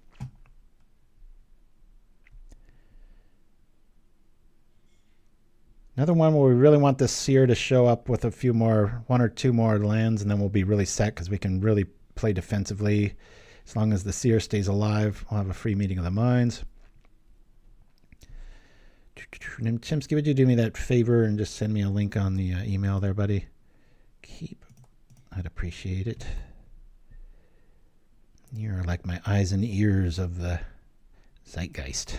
Another one where we really want this Seer to show up with a few more, one or two more lands, and then we'll be really set because we can really play defensively. As long as the Seer stays alive, we'll have a free meeting of the minds. Chimpskey, would you do me that favor and just send me a link on the email there, buddy? I'd appreciate it. You're like my eyes and ears of the zeitgeist.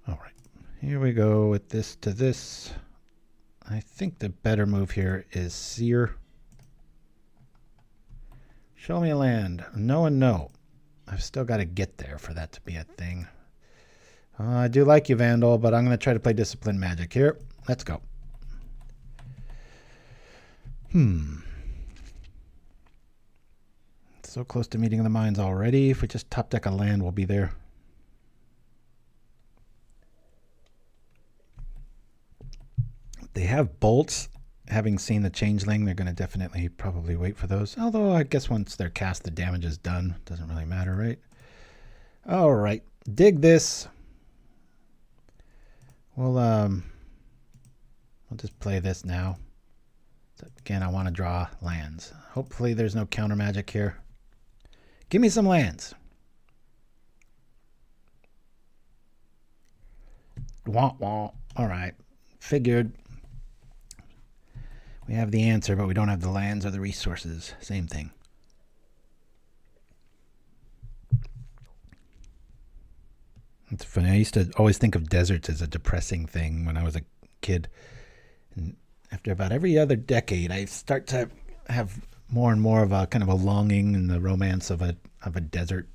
All right, here we go with this to this. I think the better move here is Seer. Show me a land. No and no. I've still got to get there for that to be a thing. I do like you, Vandal, but I'm going to try to play Disciplined Magic here. Let's go. So close to meeting of the minds already. If we just top deck a land, we'll be there. They have bolts. Having seen the changeling, they're going to definitely probably wait for those. Although I guess once they're cast, the damage is done. Doesn't really matter, right? All right. Dig this. We'll just play this now. So again, I want to draw lands. Hopefully there's no counter magic here. Give me some lands. Wah, wah. All right. Figured. We have the answer, but we don't have the lands or the resources. Same thing. It's funny. I used to always think of deserts as a depressing thing when I was a kid. And after about every other decade, I start to have more and more of a kind of a longing and the romance of a desert.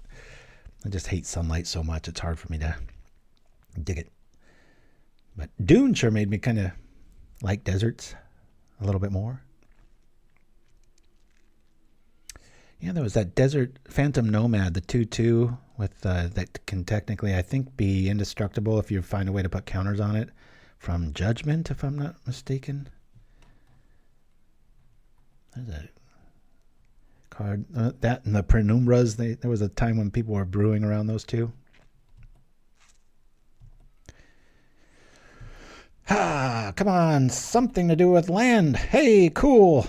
I just hate sunlight so much. It's hard for me to dig it. But Dune sure made me kind of like deserts a little bit more. Yeah, there was that Desert Phantom Nomad, the 2/2 with that can technically, I think, be indestructible if you find a way to put counters on it from Judgment, if I'm not mistaken. There's a card that and the Penumbras. There was a time when people were brewing around those two. Ah, come on, something to do with land. Hey, cool.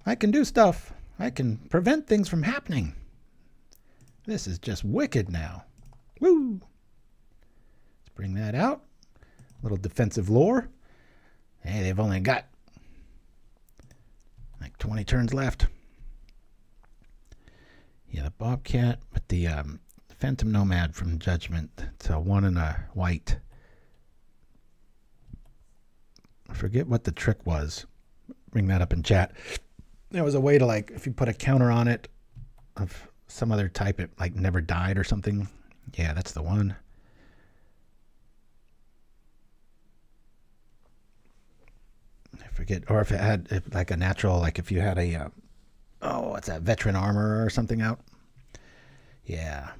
I can do stuff. I can prevent things from happening. This is just wicked now. Woo! Let's bring that out. Little defensive lore. Hey, they've only got like 20 turns left. Yeah, the Bobcat, but the Phantom Nomad from Judgment. It's a 1 and a white. I forget what the trick was. Bring that up in chat. There was a way to, like, if you put a counter on it of some other type, it like never died or something. Yeah, that's the one. I forget. Or if it had like a natural, like if you had a, what's that, veteran armor or something out. Yeah.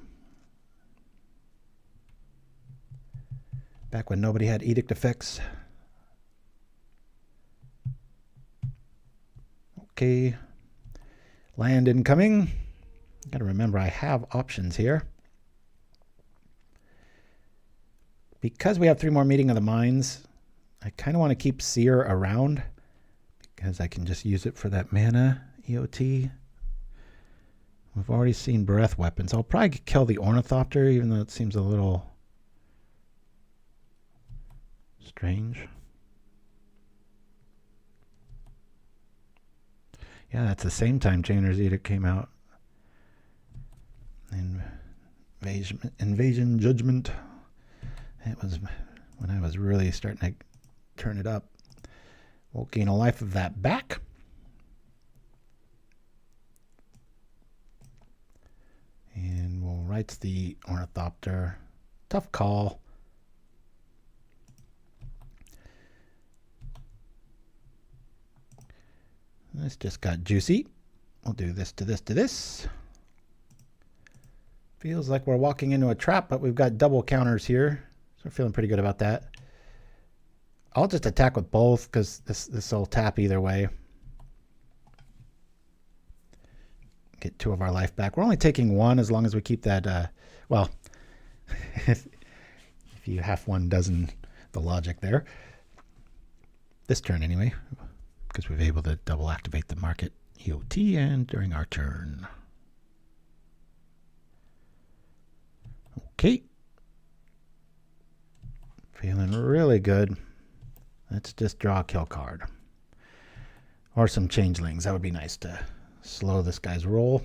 Back when nobody had edict effects. Okay. Land incoming. Got to remember I have options here. Because we have 3 more Meeting of the Minds, I kind of want to keep Seer around because I can just use it for that mana EOT. We've already seen breath weapons. I'll probably kill the Ornithopter, even though it seems a little strange. Yeah, that's the same time Chainer's Edict came out. Invasion Judgment. It was when I was really starting to turn it up. We'll gain a life of that back. And we'll Rites the Ornithopter. Tough call. This just got juicy. We'll do this to this to this. Feels like we're walking into a trap, but we've got double counters here. So we're feeling pretty good about that. I'll just attack with both because this will tap either way. Get 2 of our life back. We're only taking 1 as long as we keep that, well, if you half 1 dozen, the logic there. This turn anyway, because we've able to double activate the market EOT and during our turn. Okay. Feeling really good. Let's just draw a kill card. Or some changelings. That would be nice to slow this guy's roll.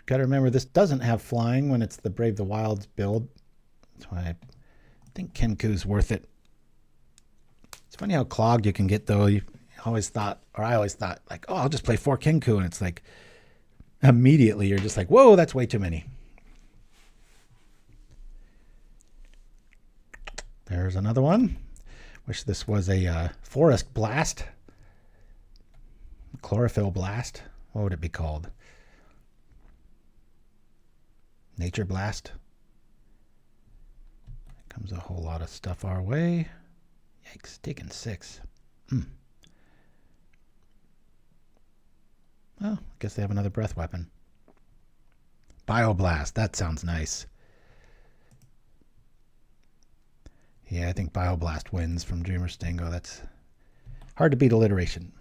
Got to remember this doesn't have flying when it's the Brave the Wilds build. That's why I think Kenku's worth it. It's funny how clogged you can get though. I always thought, like, oh, I'll just play 4 Kenku, and it's like immediately you're just like, whoa, that's way too many. There's another one. Wish this was a forest blast. Chlorophyll blast. What would it be called? Nature blast. Comes a whole lot of stuff our way. Yikes, taking 6. Well, I guess they have another breath weapon. Bioblast, that sounds nice. Yeah, I think Bioblast wins from Dreamer Stingo. That's hard to beat alliteration.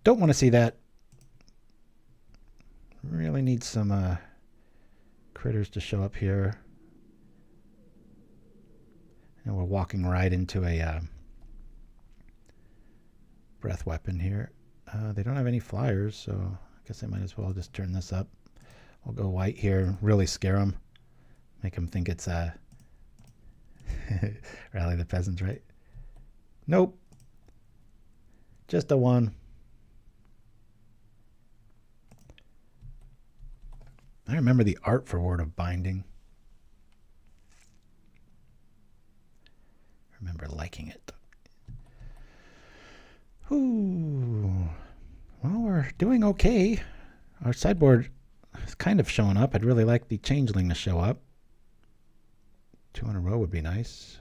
Don't want to see that. Really need some critters to show up here. And we're walking right into a breath weapon here. They don't have any flyers, so I guess I might as well just turn this up. We'll go white here and really scare them. Make them think it's Rally the Peasants, right? Nope. Just a 1. I remember the art for Word of Binding. I remember liking it. Ooh. Well, we're doing okay. Our sideboard is kind of showing up. I'd really like the Changeling to show up. 2 in a row would be nice.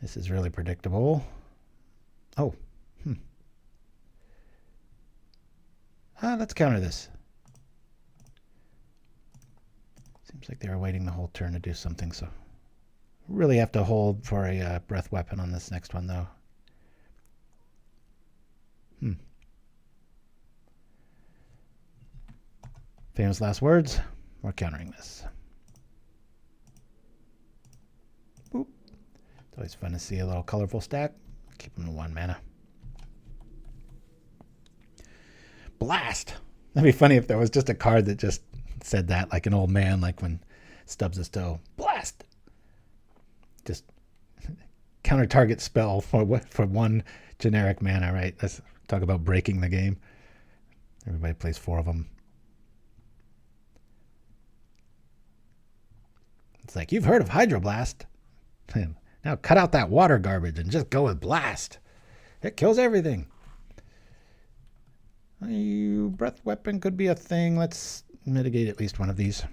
This is really predictable. Oh. Let's counter this. Seems like they were waiting the whole turn to do something, so really have to hold for a breath weapon on this next one, though. Famous last words. We're countering this. It's always fun to see a little colorful stack. Keep them to 1 mana. Blast! That'd be funny if there was just a card that just said that, like an old man, like when stubs his toe. Blast! Just counter target spell for 1 generic mana, right? Let's talk about breaking the game. Everybody plays 4 of them. It's like, you've heard of Hydroblast. Now cut out that water garbage and just go with Blast. It kills everything. Breath weapon could be a thing. Let's mitigate at least one of these.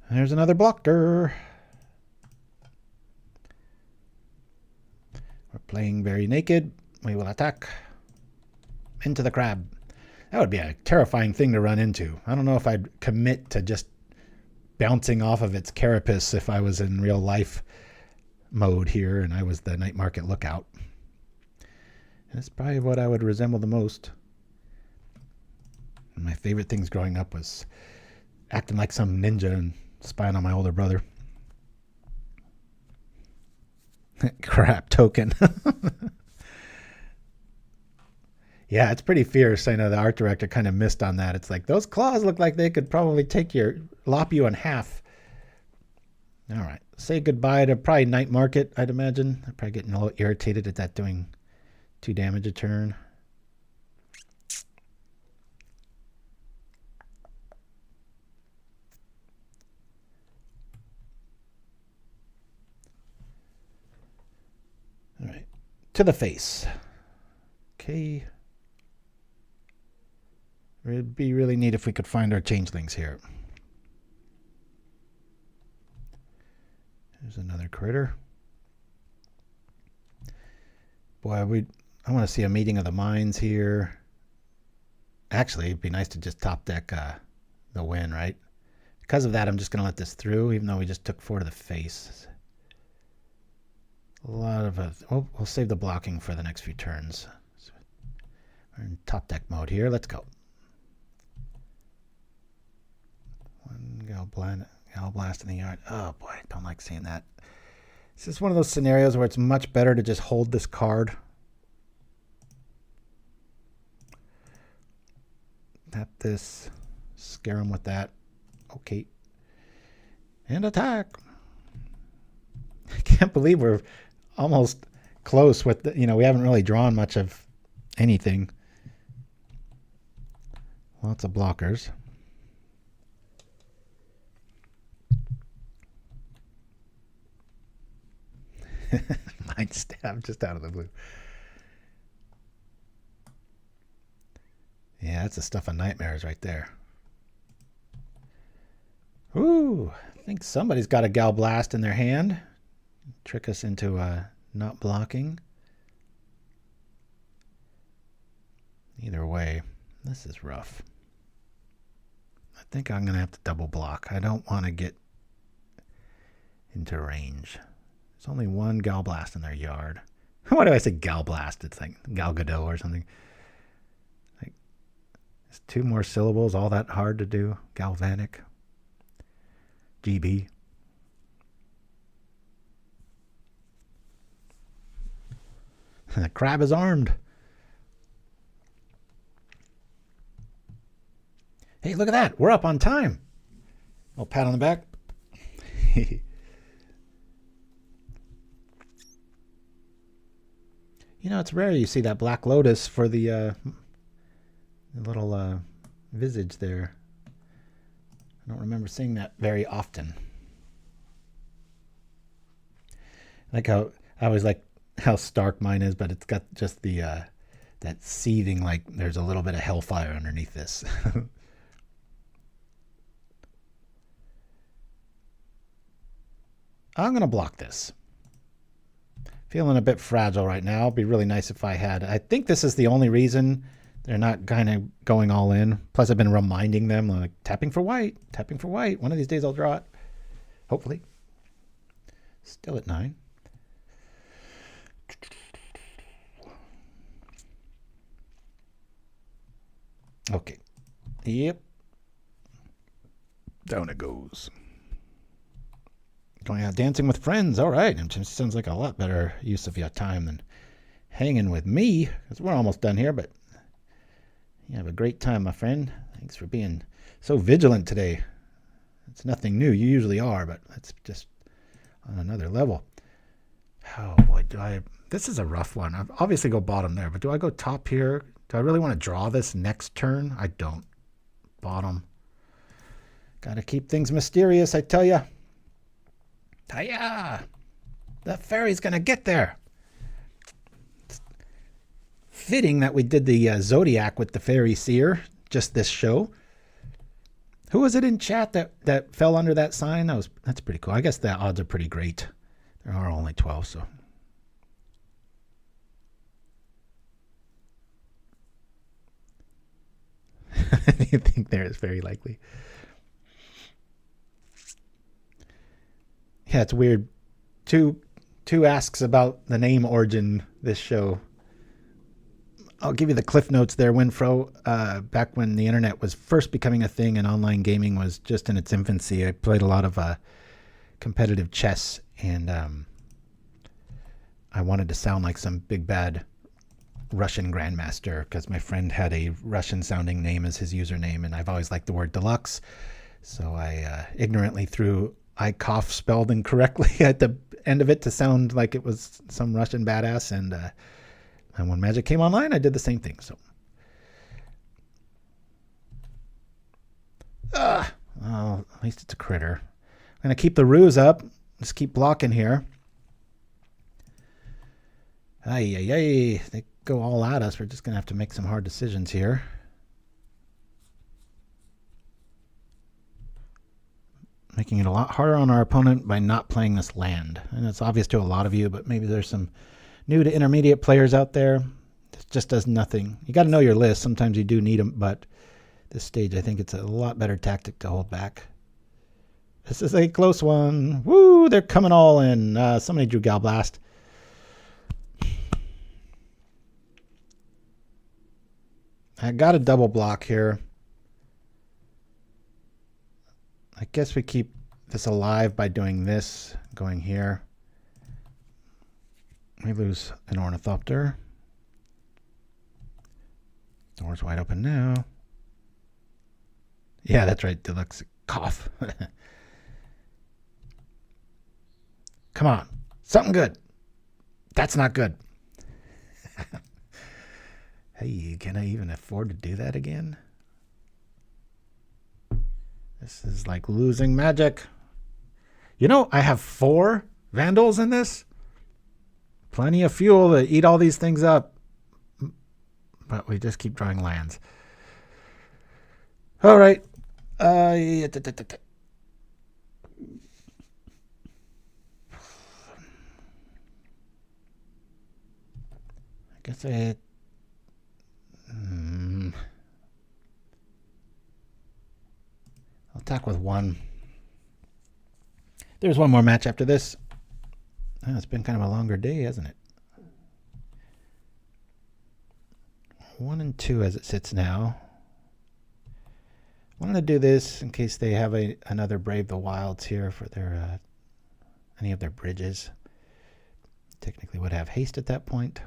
There's another blocker. We're playing very naked. We will attack. Into the crab. That would be a terrifying thing to run into. I don't know if I'd commit to just bouncing off of its carapace if I was in real life mode here and I was the night market lookout. That's probably what I would resemble the most. My favorite things growing up was acting like some ninja and spying on my older brother. Crap token. Yeah, it's pretty fierce. I know the art director kind of missed on that. It's like, those claws look like they could probably lop you in half. All right. Say goodbye to probably night market, I'd imagine. I'm probably getting a little irritated at that doing 2 damage a turn. All right. To the face. Okay. It'd be really neat if we could find our changelings here. There's another critter. Boy, I want to see a meeting of the minds here. Actually, it'd be nice to just top deck the win, right? Because of that, I'm just going to let this through, even though we just took 4 to the face. A lot of we'll save the blocking for the next few turns. We're in top deck mode here. Let's go. 1 Galblast in the yard. Oh boy, I don't like seeing that. This is one of those scenarios where it's much better to just hold this card. Tap this. Scare him with that. Okay. And attack. I can't believe we're almost close with the, we haven't really drawn much of anything. Lots of blockers. Mind stab just out of the blue. Yeah, that's the stuff of nightmares right there. Ooh, I think somebody's got a Galblast in their hand. Trick us into not blocking. Either way, this is rough. I think I'm going to have to double block. I don't want to get into range. There's only 1 Galblast in their yard. Why do I say Galblast? It's like Gal Gadot or something. Like, it's 2 more syllables, all that hard to do. Galvanic. GB. The crab is armed. Hey, look at that. We're up on time. A little pat on the back. It's rare you see that Black Lotus for the little visage there. I don't remember seeing that very often. Like how I always like how stark mine is, but it's got just the that seething, like there's a little bit of hellfire underneath this. I'm going to block this. Feeling a bit fragile right now. It'd be really nice if I had. I think this is the only reason they're not kind of going all in. Plus, I've been reminding them, like, tapping for white, tapping for white. One of these days I'll draw it. Hopefully. Still at 9. Okay. Yep. Down it goes. Going out dancing with friends. All right. It just sounds like a lot better use of your time than hanging with me, because we're almost done here, but you have a great time, my friend. Thanks for being so vigilant today. It's nothing new. You usually are, but that's just on another level. Oh, boy, this is a rough one. I'd obviously go bottom there, but do I go top here? Do I really want to draw this next turn? I don't. Bottom. Got to keep things mysterious, I tell ya. Hiya! The fairy's going to get there. It's fitting that we did the Zodiac with the Faerie Seer just this show. Who was it in chat that fell under that sign? That's pretty cool. I guess the odds are pretty great. There are only 12, so. You think there is very likely. Yeah, it's weird. Two asks about the name origin this show. I'll give you the cliff notes there, Winfro. Back when the internet was first becoming a thing and online gaming was just in its infancy, I played a lot of competitive chess, and I wanted to sound like some big bad Russian grandmaster because my friend had a Russian-sounding name as his username, and I've always liked the word deluxe. So I ignorantly threw "ikoff" spelled incorrectly at the end of it to sound like it was some Russian badass, and when Magic came online, I did the same thing. So, well, at least it's a critter. I'm gonna keep the ruse up. Just keep blocking here. Ay. They go all at us. We're just gonna have to make some hard decisions here. Making it a lot harder on our opponent by not playing this land. And it's obvious to a lot of you, but maybe there's some new to intermediate players out there. It just does nothing. You got to know your list. Sometimes you do need them, but this stage, I think it's a lot better tactic to hold back. This is a close one. Woo, they're coming all in. Somebody drew Galblast. I got a double block here. I guess we keep this alive by doing this, going here. We lose an Ornithopter. Door's wide open now. Yeah, that's right, deluxeicoff. Come on, something good. That's not good. Hey, can I even afford to do that again? This is like losing Magic. You know, I have 4 Vandals in this. Plenty of fuel to eat all these things up. But we just keep drawing lands. All right. I guess I'll attack with 1. There's one more match after this. Oh, it's been kind of a longer day, hasn't it? 1 and 2 as it sits now. I wanted to do this in case they have another Brave the Wilds here for their any of their bridges. Technically would have haste at that point.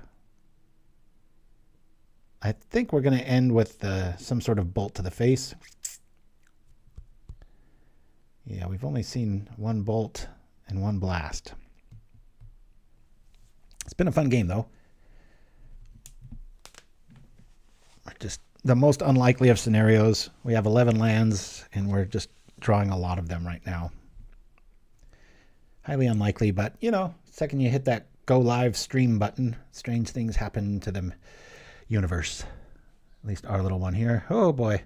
I think we're going to end with some sort of bolt to the face. Yeah, we've only seen 1 bolt and 1 blast. It's been a fun game, though. Just the most unlikely of scenarios. We have 11 lands, and we're just drawing a lot of them right now. Highly unlikely, but, you know, second you hit that go live stream button, strange things happen to the universe. At least our little one here. Oh, boy.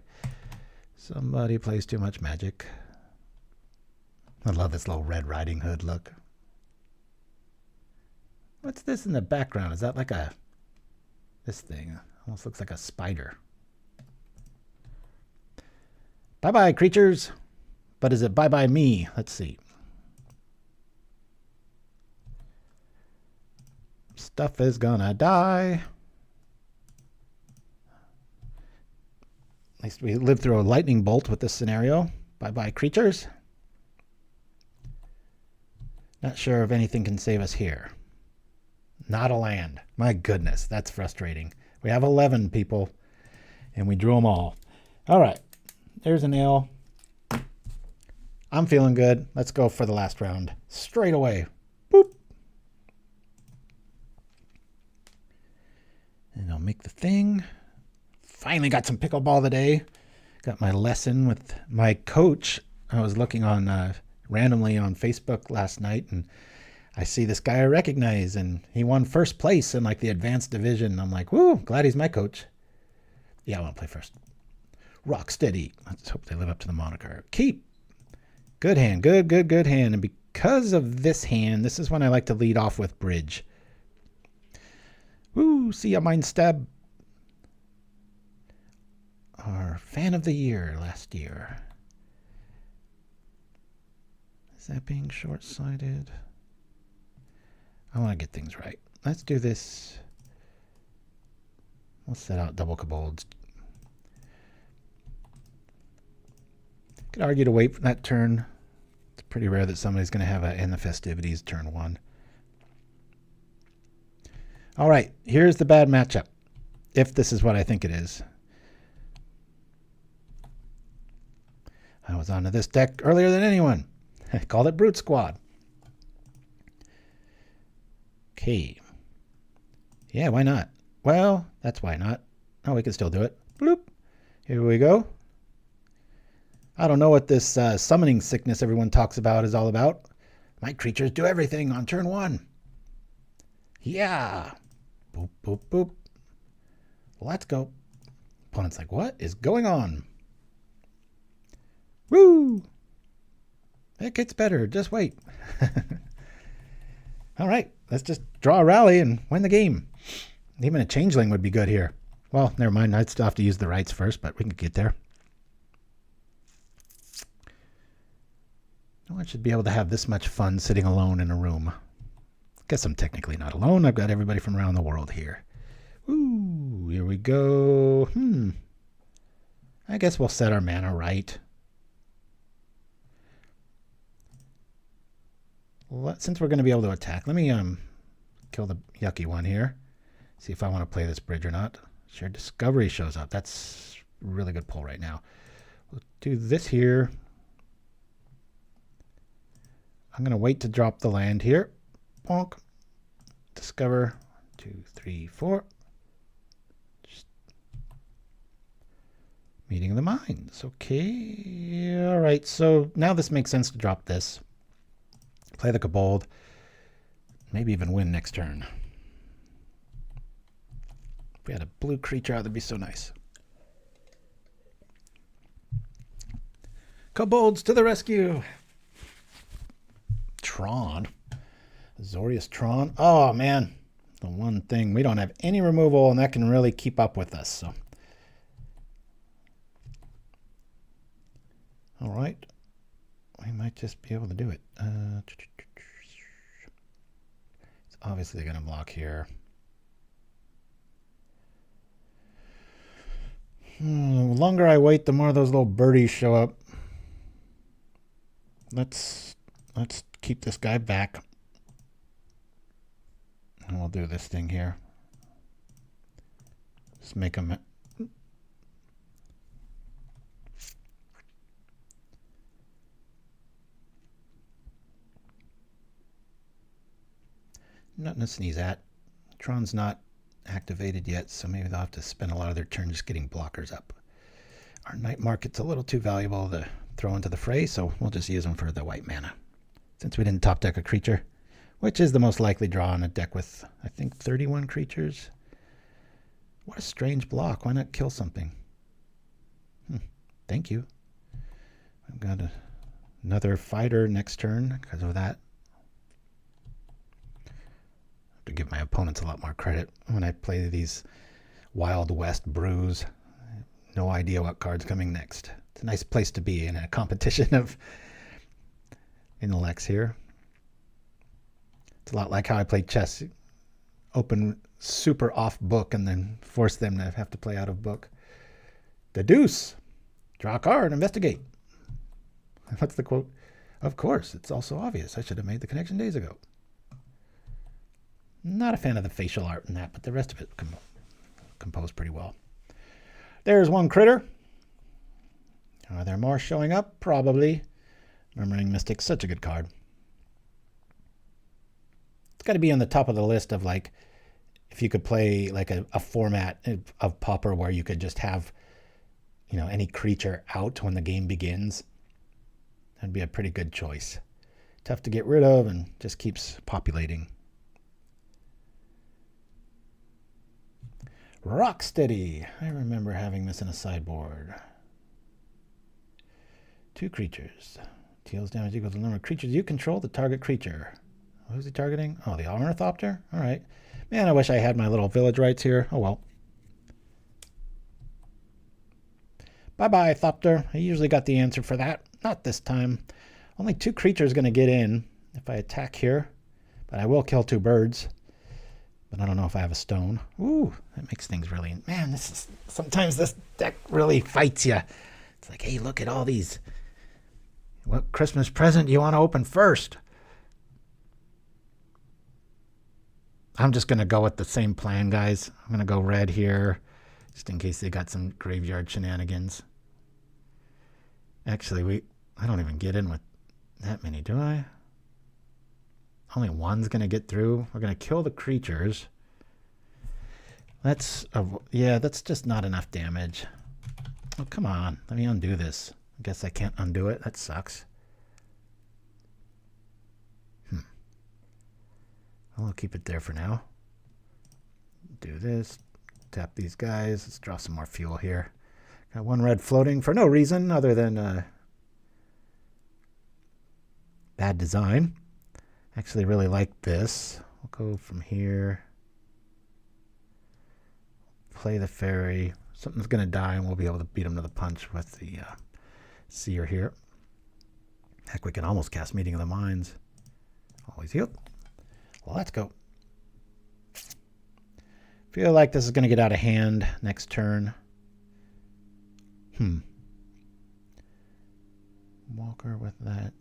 Somebody plays too much Magic. I love this little Red Riding Hood look. What's this in the background? Is that like this thing? Almost looks like a spider. Bye-bye, creatures. But is it bye-bye me? Let's see. Stuff is gonna die. least we lived through a lightning bolt with this scenario. Bye-bye, creatures. Not sure if anything can save us here. Not a land. My goodness, that's frustrating. We have 11 people, and we drew them all. All right, there's a nail. I'm feeling good. Let's go for the last round. Straight away. Boop. And I'll make the thing. Finally got some pickleball today. Got my lesson with my coach. I was looking on randomly on Facebook last night, and I see this guy I recognize, and he won first place in like the advanced division. I'm like, woo, glad he's my coach. Yeah, I want to play first. Rock steady. Let's hope they live up to the moniker. Keep. Good hand. Good hand. And because of this hand, this is when I like to lead off with bridge. Woo, see ya, mind stab. Our fan of the year last year. Is that being short-sighted? I want to get things right. Let's do this. We'll set out double kobolds. Could argue to wait for that turn. It's pretty rare that somebody's going to have a in the festivities turn 1. All right, here's the bad matchup. If this is what I think it is. I was onto this deck earlier than anyone. I called it Brute Squad. Okay. Yeah, why not? Well, that's why not. Oh, we can still do it. Bloop. Here we go. I don't know what this summoning sickness everyone talks about is all about. My creatures do everything on turn 1. Yeah. Boop, boop, boop. Let's go. Opponent's like, what is going on? Woo! It gets better. Just wait. All right. Let's just draw a rally and win the game. Even a changeling would be good here. Well, never mind. I'd still have to use the rights first, but we can get there. No one should be able to have this much fun sitting alone in a room. Guess I'm technically not alone. I've got everybody from around the world here. Ooh, here we go. I guess we'll set our mana right. Since we're going to be able to attack, let me kill the yucky one here. See if I want to play this bridge or not. Shared Discovery shows up. That's a really good pull right now. We'll do this here. I'm going to wait to drop the land here. Bonk. Discover. 2, 3, 4. Just meeting of the minds. Okay. All right. So now this makes sense to drop this. Play the Kobold. Maybe even win next turn. If we had a blue creature out, that'd be so nice. Kobolds to the rescue. Tron. Azorius Tron. Oh, man. The one thing. We don't have any removal, and that can really keep up with us. So, all right. We might just be able to do it. It's obviously going to block here. The longer I wait, the more those little birdies show up. Let's keep this guy back. And we'll do this thing here. Just make him... Nothing to sneeze at. Tron's not activated yet, so maybe they'll have to spend a lot of their turn just getting blockers up. Our night market's a little too valuable to throw into the fray, so we'll just use them for the white mana. Since we didn't top deck a creature, which is the most likely draw on a deck with, I think, 31 creatures. What a strange block. Why not kill something? Thank you. I've got another fighter next turn because of that. To give my opponents a lot more credit when I play these Wild West brews. No idea what card's coming next. It's a nice place to be in a competition of intellects here. It's a lot like how I play chess. Open super off book and then force them to have to play out of book. The deuce. Draw a card, investigate. What's the quote? Of course, it's also obvious. I should have made the connection days ago. Not a fan of the facial art in that, but the rest of it composed pretty well. There's one critter. Are there more showing up? Probably. Murmuring Mystic, such a good card. It's got to be on the top of the list of, like, if you could play like a format of Pauper where you could just have, you know, any creature out when the game begins. That'd be a pretty good choice. Tough to get rid of and just keeps populating. Rocksteady. I remember having this in a sideboard. 2 creatures. Deals damage equals the number of creatures you control the target creature. Who's he targeting? Oh, the Ornithopter? All right. Man, I wish I had my little Village Rites here. Oh, well. Bye-bye, Thopter. I usually got the answer for that. Not this time. Only 2 creatures going to get in if I attack here. But I will kill 2 birds. But I don't know if I have a stone. Ooh, that makes things really... Man, this is... Sometimes this deck really fights you. It's like, hey, look at all these... What Christmas present do you want to open first? I'm just going to go with the same plan, guys. I'm going to go red here, just in case they got some graveyard shenanigans. Actually, I don't even get in with that many, do I? Only one's going to get through. We're going to kill the creatures. That's just not enough damage. Oh, come on. Let me undo this. I guess I can't undo it. That sucks. I'll keep it there for now. Do this. Tap these guys. Let's draw some more fuel here. Got 1 red floating for no reason other than bad design. Actually really like this. We'll go from here. Play the fairy. Something's going to die and we'll be able to beat him to the punch with the seer here. Heck, we can almost cast Meeting of the Minds. Always heal. Well, let's go. Feel like this is going to get out of hand next turn. Walker with that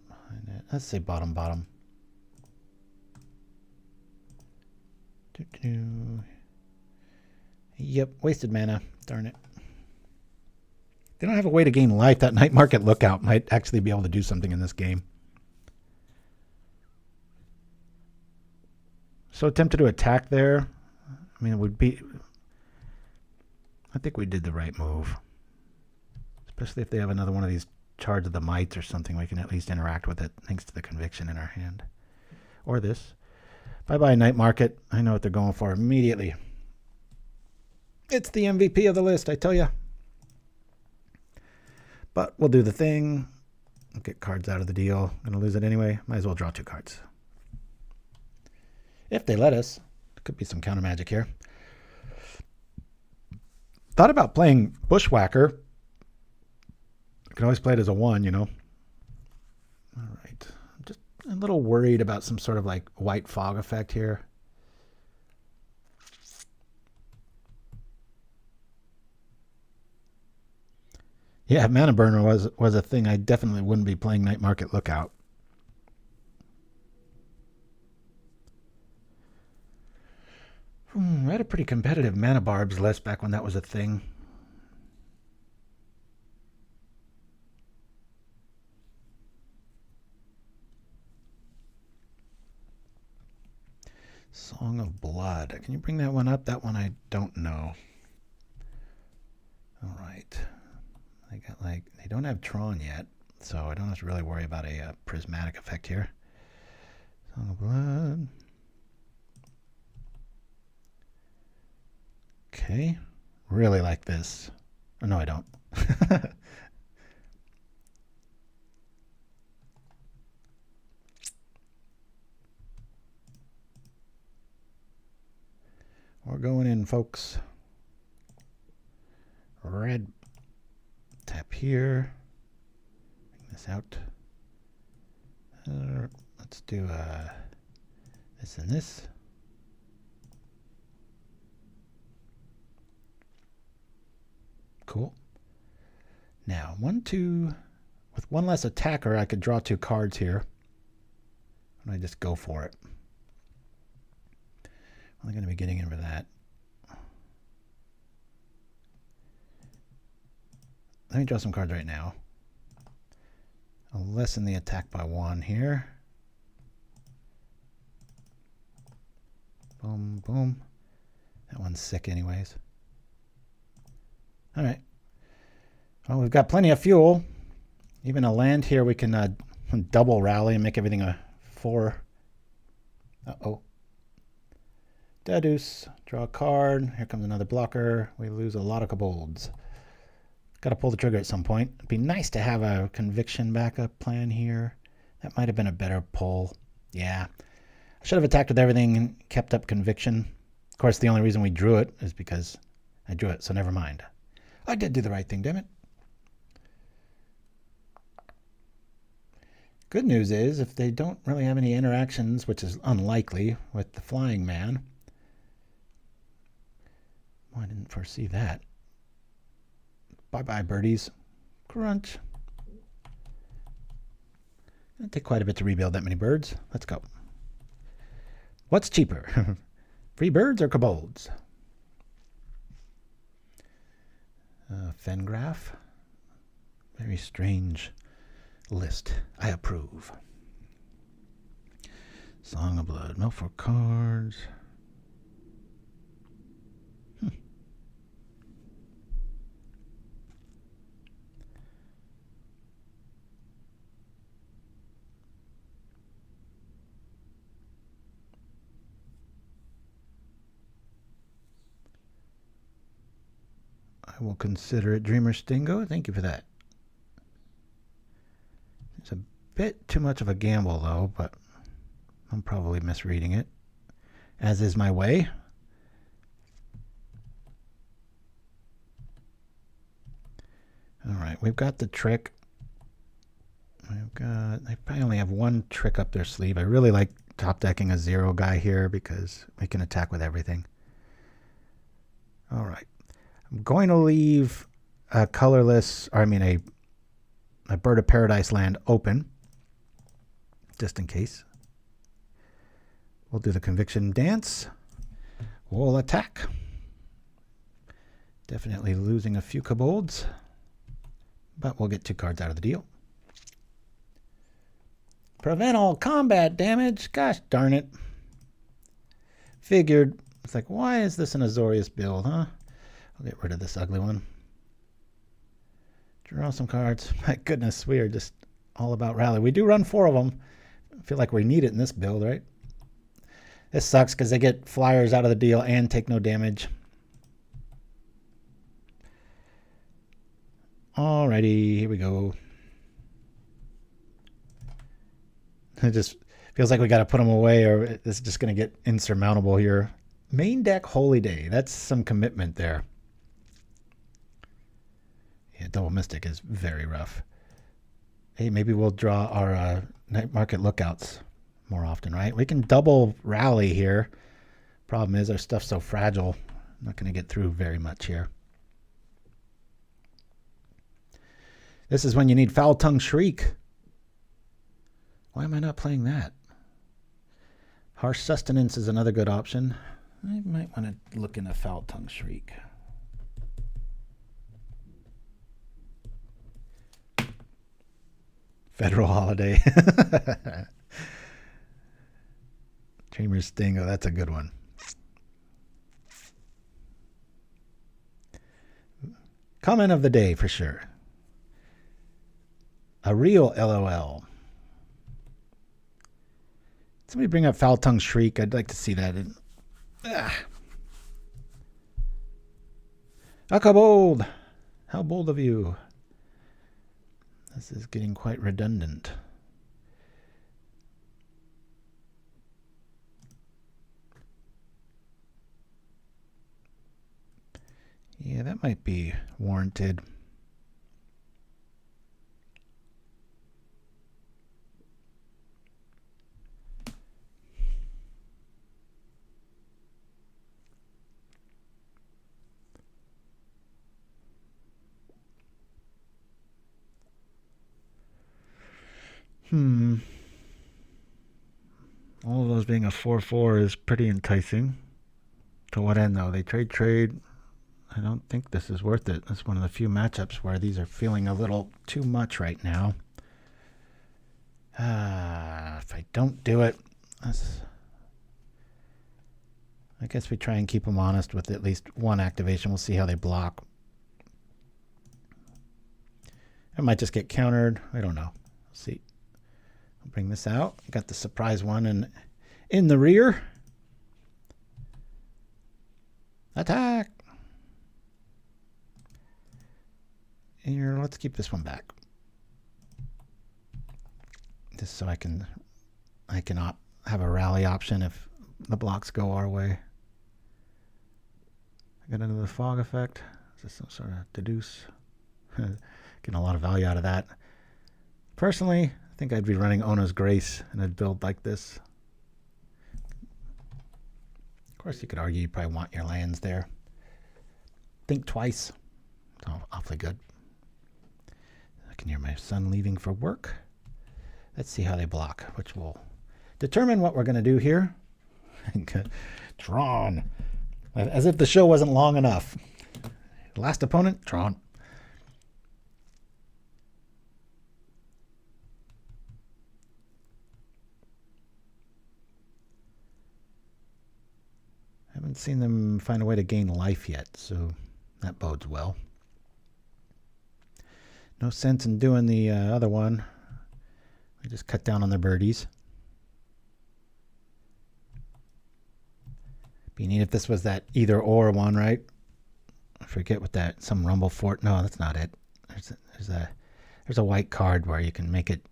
behind it. Let's say bottom. Yep, wasted mana. Darn it. They don't have a way to gain life. That Night Market Lookout might actually be able to do something in this game. So tempted to attack there. I mean, it would be... I think we did the right move. Especially if they have another one of these Charge of the Mites or something. We can at least interact with it thanks to the Conviction in our hand. Or this. Bye-bye, Night Market. I know what they're going for immediately. It's the MVP of the list, I tell ya. But we'll do the thing. We'll get cards out of the deal. I'm going to lose it anyway. Might as well draw 2 cards. If they let us. There could be some counter magic here. Thought about playing Bushwhacker. I can always play it as a 1, you know. All right. I'm just a little worried about some sort of like white fog effect here. Yeah, Mana Burner was a thing. I definitely wouldn't be playing Night Market Lookout. I had a pretty competitive Mana Barbs list back when that was a thing. Song of Blood. Can you bring that one up? That one I don't know. All right. They got like, they don't have Tron yet, so I don't have to really worry about a prismatic effect here. Song of Blood. Okay. Really like this. Oh, no, I don't. We're going in, folks. Red. Tap here. Bring this out. Let's do this and this. Cool. Now, 1, 2. With one less attacker, I could draw 2 cards here. And I just go for it. I'm going to be getting in for that. Let me draw some cards right now. I'll lessen the attack by 1 here. Boom, boom. That one's sick anyways. All right. Well, we've got plenty of fuel. Even a land here, we can double rally and make everything a 4. Uh-oh. Deduce. Draw a card. Here comes another blocker. We lose a lot of kobolds. Got to pull the trigger at some point. It'd be nice to have a conviction backup plan here. That might have been a better pull. Yeah. I should have attacked with everything and kept up conviction. Of course, the only reason we drew it is because I drew it, so never mind. I did do the right thing, damn it. Good news is, if they don't really have any interactions, which is unlikely with the flying man. Well, I didn't foresee that. Bye-bye, birdies. Crunch. It'll take quite a bit to rebuild that many birds. Let's go. What's cheaper? Free birds or kobolds? Fengraph. Very strange list. I approve. Song of Blood. Mill for cards. I will consider it. Dreamer Stingo. Thank you for that. It's a bit too much of a gamble, though, but I'm probably misreading it, as is my way. All right, we've got the trick. They probably only have 1 trick up their sleeve. I really like top decking a 0 guy here because we can attack with everything. All right. I'm going to leave a colorless, or I mean a Bird of Paradise land open, just in case. We'll do the conviction dance. We'll attack. Definitely losing a few kobolds, but we'll get 2 cards out of the deal. Prevent all combat damage. Gosh darn it. Figured. It's like, why is this an Azorius build, huh? I'll get rid of this ugly one. Draw some cards. My goodness, we are just all about rally. We do run 4 of them. I feel like we need it in this build, right? This sucks because they get flyers out of the deal and take no damage. Alrighty, here we go. It just feels like we got to put them away or it's just going to get insurmountable here. Main deck Holy Day. That's some commitment there. Yeah, Double Mystic is very rough. Hey, maybe we'll draw our Night Market Lookouts more often, right? We can double rally here. Problem is our stuff's so fragile. I'm not going to get through very much here. This is when you need Foul Tongue Shriek. Why am I not playing that? Harsh Sustenance is another good option. I might want to look into Foul Tongue Shriek. Federal Holiday. Dreamer Stingo, that's a good one. Comment of the day for sure. A real LOL. Somebody bring up Foul Tongue Shriek. I'd like to see that. A kobold! How bold of you. This is getting quite redundant. Yeah, that might be warranted. All of those being a 4/4 is pretty enticing. To what end, though? They trade. I don't think this is worth it. It's one of the few matchups where these are feeling a little too much right now. If I don't do it, I guess we try and keep them honest with at least one activation. We'll see how they block. I might just get countered. I don't know. Let's see. I'll bring this out. Got the surprise one in the rear. Attack. Here, let's keep this one back. Just so I can have a rally option if the blocks go our way. I got another fog effect. Is this some sort of deduce? Getting a lot of value out of that. Personally, I think I'd be running Ona's Grace and I'd build like this. Of course, you could argue you probably want your lands there. Think twice. Oh, awfully good. I can hear my son leaving for work. Let's see how they block, which will determine what we're going to do here. Drawn. As if the show wasn't long enough. Last opponent, drawn. Haven't seen them find a way to gain life yet, so that bodes well. No sense in doing the other one. I just cut down on the birdies. Be neat if this was that either or one, right? I forget what that, some rumble fort. No, that's not it. There's a white card where you can make it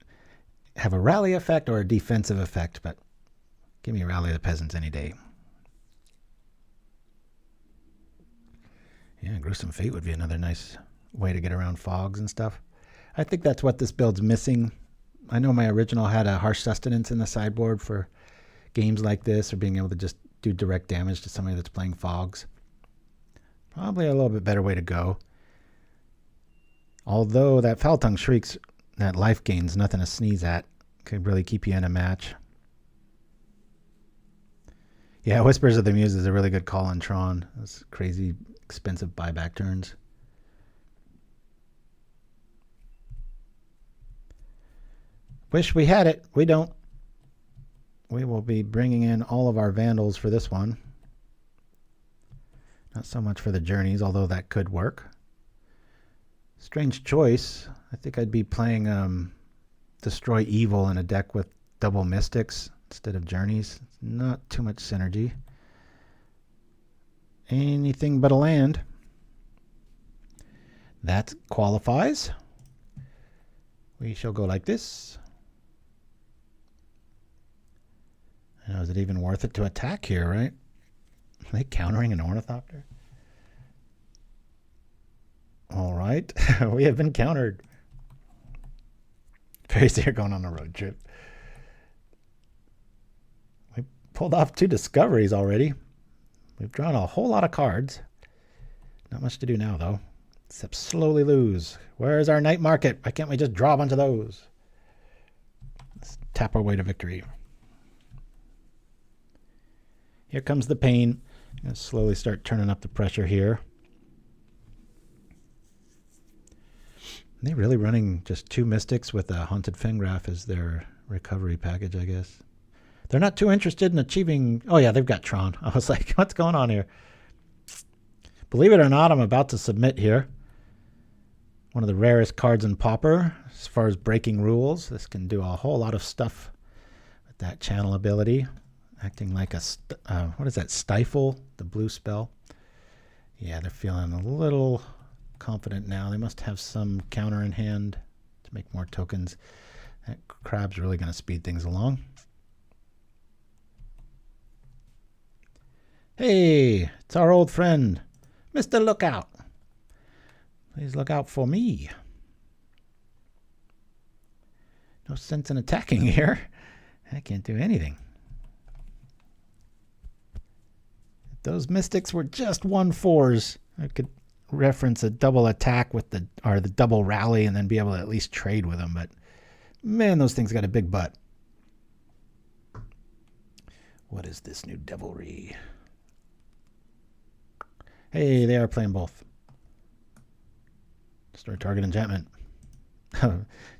have a rally effect or a defensive effect, but give me Rally the Peasants any day. Yeah, Gruesome Fate would be another nice way to get around fogs and stuff. I think that's what this build's missing. I know my original had a Harsh Sustenance in the sideboard for games like this, or being able to just do direct damage to somebody that's playing fogs. Probably a little bit better way to go. Although that Foul Tongue Shrieks, that life gain's nothing to sneeze at. Could really keep you in a match. Yeah, Whispers of the Muse is a really good call on Tron. That's crazy expensive buyback turns. Wish we had it. We don't. We will be bringing in all of our Vandals for this one. Not so much for the Journeys, although that could work. Strange choice. I think I'd be playing Destroy Evil in a deck with double Mystics instead of Journeys. Not too much synergy. Anything but a land. That qualifies. We shall go like this. Now, is it even worth it to attack here, right? Are they countering an Ornithopter? All right. We have been countered. Faerie Seer going on a road trip. We pulled off 2 discoveries already. We've drawn a whole lot of cards. Not much to do now, though, except slowly lose. Where's our night market? Why can't we just draw a bunch of those? Let's tap our way to victory. Here comes the pain. I'm going to slowly start turning up the pressure here. Are they really running just 2 Mystics with a Haunted Fengraf as their recovery package, I guess? They're not too interested in achieving... Oh, yeah, they've got Tron. I was like, what's going on here? Believe it or not, I'm about to submit here. One of the rarest cards in Pauper as far as breaking rules. This can do a whole lot of stuff with that channel ability. Acting like a... what is that? Stifle? The blue spell? Yeah, they're feeling a little confident now. They must have some counter in hand to make more tokens. That crab's really going to speed things along. Hey, it's our old friend, Mr. Lookout. Please look out for me. No sense in attacking here. I can't do anything. If those Mystics were just 1/4s, I could reference a double attack with the double rally and then be able to at least trade with them. But Man, those things got a big butt. What is this new devilry? Hey, they are playing both. Store target enchantment.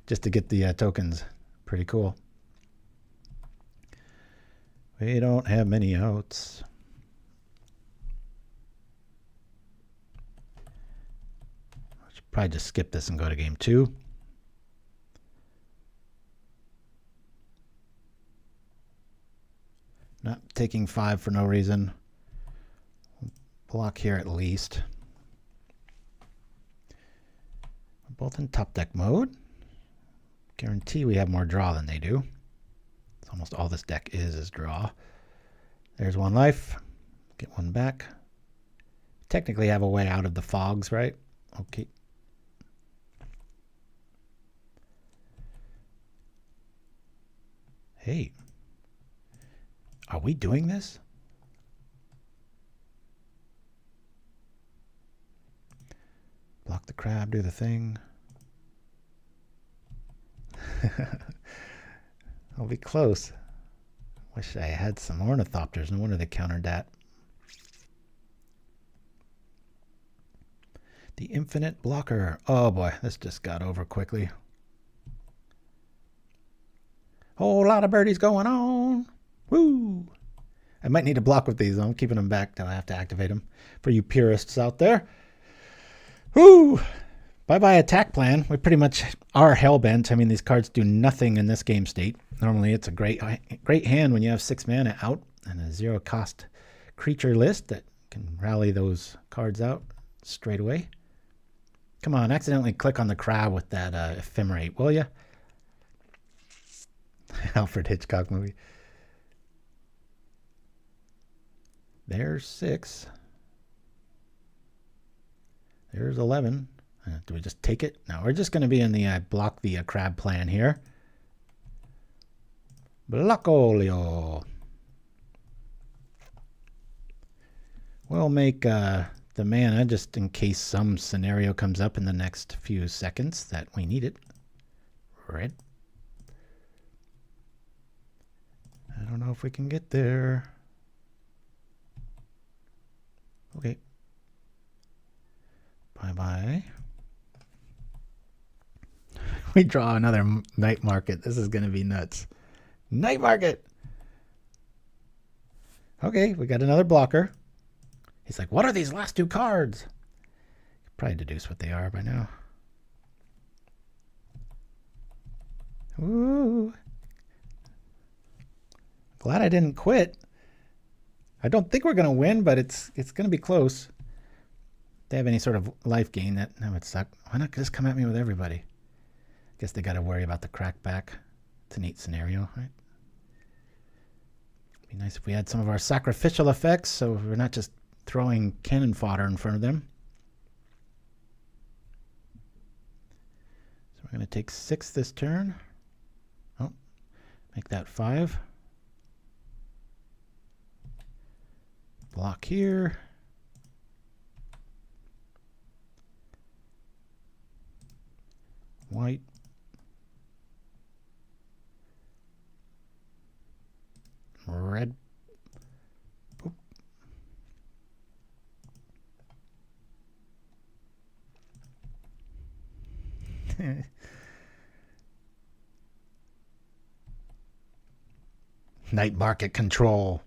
Just to get the tokens. Pretty cool. We don't have many outs. I should probably just skip this and go to game 2. Not taking 5 for no reason. Block here at least. We're both in top deck mode. Guarantee we have more draw than they do. It's almost all this deck is draw. There's 1 life. Get 1 back. Technically have a way out of the fogs, right? Okay. Hey. Are we doing this? Block the crab, do the thing. I'll be close. Wish I had some Ornithopters. No wonder they countered that. The infinite blocker. Oh boy, this just got over quickly. Whole lot of birdies going on. Woo! I might need to block with these. I'm keeping them back till I have to activate them. For you purists out there. Woo! Bye-bye attack plan. We pretty much are hellbent. I mean, these cards do nothing in this game state. Normally, it's a great hand when you have 6 mana out and a 0-cost creature list that can rally those cards out straight away. Come on, accidentally click on the crab with that ephemerate, will ya? Alfred Hitchcock movie. There's 6. There's 11. Do we just take it? No, we're just going to be in the block the crab plan here. Blockolio. We'll make the mana just in case some scenario comes up in the next few seconds that we need it. Red. I don't know if we can get there. Okay. Bye-bye. We draw another night market. This is going to be nuts. Night market! Okay, we got another blocker. He's like, what are these last 2 cards? You could probably deduce what they are by now. Ooh. Glad I didn't quit. I don't think we're going to win, but it's going to be close. If they have any sort of life gain, that would suck. Why not just come at me with everybody? Guess they got to worry about the crackback. It's a neat scenario, right? It'd be nice if we had some of our sacrificial effects, so we're not just throwing cannon fodder in front of them. So we're going to take 6 this turn. Oh, make that 5. Block here. White. Red. Oop. Night market control.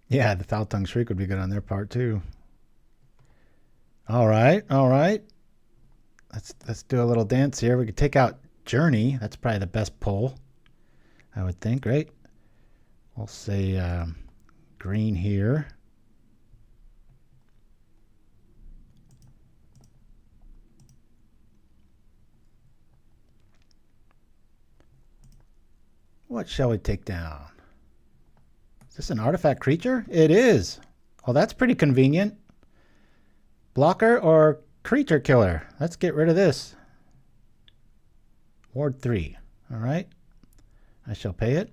Yeah, the Foul Tongue Shriek would be good on their part too. All right, all right. Let's do a little dance here. We could take out Journey. That's probably the best pull, I would think, right? We'll say green here. What shall we take down? Is this an artifact creature? It is. Well, that's pretty convenient. Blocker or creature killer? Let's get rid of this. Ward 3. All right. I shall pay it.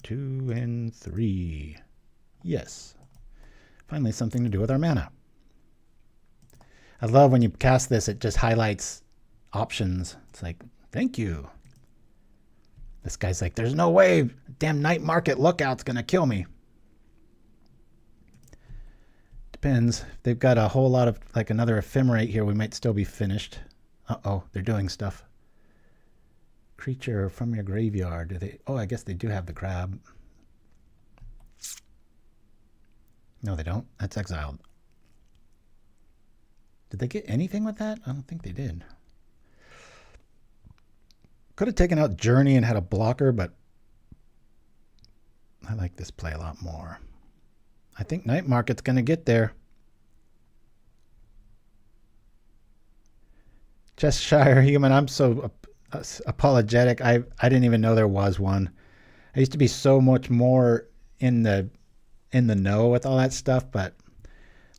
2 and 3. Yes. Finally something to do with our mana. I love when you cast this, it just highlights options. It's like, thank you. This guy's like, there's no way damn night market lookout's going to kill me. Depends. If they've got a whole lot of, like another ephemerate here, we might still be finished. Uh-oh, they're doing stuff. Creature from your graveyard. Do they? Oh, I guess they do have the crab. No, they don't. That's exiled. Did they get anything with that? I don't think they did. Could have taken out Journey and had a blocker, but I like this play a lot more. I think Night Market's going to get there. Cheshire Human, I'm so apologetic. I didn't even know there was one. I used to be so much more in the know with all that stuff, but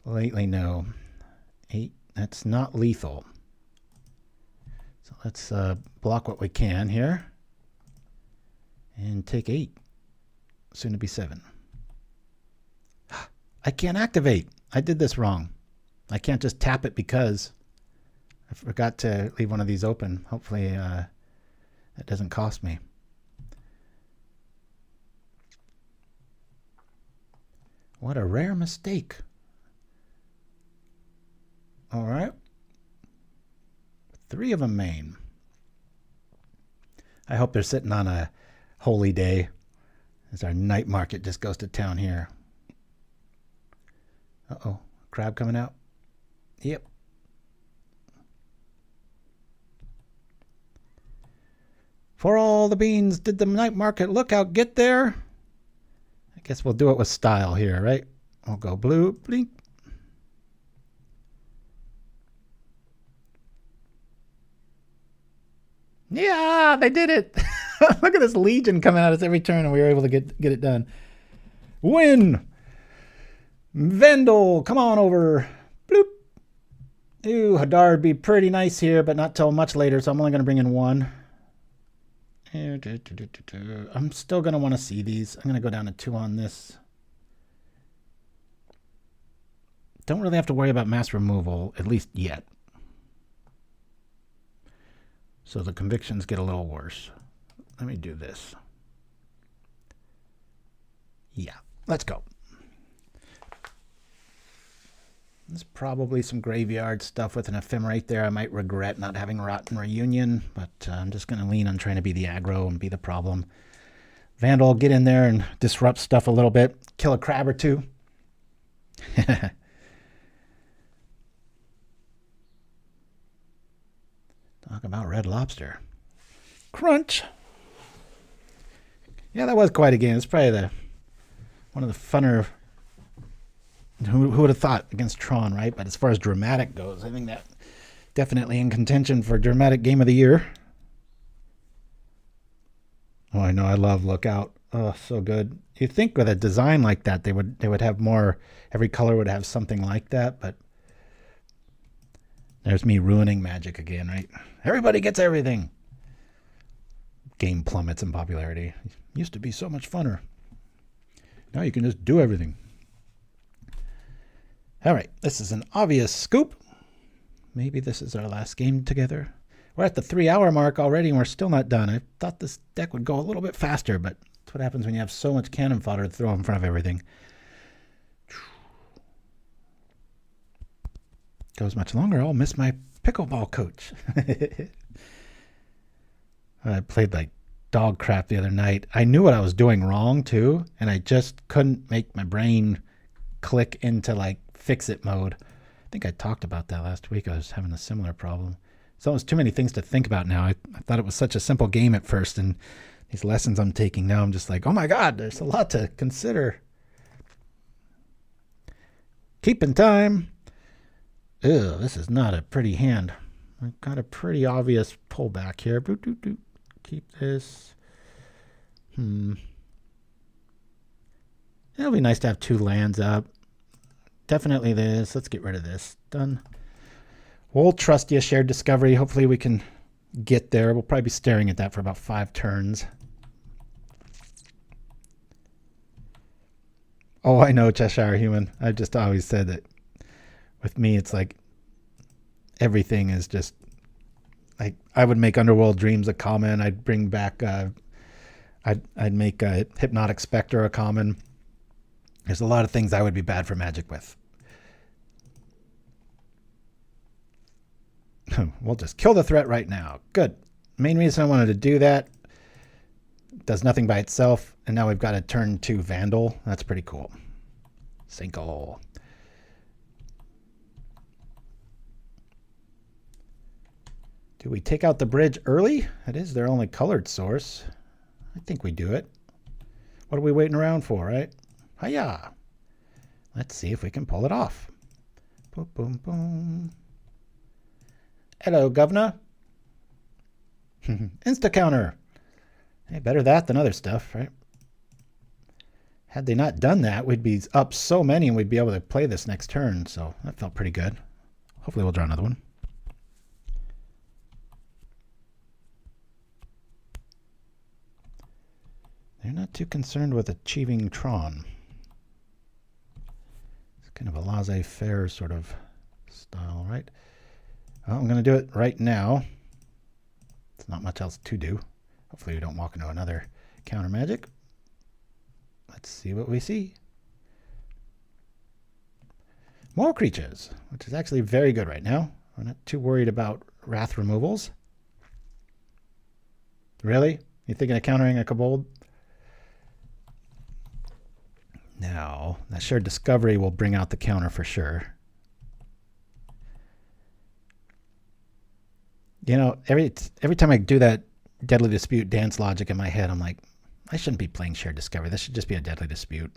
lately no. 8, that's not lethal. So let's block what we can here. And take 8. Soon to be 7. I can't activate. I did this wrong. I can't just tap it because I forgot to leave one of these open. Hopefully that doesn't cost me. What a rare mistake. All right. 3 of them main. I hope they're sitting on a holy day as our night market just goes to town here. Uh-oh. Crab coming out. Yep. For all the beans, did the night market lookout get there? I guess we'll do it with style here, right? I'll go blue, blink. Yeah, they did it. Look at this Legion coming at us every turn, and we were able to get it done. Win! Vandal, come on over. Bloop. Ooh, Hadar would be pretty nice here, but not till much later, so I'm only going to bring in 1. I'm still going to want to see these. I'm going to go down to 2 on this. Don't really have to worry about mass removal, at least yet. So the convictions get a little worse. Let me do this. Yeah, let's go. There's probably some graveyard stuff with an ephemerate there. I might regret not having Rotten Reunion, but I'm just going to lean on trying to be the aggro and be the problem. Vandal, get in there and disrupt stuff a little bit. Kill a crab or 2. Talk about Red Lobster. Crunch. Yeah, that was quite a game. It's probably one of the funner. Who would have thought against Tron, right? But as far as dramatic goes, I think that definitely in contention for dramatic game of the year. Oh, I know. I love Lookout. Oh, so good. You'd think with a design like that, they would have more. Every color would have something like that, but there's me ruining Magic again, right? Everybody gets everything. Game plummets in popularity. It used to be so much funner. Now you can just do everything. All right, this is an obvious scoop. Maybe this is our last game together. We're at the 3-hour mark already, and we're still not done. I thought this deck would go a little bit faster, but that's what happens when you have so much cannon fodder to throw in front of everything. Goes much longer, I'll miss my pickleball coach. I played like dog crap the other night. I knew what I was doing wrong, too, and I just couldn't make my brain click into like fix-it mode. I think I talked about that last week. I was having a similar problem. It's almost too many things to think about now. I thought it was such a simple game at first, and these lessons I'm taking now, I'm just like, oh my God, there's a lot to consider. Keeping time. Ew, this is not a pretty hand. I've got a pretty obvious pullback here. Boop, doop, doop. Keep this. It'll be nice to have 2 lands up. Definitely this. Let's get rid of this. Done. We'll trust you, Shared Discovery. Hopefully we can get there. We'll probably be staring at that for about 5 turns. Oh, I know, Cheshire Human. I've just always said that with me, it's like everything is just like, I would make Underworld Dreams a common. I'd bring back, I'd make a Hypnotic Spectre a common. There's a lot of things I would be bad for Magic with. We'll just kill the threat right now. Good. Main reason I wanted to do that. Does nothing by itself. And now we've got a turn 2 Vandal. That's pretty cool. Sinkhole. Do we take out the bridge early? It is their only colored source. I think we do it. What are we waiting around for, right? Hiya! Let's see if we can pull it off. Boom, boom, boom. Hello, governor. Insta counter. Hey, better that than other stuff, right? Had they not done that, we'd be up so many and we'd be able to play this next turn. So that felt pretty good. Hopefully we'll draw another one. They're not too concerned with achieving Tron. It's kind of a laissez-faire sort of style, right? Well, I'm going to do it right now. There's not much else to do. Hopefully we don't walk into another counter magic. Let's see what we see. More creatures, which is actually very good right now. We're not too worried about wrath removals. Really? You thinking of countering a Kobold? Now, that shared discovery will bring out the counter for sure. You know, every time I do that Deadly Dispute dance logic in my head, I'm like, I shouldn't be playing shared discovery. This should just be a Deadly Dispute.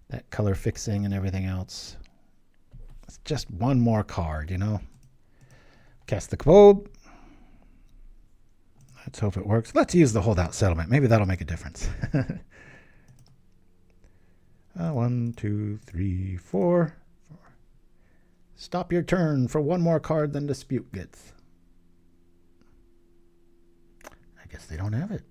That color fixing and everything else. It's just one more card, you know. Cast the Kobold. Let's hope it works. Let's use the Holdout Settlement. Maybe that'll make a difference. 1, 2, 3, 4. Stop your turn for one more card than Dispute gets. I guess they don't have it.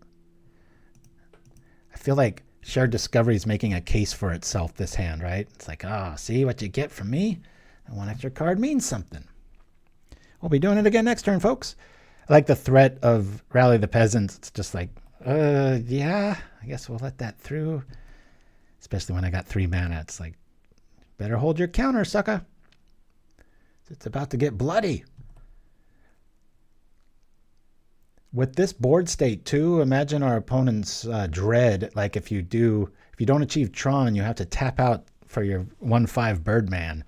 I feel like Shared Discovery is making a case for itself this hand, right? It's like, see what you get from me? And one extra card means something. We'll be doing it again next turn, folks. I like the threat of Rally the Peasants. It's just like, yeah, I guess we'll let that through. Especially when I got 3 mana. It's like, better hold your counter, sucker. It's about to get bloody. With this board state too, imagine our opponent's dread. Like if you don't achieve Tron, you have to tap out for your 1/5 Birdman.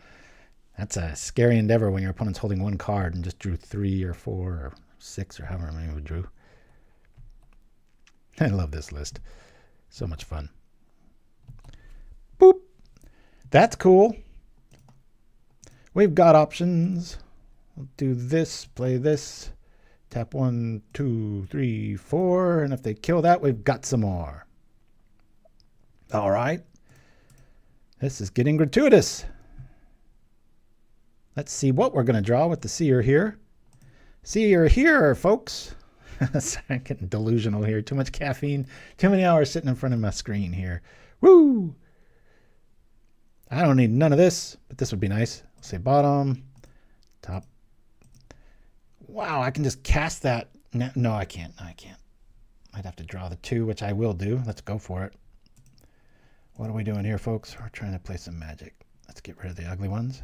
That's a scary endeavor when your opponent's holding 1 card and just drew 3 or 4 or 6 or however many we drew. I love this list. So much fun. Boop. That's cool. We've got options. We'll do this, play this. Tap 1, 2, 3, 4. And if they kill that, we've got some more. All right. This is getting gratuitous. Let's see what we're going to draw with the Seer here. Seer here, folks. Sorry, I'm getting delusional here. Too much caffeine. Too many hours sitting in front of my screen here. Woo! I don't need none of this, but this would be nice. I'll say bottom, top. Wow, I can just cast that. No, I can't. No, I can't. I'd have to draw the 2, which I will do. Let's go for it. What are we doing here, folks? We're trying to play some Magic. Let's get rid of the ugly ones.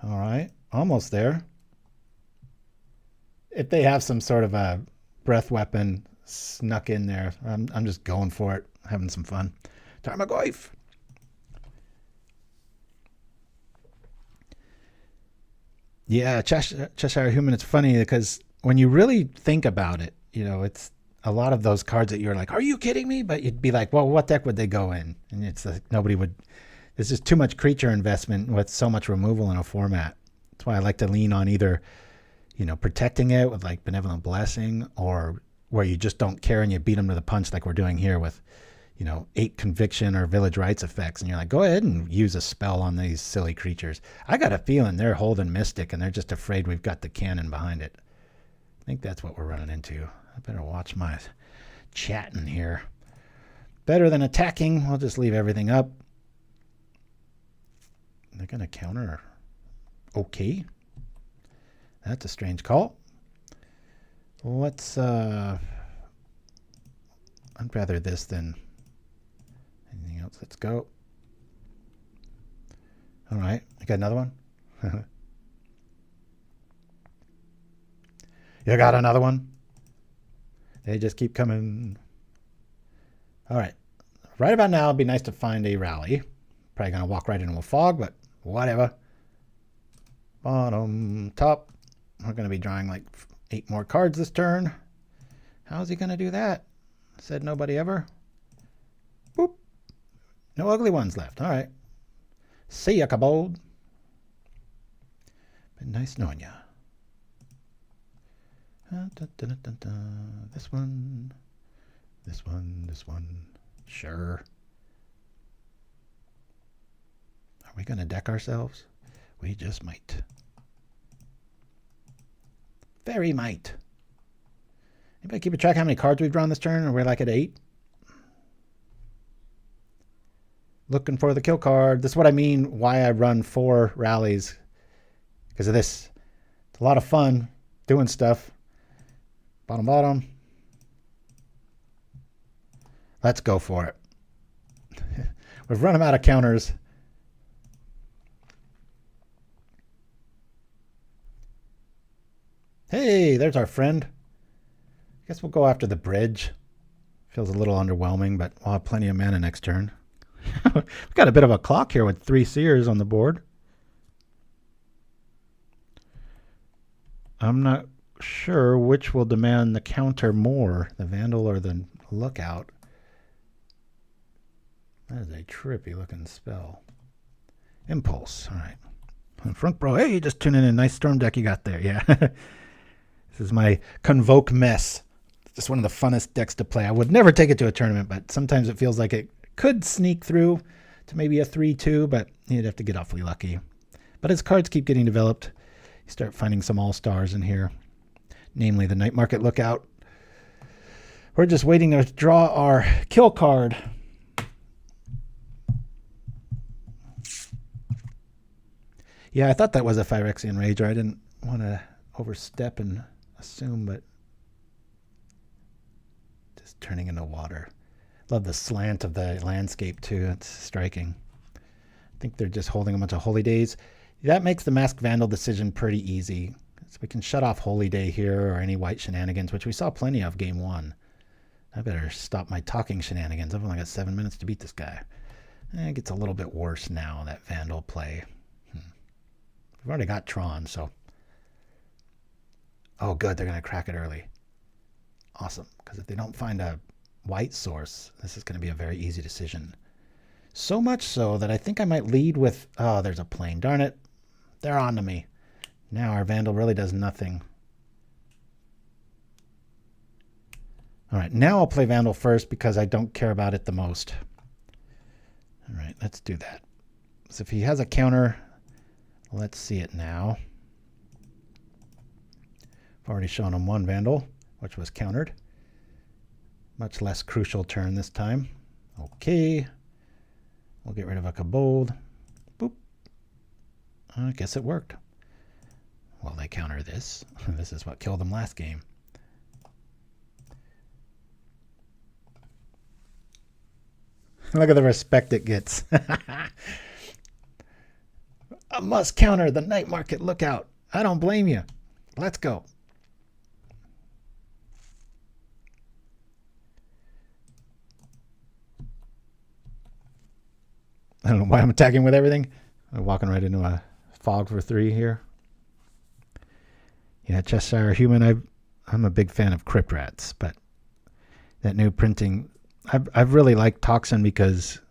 All right, almost there. If they have some sort of a breath weapon snuck in there, I'm just going for it, having some fun. Tarmogoyf. Yeah, Cheshire Human, it's funny because when you really think about it, you know, it's a lot of those cards that you're like, are you kidding me? But you'd be like, well, what deck would they go in? And it's like nobody would. There's just too much creature investment with so much removal in a format. That's why I like to lean on either, you know, protecting it with like Benevolent Blessing, or where you just don't care and you beat them to the punch like we're doing here with, you know, 8 Conviction or Village Rites effects. And you're like, go ahead and use a spell on these silly creatures. I got a feeling they're holding Mystic and they're just afraid we've got the cannon behind it. I think that's what we're running into. I better watch my chatting here. Better than attacking. We'll just leave everything up. They're going to counter. Okay. That's a strange call. Let's, I'd rather this than anything else. Let's go. All right. You got another one? You got another one? They just keep coming. All right. Right about now, it'd be nice to find a rally. Probably going to walk right into a fog, but whatever. Bottom, top. We're going to be drawing like 8 more cards this turn. How's he going to do that? Said nobody ever. Boop. No ugly ones left. All right. See ya, Kobold. Been nice knowing ya. This one. This one. This one. Sure. Are we going to deck ourselves? We just might. Very might. Anybody keep a track how many cards we've drawn this turn? Are we like at 8? Looking for the kill card. This is what I mean why I run 4 rallies. Because of this. It's a lot of fun doing stuff. Bottom, bottom. Let's go for it. We've run them out of counters. Hey, there's our friend. I guess we'll go after the bridge. Feels a little underwhelming, but we'll have plenty of mana next turn. We've got a bit of a clock here with 3 seers on the board. I'm not sure which will demand the counter more, the Vandal or the Lookout. That is a trippy looking spell. Impulse. All right. Front bro. Hey, you just tuned in a nice storm deck you got there. Yeah. This is my Convoke mess. Just one of the funnest decks to play. I would never take it to a tournament, but sometimes it feels like it could sneak through to maybe a 3-2, but you'd have to get awfully lucky. But as cards keep getting developed, you start finding some all-stars in here, namely the Night Market Lookout. We're just waiting to draw our kill card. Yeah, I thought that was a Phyrexian Rager. I didn't want to overstep and assume, but just turning into water. Love the slant of the landscape too. It's striking. I think they're just holding a bunch of Holy Days. That makes the Masked Vandal decision pretty easy. So we can shut off Holy Day here or any white shenanigans, which we saw plenty of game 1. I better stop my talking shenanigans. I've only got 7 minutes to beat this guy. It gets a little bit worse now, that Vandal play. We've already got Tron, so. Oh, good. They're going to crack it early. Awesome. Because if they don't find a white source, this is going to be a very easy decision. So much so that I think I might lead with, oh, there's a plane. Darn it. They're on to me. Now our Vandal really does nothing. All right. Now I'll play Vandal first because I don't care about it the most. All right. Let's do that. So if he has a counter, let's see it now. I've already shown him 1 Vandal, which was countered. Much less crucial turn this time. Okay. We'll get rid of a Kobold. Boop. I guess it worked. Well, they counter this. This is what killed them last game. Look at the respect it gets. I must counter the Night Market Lookout. I don't blame you. Let's go. I don't know why I'm attacking with everything. I'm walking right into a fog for 3 here. Yeah, Cheshire Human. I'm a big fan of Crypt Rats, but that new printing, I've really liked Toxin because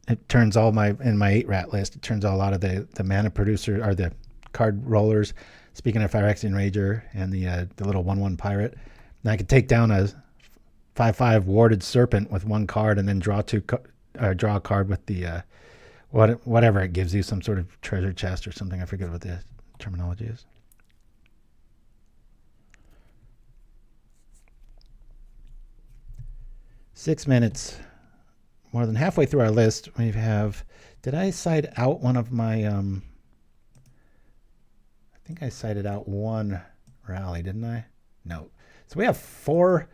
it turns all in my 8 rat list, it turns a lot of the mana producer or the card rollers. Speaking of Phyrexian Rager and the little 1/1 pirate, and I could take down a 5/5 warded serpent with 1 card and then draw a card with the whatever it gives you, some sort of treasure chest or something. I forget what the terminology is. Six minutes. More than halfway through our list, we have. Did I side out one of my think I cited out one Rally, didn't I? No. So we have 4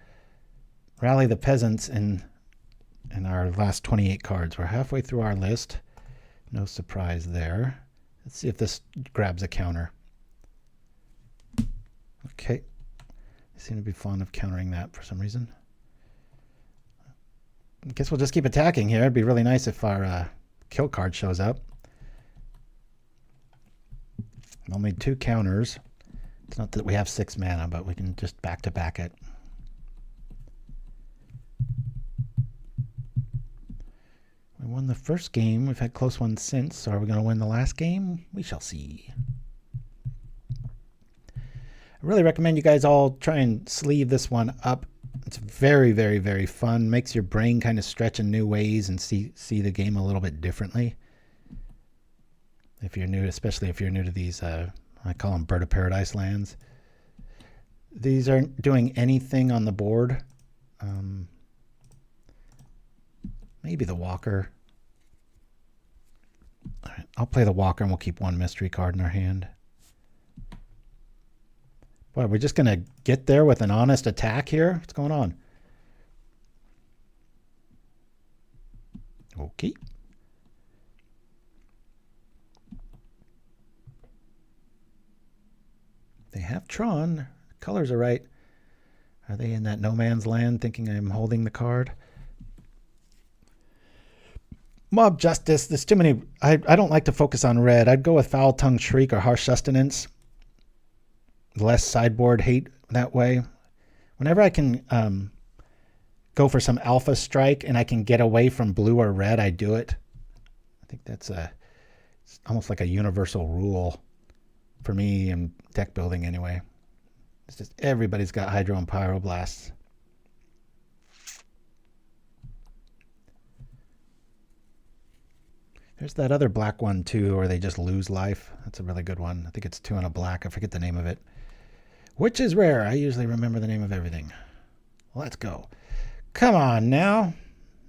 Rally the Peasants in our last 28 cards. We're halfway through our list. No surprise there. Let's see if this grabs a counter. Okay. They seem to be fond of countering that for some reason. I guess we'll just keep attacking here. It'd be really nice if our kill card shows up. We'll need 2 counters. It's not that we have 6 mana, but we can just back-to-back it. We won the first game. We've had close ones since. So are we going to win the last game? We shall see. I really recommend you guys all try and sleeve this one up. It's very, very, very fun. Makes your brain kind of stretch in new ways and see the game a little bit differently. If you're new, especially if you're new to these, I call them Bird of Paradise lands. These aren't doing anything on the board. Maybe the Walker. All right, I'll play the Walker and we'll keep 1 mystery card in our hand. Boy, we're just going to get there with an honest attack here? What's going on? Okay. They have Tron. Colors are right. Are they in that no man's land thinking I'm holding the card? Mob Justice. There's too many. I don't like to focus on red. I'd go with Foul Tongue Shriek or Harsh Sustenance. Less sideboard hate that way. Whenever I can go for some alpha strike and I can get away from blue or red, I do it. I think that's it's almost like a universal rule for me in deck building anyway. It's just everybody's got Hydro and Pyroblasts. There's that other black one too, where they just lose life. That's a really good one. I think it's 2 and a black. I forget the name of it. Which is rare. I usually remember the name of everything. Let's go. Come on now.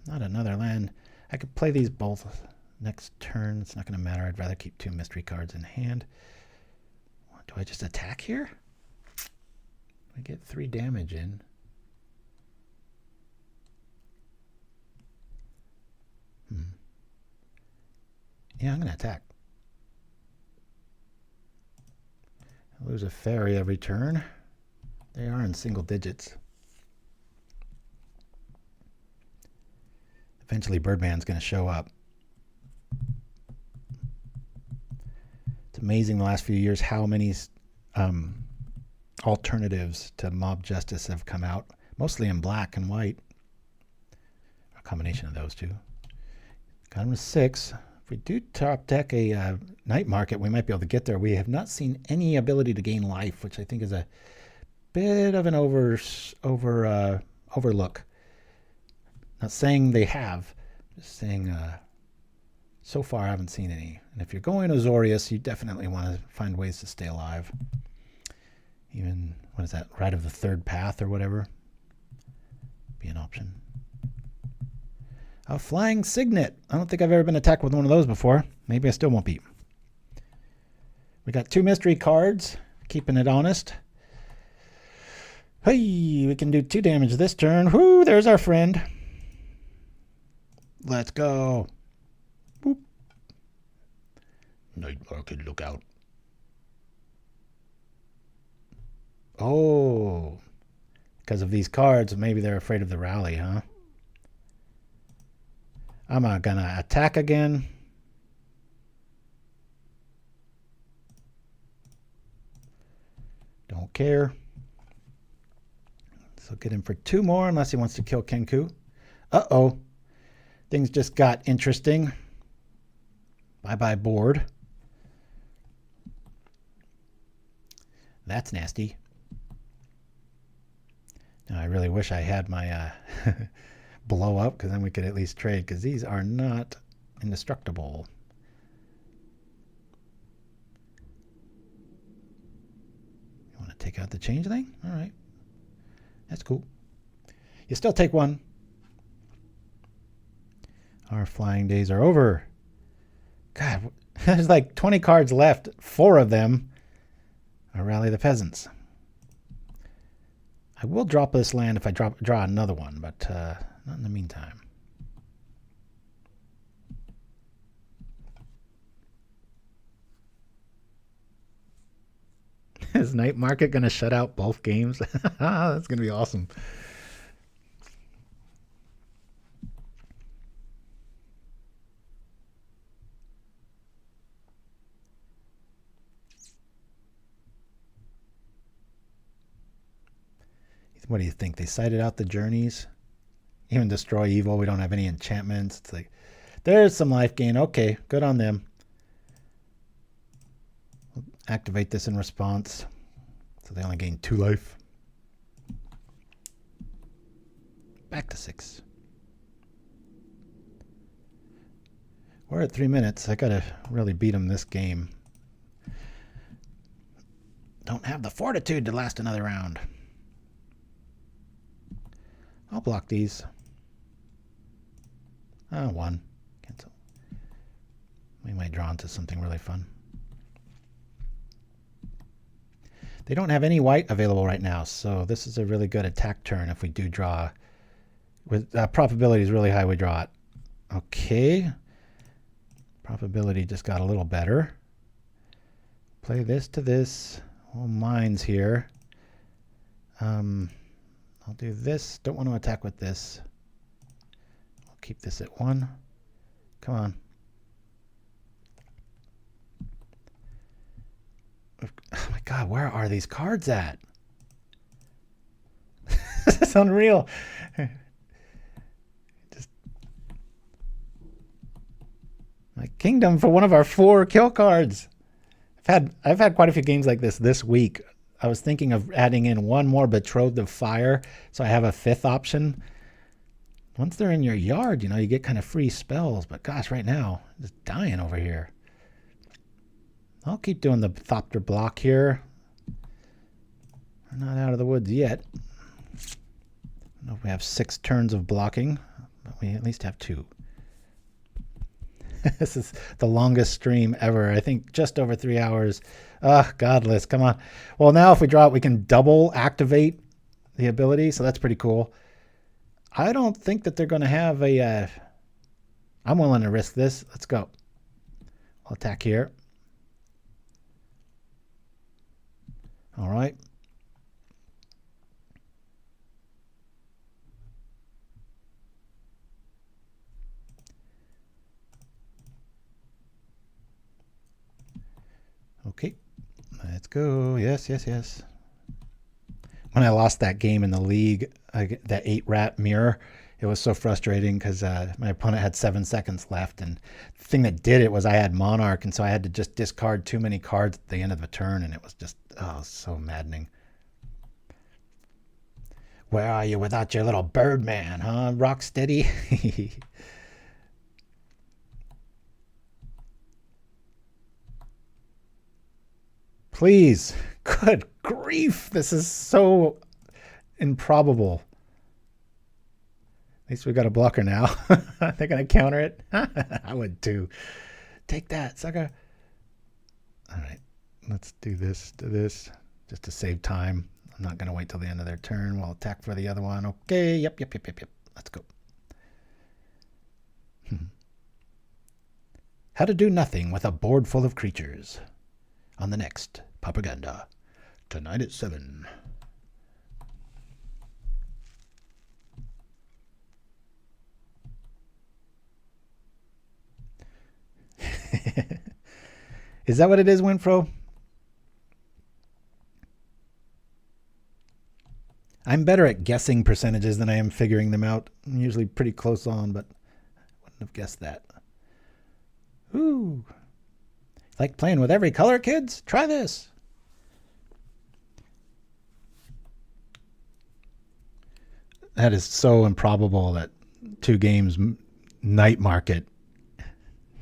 Not another land. I could play these both next turn. It's not going to matter. I'd rather keep 2 mystery cards in hand. Do I just attack here? I get 3 damage in. Yeah, I'm going to attack. I lose a fairy every turn. They are in single digits. Eventually Birdman's going to show up. It's amazing the last few years how many alternatives to Mob Justice have come out, mostly in black and white. A combination of those two. Got him to 6. If we do top deck a Night Market, we might be able to get there. We have not seen any ability to gain life, which I think is a bit of an overlook. Not saying they have, just saying so far I haven't seen any. And if you're going Azorius, you definitely want to find ways to stay alive. Even, what is that, Rite of the Third Path or whatever? Be an option. A Flying Signet. I don't think I've ever been attacked with one of those before. Maybe I still won't be. We got 2 mystery cards, keeping it honest. Hey, we can do 2 damage this turn. Whoo, there's our friend. Let's go. Boop. Night Market, look out. Oh, because of these cards, maybe they're afraid of the rally, huh? I'm gonna attack again. Don't care. So get him for 2 more unless he wants to kill Kenku. Uh-oh. Things just got interesting. Bye-bye board. That's nasty. Now I really wish I had my blow up, because then we could at least trade, because these are not indestructible. You want to take out the changeling? All right. That's cool. You still take 1. Our flying days are over. God, there's like 20 cards left. 4 of them. Or Rally the Peasants. I will drop this land if I draw another one, but not in the meantime. Is Night Market going to shut out both games? That's going to be awesome. What do you think? They cited out the journeys? Even destroy evil. We don't have any enchantments. It's like, there's some life gain. Okay, good on them. We'll activate this in response. So they only gain 2 life. Back to 6. We're at 3 minutes. I gotta really beat them this game. Don't have the fortitude to last another round. I'll block these. Oh, 1. Cancel. We might draw into something really fun. They don't have any white available right now, so this is a really good attack turn if we do draw. With probability is really high we draw it. Okay. Probability just got a little better. Play this to this. All mines here. I'll do this. Don't want to attack with this. I'll keep this at 1. Come on. Oh my God, where are these cards at? This is unreal. Just my kingdom for one of our 4 kill cards. I've had quite a few games like this week. I was thinking of adding in 1 more Betrothed of Fire, so I have a 5th option. Once they're in your yard, you know, you get kind of free spells. But gosh, right now, I'm just dying over here. I'll keep doing the Thopter block here. We're not out of the woods yet. I don't know if we have 6 turns of blocking, but we at least have 2. This is the longest stream ever. I think just over 3 hours. Godless, come on. Well, now if we draw it, we can double activate the ability, so that's pretty cool. I don't think that they're going to have a... I'm willing to risk this. Let's go. I'll attack here. All right. Okay, let's go. Yes, yes, yes. When I lost that game in the league, that 8-rat mirror, it was so frustrating because my opponent had 7 seconds left. And the thing that did it was I had Monarch, and so I had to just discard too many cards at the end of the turn, and it was just, oh, so maddening. Where are you without your little bird man, huh? Rocksteady? Please. Good grief. This is so improbable. At least we got a blocker now. They're going to counter it. I would too. Take that, sucker. All right. Let's do this to this just to save time. I'm not going to wait till the end of their turn. We'll attack for the other one. Okay. Yep. Let's go. How to do nothing with a board full of creatures. On the next Propaganda. Tonight at 7. Is that what it is, Winfro? I'm better at guessing percentages than I am figuring them out. I'm usually pretty close on, but I wouldn't have guessed that. Ooh. Like playing with every color, kids? Try this. That is so improbable that 2 games Night Market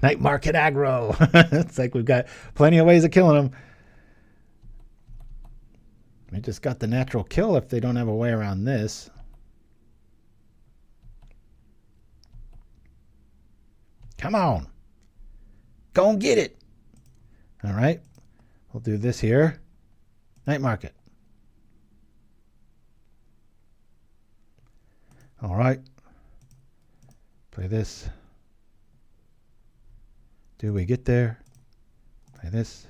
aggro. It's like we've got plenty of ways of killing them. We just got the natural kill if they don't have a way around this. Come on. Go and get it. All right. We'll do this here. Night market. All right. Play this. Do we get there? Play this.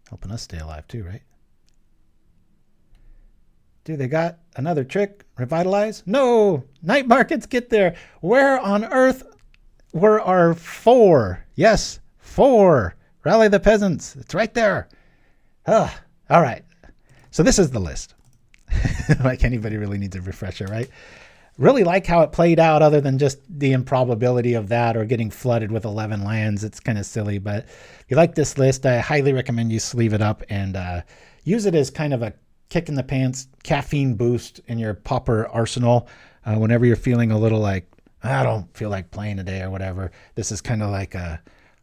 Helping us stay alive too, right? Do they got another trick? Revitalize? No! Night markets get there. Where on earth were our 4? Yes, 4. Rally the Peasants. It's right there. All right. So this is the list. Like anybody really needs a refresher, right? Really like how it played out other than just the improbability of that or getting flooded with 11 lands. It's kind of silly, but if you like this list, I highly recommend you sleeve it up and use it as kind of a kick in the pants caffeine boost in your Pauper arsenal. Whenever you're feeling a little like, I don't feel like playing today or whatever, this is kind of like a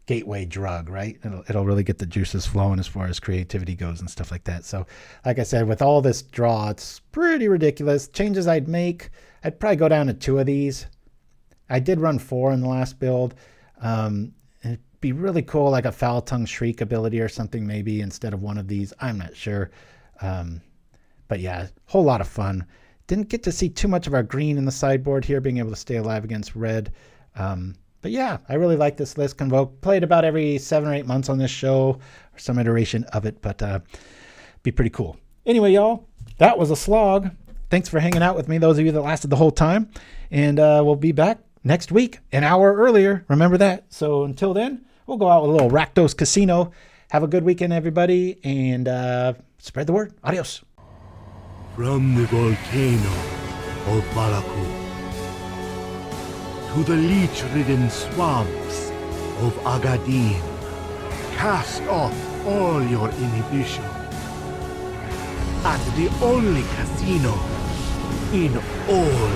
gateway drug, right? It'll really get the juices flowing as far as creativity goes and stuff like that. So like I said, with all this draw, it's pretty ridiculous. Changes I'd make, I'd probably go down to 2 of these. I did run 4 in the last build. It'd be really cool, like a Foul Tongue Shriek ability or something maybe instead of one of these. I'm not sure. But yeah, whole lot of fun. Didn't get to see too much of our green in the sideboard here, being able to stay alive against red. But yeah, I really like this list. Convoke. Played about every 7 or 8 months on this show, or some iteration of it, but be pretty cool. Anyway, y'all, that was a slog. Thanks for hanging out with me, those of you that lasted the whole time. And we'll be back next week, an hour earlier. Remember that. So until then, we'll go out with a little Rakdos Casino. Have a good weekend, everybody, and spread the word. Adios. From the volcano of Balaku to the leech-ridden swamps of Agadir, cast off all your inhibition at the only casino in all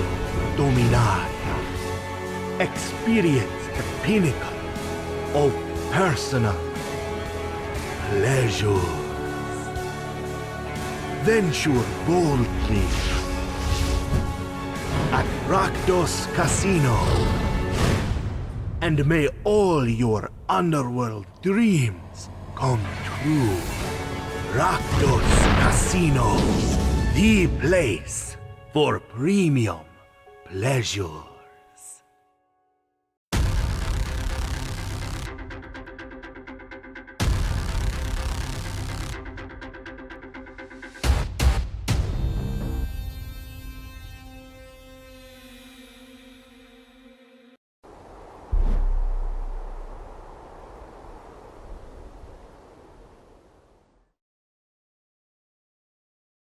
Dominaria. Experience the pinnacle of personal pleasure. Venture boldly at Rakdos Casino, and may all your underworld dreams come true. Rakdos Casino, the place for premium pleasure.